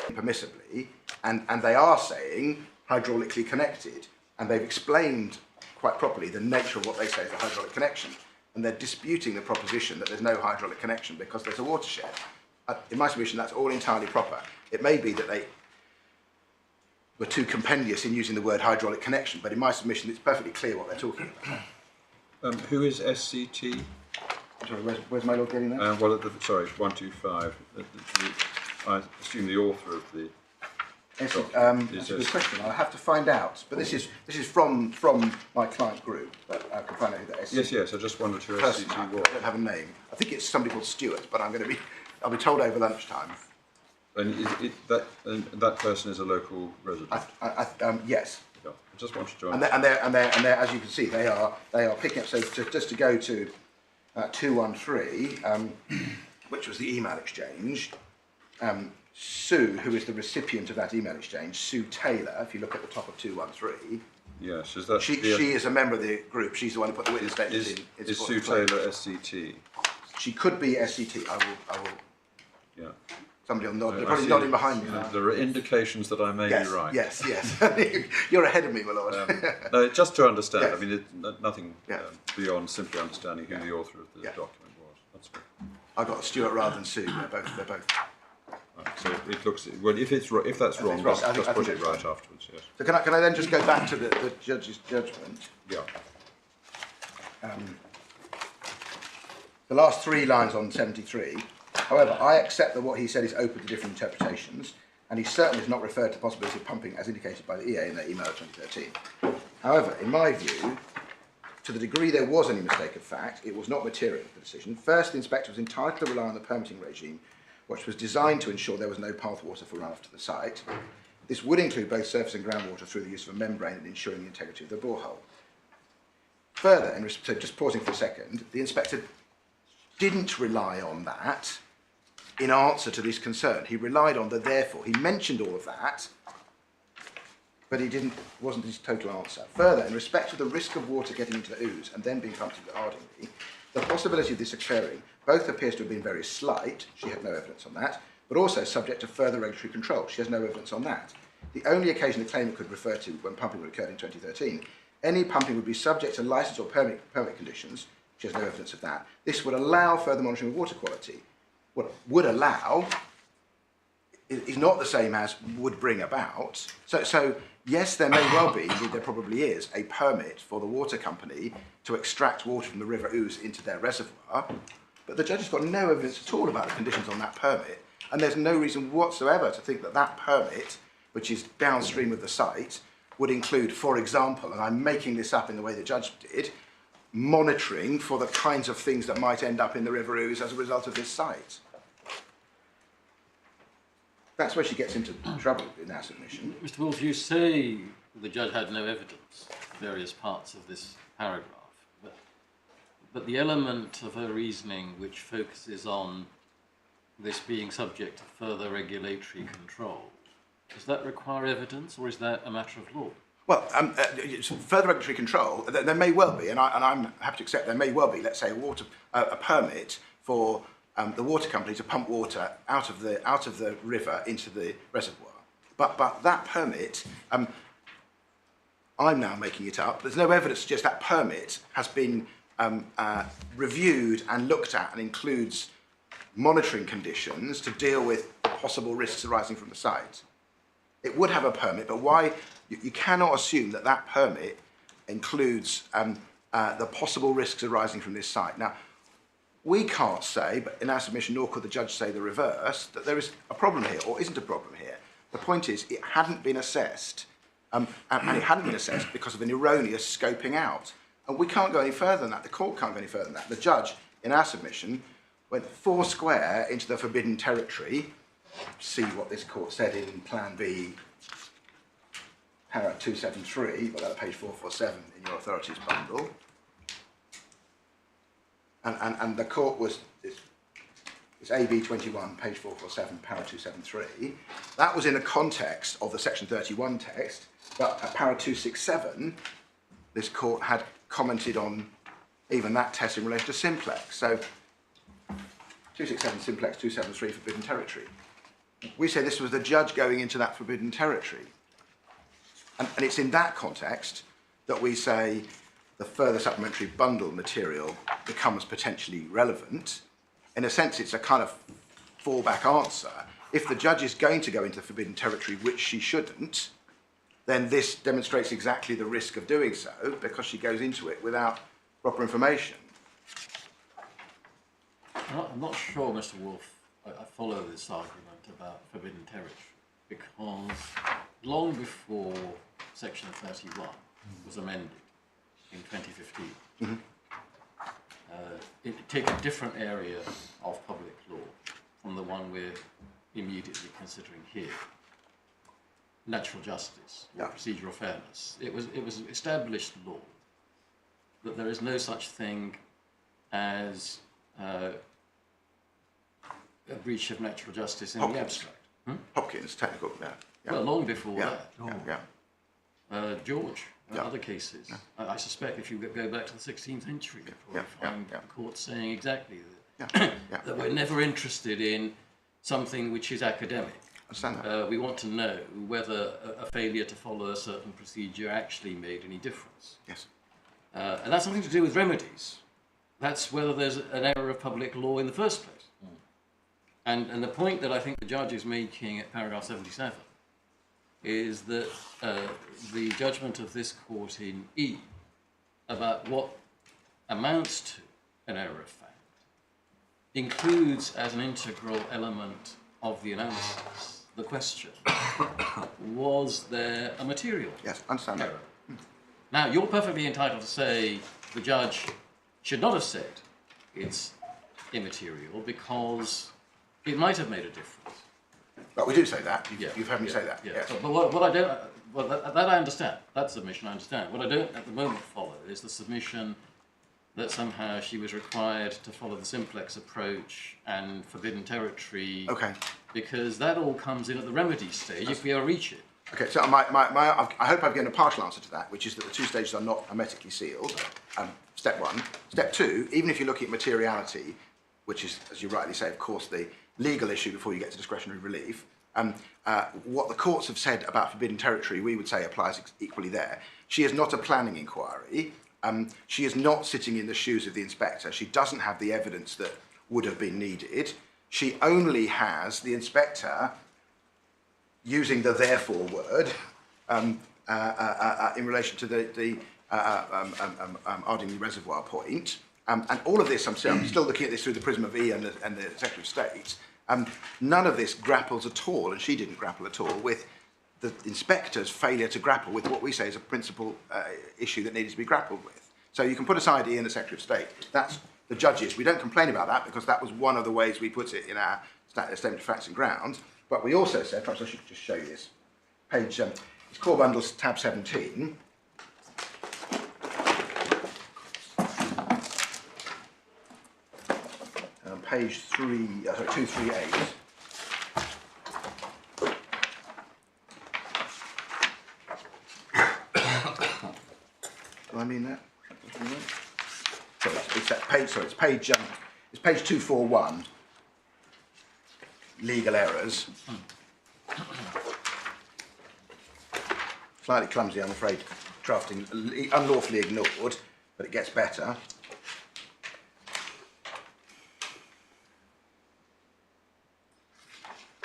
permissibly, and they are saying hydraulically connected, and they've explained quite properly the nature of what they say is a hydraulic connection, and they're disputing the proposition that there's no hydraulic connection because there's a watershed. In my submission, that's all entirely proper. It may be that they were too compendious in using the word hydraulic connection, but in my submission, it's perfectly clear what they're talking about. Who is SCT? Sorry, where's my lord getting that? Sorry, 125. I assume the author of the. That's a good question. I'll have to find out. But this is from my client group. But I can find out who that SCT. Yes. I just wondered who Person, SCT I was. don't have a name. I think it's somebody called Stuart, but I'll be told over lunchtime. And that person is a local resident. Yes. Yeah. I just wanted to. And they're, as you can see, they are picking up. So just to go to 213, which was the email exchange. Sue, who is the recipient of that email exchange, Sue Taylor. If you look at the top of 213. Yes, is that she is a member of the group. She's the one who put the witness statement in. Is Sue Taylor SCT? She could be SCT. I will. Yeah. Somebody will nod. They're probably nodding behind me. There are indications that I may be right. Yes. You're ahead of me, my lord. No, just to understand. Yes. I mean, nothing beyond simply understanding who the author of the document was. That's good. I got Stuart rather than Sue. They're both. Right, so it looks well. If that's wrong, just put it right afterwards. Yes. So can I then just go back to the judge's judgment? Yeah. The last three lines on 73. However, I accept that what he said is open to different interpretations, and he certainly has not referred to the possibility of pumping as indicated by the EA in their email of 2013. However, in my view, to the degree there was any mistake of fact, it was not material to the decision. First, the inspector was entitled to rely on the permitting regime, which was designed to ensure there was no path water for runoff to the site. This would include both surface and groundwater through the use of a membrane and ensuring the integrity of the borehole. Further, so just pausing for a second, the inspector didn't rely on that in answer to this concern. He relied on the therefore. He mentioned all of that, but wasn't his total answer. Further, in respect to the risk of water getting into the Ouse and then being pumped into Ardingly, the possibility of this occurring both appears to have been very slight. She had no evidence on that, but also subject to further regulatory control. She has no evidence on that. The only occasion the claimant could refer to when pumping would occur in 2013, any pumping would be subject to licence or permit conditions. She has no evidence of that. This would allow further monitoring of water quality. What would allow is not the same as would bring about. So yes, there may well be, indeed there probably is, a permit for the water company to extract water from the River Ouse into their reservoir, but the judge has got no evidence at all about the conditions on that permit, and there's no reason whatsoever to think that that permit, which is downstream of the site, would include, for example, and I'm making this up in the way the judge did, monitoring for the kinds of things that might end up in the River Ouse as a result of this site. That's where she gets into trouble in our submission. Mr. Wolfe, you say the judge had no evidence for various parts of this paragraph, but the element of her reasoning which focuses on this being subject to further regulatory control, does that require evidence or is that a matter of law? Well, further regulatory control, there may well be, and I'm happy to accept there may well be, let's say, a permit for the water company to pump water out of the river into the reservoir. But that permit, I'm now making it up, there's no evidence to suggest that permit has been reviewed and looked at and includes monitoring conditions to deal with possible risks arising from the site. It would have a permit, but why? You cannot assume that that permit includes the possible risks arising from this site. Now, we can't say, but in our submission, nor could the judge say the reverse, that there is a problem here or isn't a problem here. The point is, it hadn't been assessed, and it hadn't been assessed because of an erroneous scoping out. And we can't go any further than that. The court can't go any further than that. The judge, in our submission, went foursquare into the forbidden territory. See what this court said in Plan B, paragraph 273, well, that's page 447 in your authorities bundle. And the court was, it's AB 21, page 447, paragraph 273. That was in the context of the section 31 text, but at paragraph 267, this court had commented on even that test in relation to simplex. So 267 simplex, 273 forbidden territory. We say this was the judge going into that forbidden territory. And it's in that context that we say the further supplementary bundle material becomes potentially relevant. In a sense, it's a kind of fallback answer. If the judge is going to go into the forbidden territory, which she shouldn't, then this demonstrates exactly the risk of doing so because she goes into it without proper information. I'm not sure, Mr. Wolfe, I follow this argument about forbidden territory because long before Section 31 was amended in 2015, it took a different area of public law from the one we're immediately considering here. Natural justice, or procedural fairness. It was established law that there is no such thing as a breach of natural justice in the abstract. Hopkins, technical, Well, long before that. George, other cases. I suspect if you go back to the 16th century, before you find the court saying exactly that, that we're never interested in something which is academic. Understand that. We want to know whether a failure to follow a certain procedure actually made any difference. Yes. And that's something to do with remedies. That's whether there's an error of public law in the first place. And the point that I think the judge is making at paragraph 77 is that the judgment of this court in E about what amounts to an error of fact includes as an integral element of the analysis the question, was there a material understand error? Now, you're perfectly entitled to say the judge should not have said it's immaterial because it might have made a difference. But we do say that. You've heard me say that. Yes. But what I don't, well, that I understand. That submission I understand. What I don't at the moment follow is the submission that somehow she was required to follow the simplex approach and forbidden territory. Okay. Because that all comes in at the remedy stage if we ever reach it. Okay, so I hope I've given a partial answer to that, which is that the two stages are not hermetically sealed. Step one. Step two, even if you're looking at materiality, which is, as you rightly say, of course, the legal issue before you get to discretionary relief, what the courts have said about forbidden territory, we would say applies equally there. She is not a planning inquiry. She is not sitting in the shoes of the inspector. She doesn't have the evidence that would have been needed. She only has the inspector using the therefore word in relation to the Ardingly Reservoir point. And all of this, I'm still looking at this through the prism of E and the Secretary of State. None of this grapples at all, and she didn't grapple at all, with the inspector's failure to grapple with what we say is a principal issue that needed to be grappled with. So you can put aside E and the Secretary of State. That's the judges. We don't complain about that because that was one of the ways we put it in our statement of facts and grounds. But we also said, perhaps I should just show you this, page, it's Core Bundles, tab 17. Page 238. I mean that? Sorry, it's that page. Sorry, it's page 241. Legal errors. Slightly clumsy, I'm afraid. Drafting unlawfully ignored, but it gets better.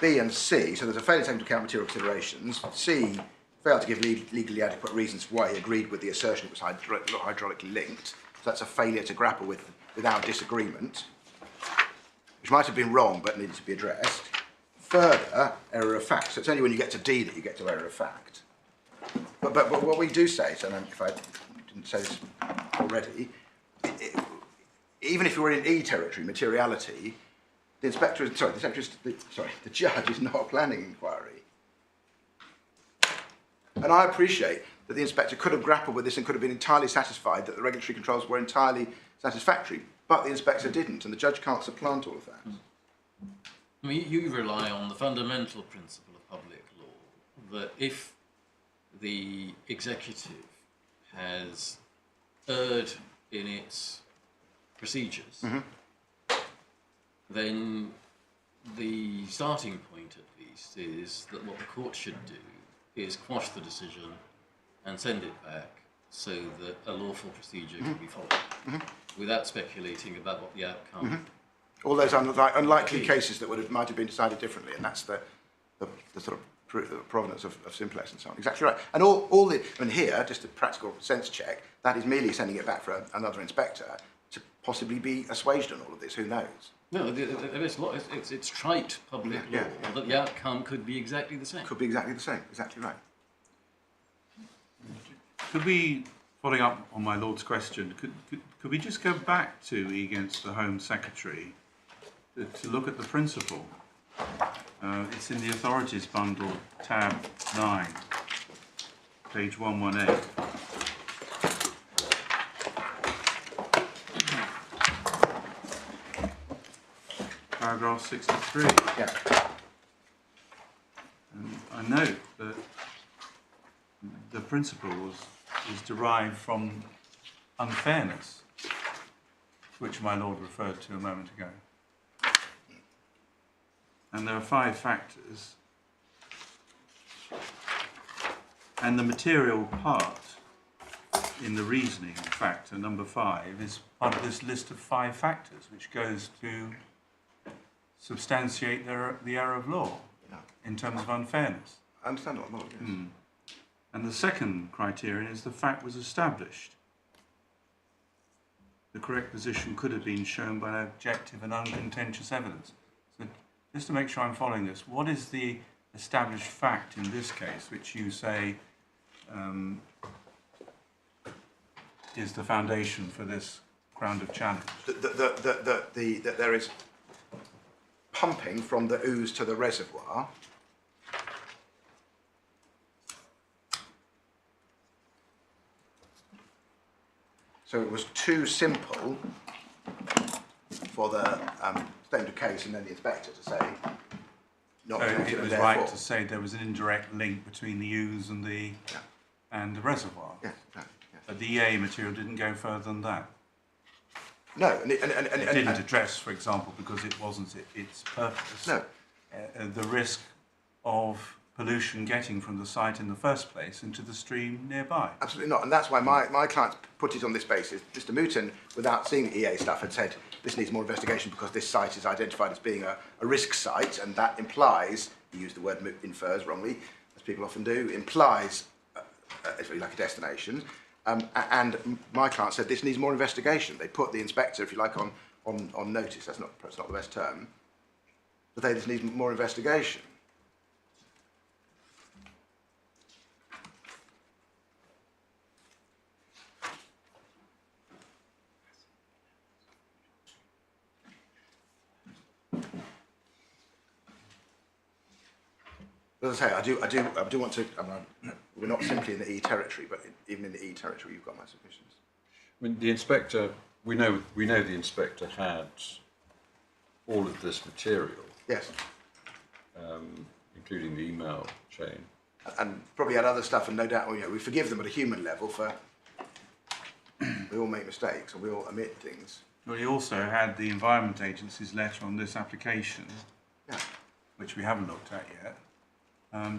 B and C, so there's a failure to take into account material considerations. C, failed to give legally adequate reasons for why he agreed with the assertion it was hydraulically linked. So that's a failure to grapple with our disagreement, which might have been wrong but needed to be addressed. Further, error of fact. So it's only when you get to D that you get to error of fact. But what we do say, so if I didn't say this already, even if you were in E territory, materiality, the judge is not a planning inquiry. And I appreciate that the inspector could have grappled with this and could have been entirely satisfied that the regulatory controls were entirely satisfactory, but the inspector didn't, and the judge can't supplant all of that. I mean, you rely on the fundamental principle of public law that if the executive has erred in its procedures, then the starting point, at least, is that what the court should do is quash the decision and send it back so that a lawful procedure can be followed without speculating about what the outcome. All those unlikely cases that might have been decided differently, and that's the sort of the provenance of simplex and so on. Exactly right. And and here, just a practical sense check, that is merely sending it back for another inspector to possibly be assuaged on all of this. Who knows? No, it's trite public law that the outcome could be exactly the same. Could be exactly the same. Exactly right. Could we, following up on my Lord's question, could we just go back to E against the Home Secretary to look at the principle? It's in the authorities bundle, tab 9, page 118. Paragraph 63. Yeah. And I note that the principle is derived from unfairness, which my Lord referred to a moment ago. And there are 5 factors. And the material part in the reasoning factor, number 5, is part of this list of 5 factors, which goes to substantiate the error of law in terms of unfairness. I understand what more, yes. And the second criterion is the fact was established. The correct position could have been shown by objective and uncontentious evidence. So just to make sure I'm following this, what is the established fact in this case, which you say is the foundation for this ground of challenge? That there is pumping from the ooze to the reservoir. So it was too simple for the statement of case and then the inspector to say not So connected, it was and right therefore. to say there was an indirect link between the ooze and the reservoir. Yes, no, yes. But the EA material didn't go further than that. No, and It didn't address, for example, because it wasn't its purpose, no. The risk of pollution getting from the site in the first place into the stream nearby. Absolutely not, and that's why my clients put it on this basis. Mr. Mouton, without seeing the EA stuff, had said this needs more investigation because this site is identified as being a risk site, and that implies, he used the word infers wrongly, as people often do, implies it's really like a destination. And my client said this needs more investigation. They put the inspector, if you like, on notice. That's perhaps not the best term. But this needs more investigation. As I say, I do want to. We're not simply in the E territory, but even in the E territory, you've got my suspicions. I mean, the inspector, we know the inspector had all of this material, Yes, including the email chain. and probably had other stuff, and no doubt, we forgive them at a human level for We all make mistakes, and we all omit things. Well, you also had the Environment Agency's letter on this application, Yeah. which we haven't looked at yet,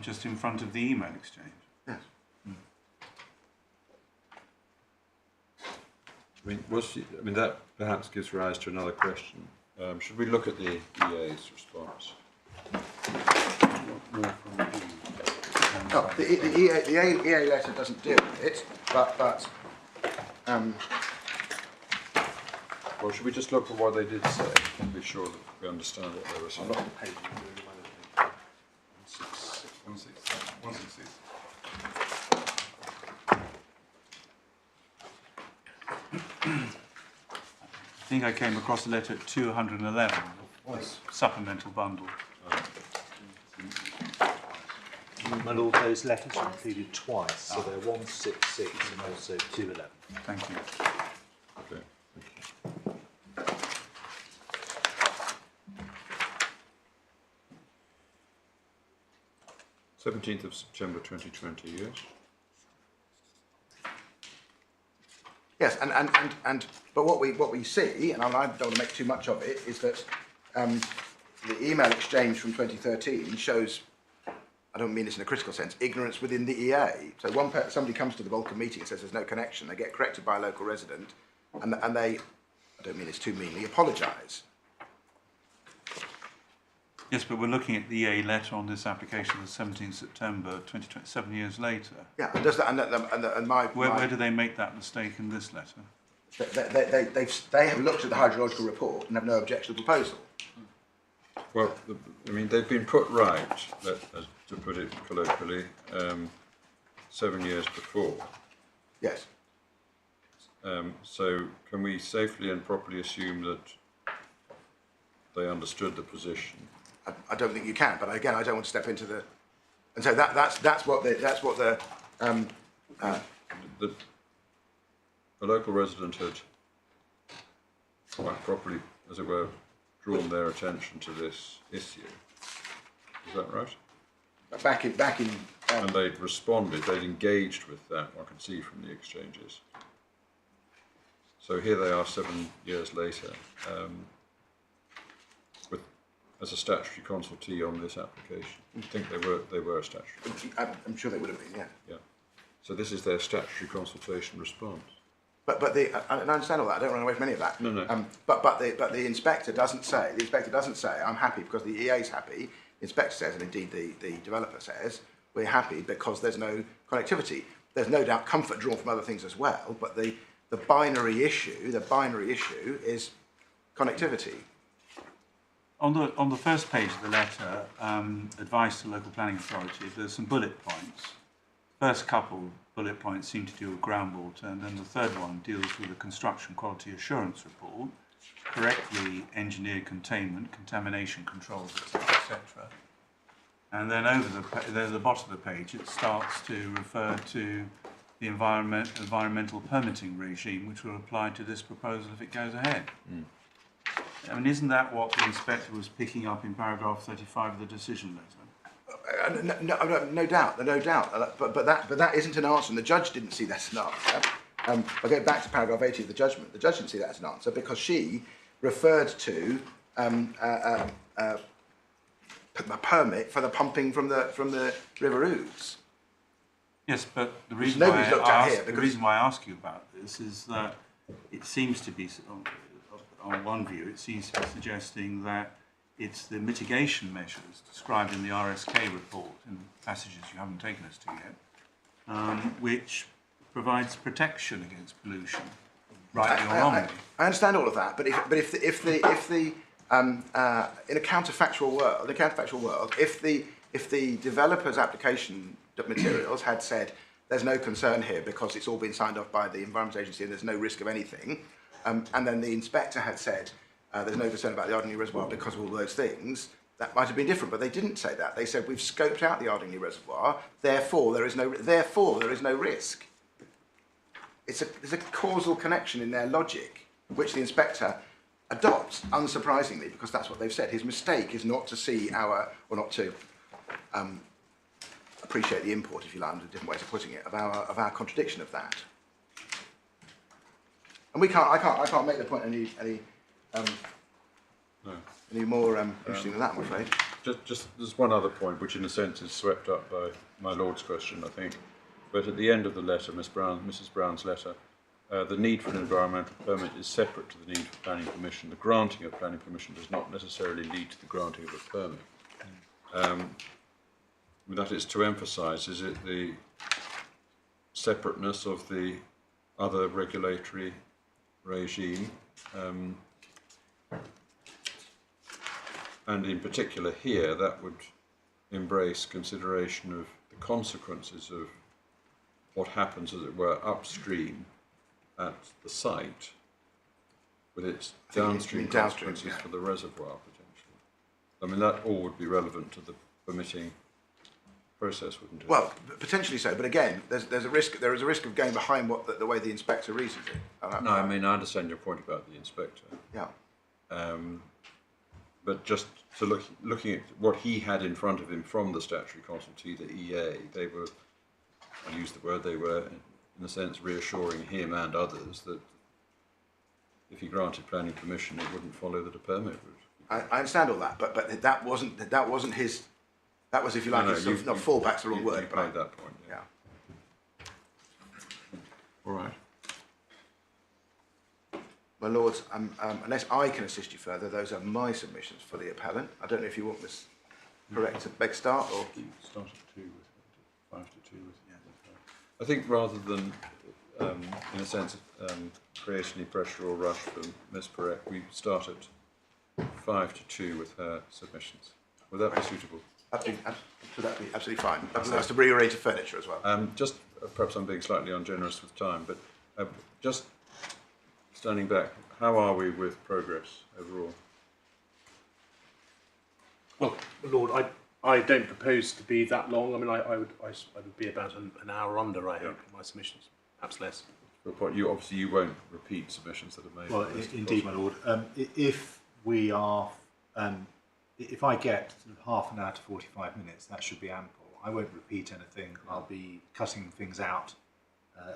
just in front of the email exchange. Yes. I mean, that perhaps gives rise to another question. Should we look at the EA's response? No, the EA letter doesn't deal with it, but Well, should we just look at what they did say and be sure that we understand what they were saying? 166. I think I came across the letter at 211, this supplemental bundle. And all those letters are included twice, so they're 166 and also 211. Thank you. Okay. 17th of September 2020, yes? yes, but what we see, and I don't want to make too much of it, is that the email exchange from 2013 shows, I don't mean this in a critical sense, ignorance within the EA. So somebody comes to the Balcombe meeting and says there's no connection, they get corrected by a local resident, and they, I don't mean this too meanly, apologise. Yes, but we're looking at the EA letter on this application of the 17th September 2020, 7 years later. Yeah, and does that, and Where do they make that mistake in this letter? They have looked at the hydrological report and have no objection to the proposal. Well, I mean, they've been put right, to put it colloquially, 7 years before. Yes. So can we safely and properly assume that they understood the position? I don't think you can, but again, I don't want to step into the, and so that's what the The local resident had quite properly, as it were, drawn their attention to this issue. Is that right? back in And they'd responded, they'd engaged with that, I can see from the exchanges. So here they are 7 years later, as a statutory consultee on this application. I think they were a statutory. I'm sure they would have been, yeah. Yeah. So this is their statutory consultation response. But I understand all that. I don't run away from any of that. No. But the inspector doesn't say. The inspector doesn't say I'm happy because the EA's happy. The inspector says, and indeed the developer says, we're happy because there's no connectivity. There's no doubt comfort drawn from other things as well. But the binary issue is connectivity. On the first page of the letter, advice to local planning authority, there's some bullet points. First couple bullet points seem to deal with groundwater, and then the third one deals with the construction quality assurance report, correctly engineered containment, contamination controls, etc. And then the bottom of the page, it starts to refer to the environmental permitting regime, which will apply to this proposal if it goes ahead. Mm. I mean, isn't that what the inspector was picking up in paragraph 35 of the decision letter? No doubt. But that isn't an answer, and the judge didn't see that as an answer. I'll go back to paragraph 80 of the judgment. The judge didn't see that as an answer because she referred to a permit for the pumping from the River Ouse. Yes, but the reason why I ask you about this is that it seems to be, on one view, it seems to be suggesting that it's the mitigation measures described in the RSK report, in passages you haven't taken us to yet, which provides protection against pollution, rightly or wrongly. I understand all of that, but if the in a counterfactual world, if the developer's application materials had said there's no concern here because it's all been signed off by the Environment Agency and there's no risk of anything, and then the inspector had said there's no concern about the Ardingly Reservoir because of all those things, that might have been different. But they didn't say that. They said we've scoped out the Ardingly Reservoir, therefore there is no risk. There's a causal connection in their logic, which the inspector adopts, unsurprisingly, because that's what they've said. His mistake is not to see not to appreciate the import, if you like, under different ways of putting it, of our contradiction of that. And I can't make the point No. any more interesting than that, I'm afraid. Just there's one other point, which in a sense is swept up by my Lord's question, I think. But at the end of the letter, Mrs Brown's letter, the need for an environmental permit is separate to the need for planning permission. The granting of planning permission does not necessarily lead to the granting of a permit. That is to emphasise, is it the separateness of the other regulatory regime, and in particular here that would embrace consideration of the consequences of what happens, as it were, upstream at the site with its downstream consequences for the reservoir potentially. I mean, that all would be relevant to the permitting process, wouldn't it? Well, potentially so, but again, there is a risk of going behind the way the inspector reasons it. No, I mean, I understand your point about the inspector. Yeah. But just to looking at what he had in front of him from the statutory consultee, the EA, they were, I use the word, they were in a sense reassuring him and others that if he granted planning permission, it wouldn't follow that a permit would. I understand all that, but that wasn't his. That was, if you like, not fallback's the wrong word. You've made that point. Yeah. All right. My lords, unless I can assist you further, those are my submissions for the appellant. I don't know if you want Miss Perec to make a start or. Start at 2 with 5 to 2 with. Yeah. I think rather than, in a sense, create any pressure or rush from Miss Perec, we start at 5 to 2 with her submissions. Would that be suitable? That'd be absolutely fine. That's to rearrange the furniture as well. Just perhaps I'm being slightly ungenerous with time, but just standing back, how are we with progress overall? Well, Lord, I don't propose to be that long. I mean, I would be about an hour under, I hope, in my submissions, perhaps less. But you won't repeat submissions that are made. Well, indeed, my lord. If we are, if I get sort of half an hour to 45 minutes, that should be ample. I won't repeat anything. I'll be cutting things out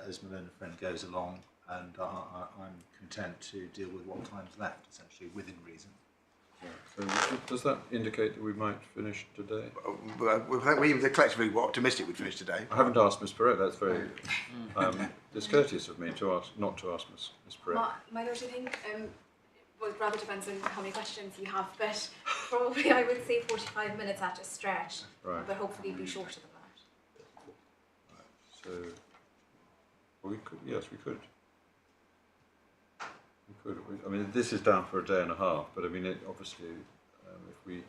as my learned friend goes along, and I'm content to deal with what time's left, essentially, within reason. So does that indicate that we might finish today? We collectively were optimistic we'd finish today. I haven't asked Miss Perret. That's very discourteous of me not to ask Miss Perret. My lord, I think well, it rather depends on how many questions you have, but probably I would say 45 minutes at a stretch, right. But hopefully be shorter than that. Right. So, well, we could. Yes, we could. We could. I mean, this is down for a day and a half, but I mean, obviously, if we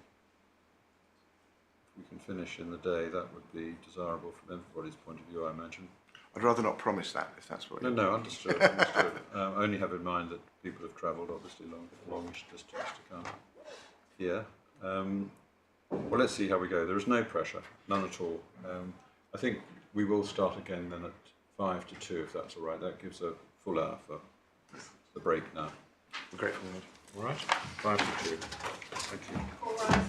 can finish in the day, that would be desirable from everybody's point of view, I imagine. I'd rather not promise that, if that's what. No, understood. Only have in mind that people have travelled obviously longish distance to come here. Well, let's see how we go. There is no pressure, none at all. I think we will start again then at 5 to 2, if that's all right. That gives a full hour for the break now. We're grateful. All right, 5 to 2. Thank you. All right.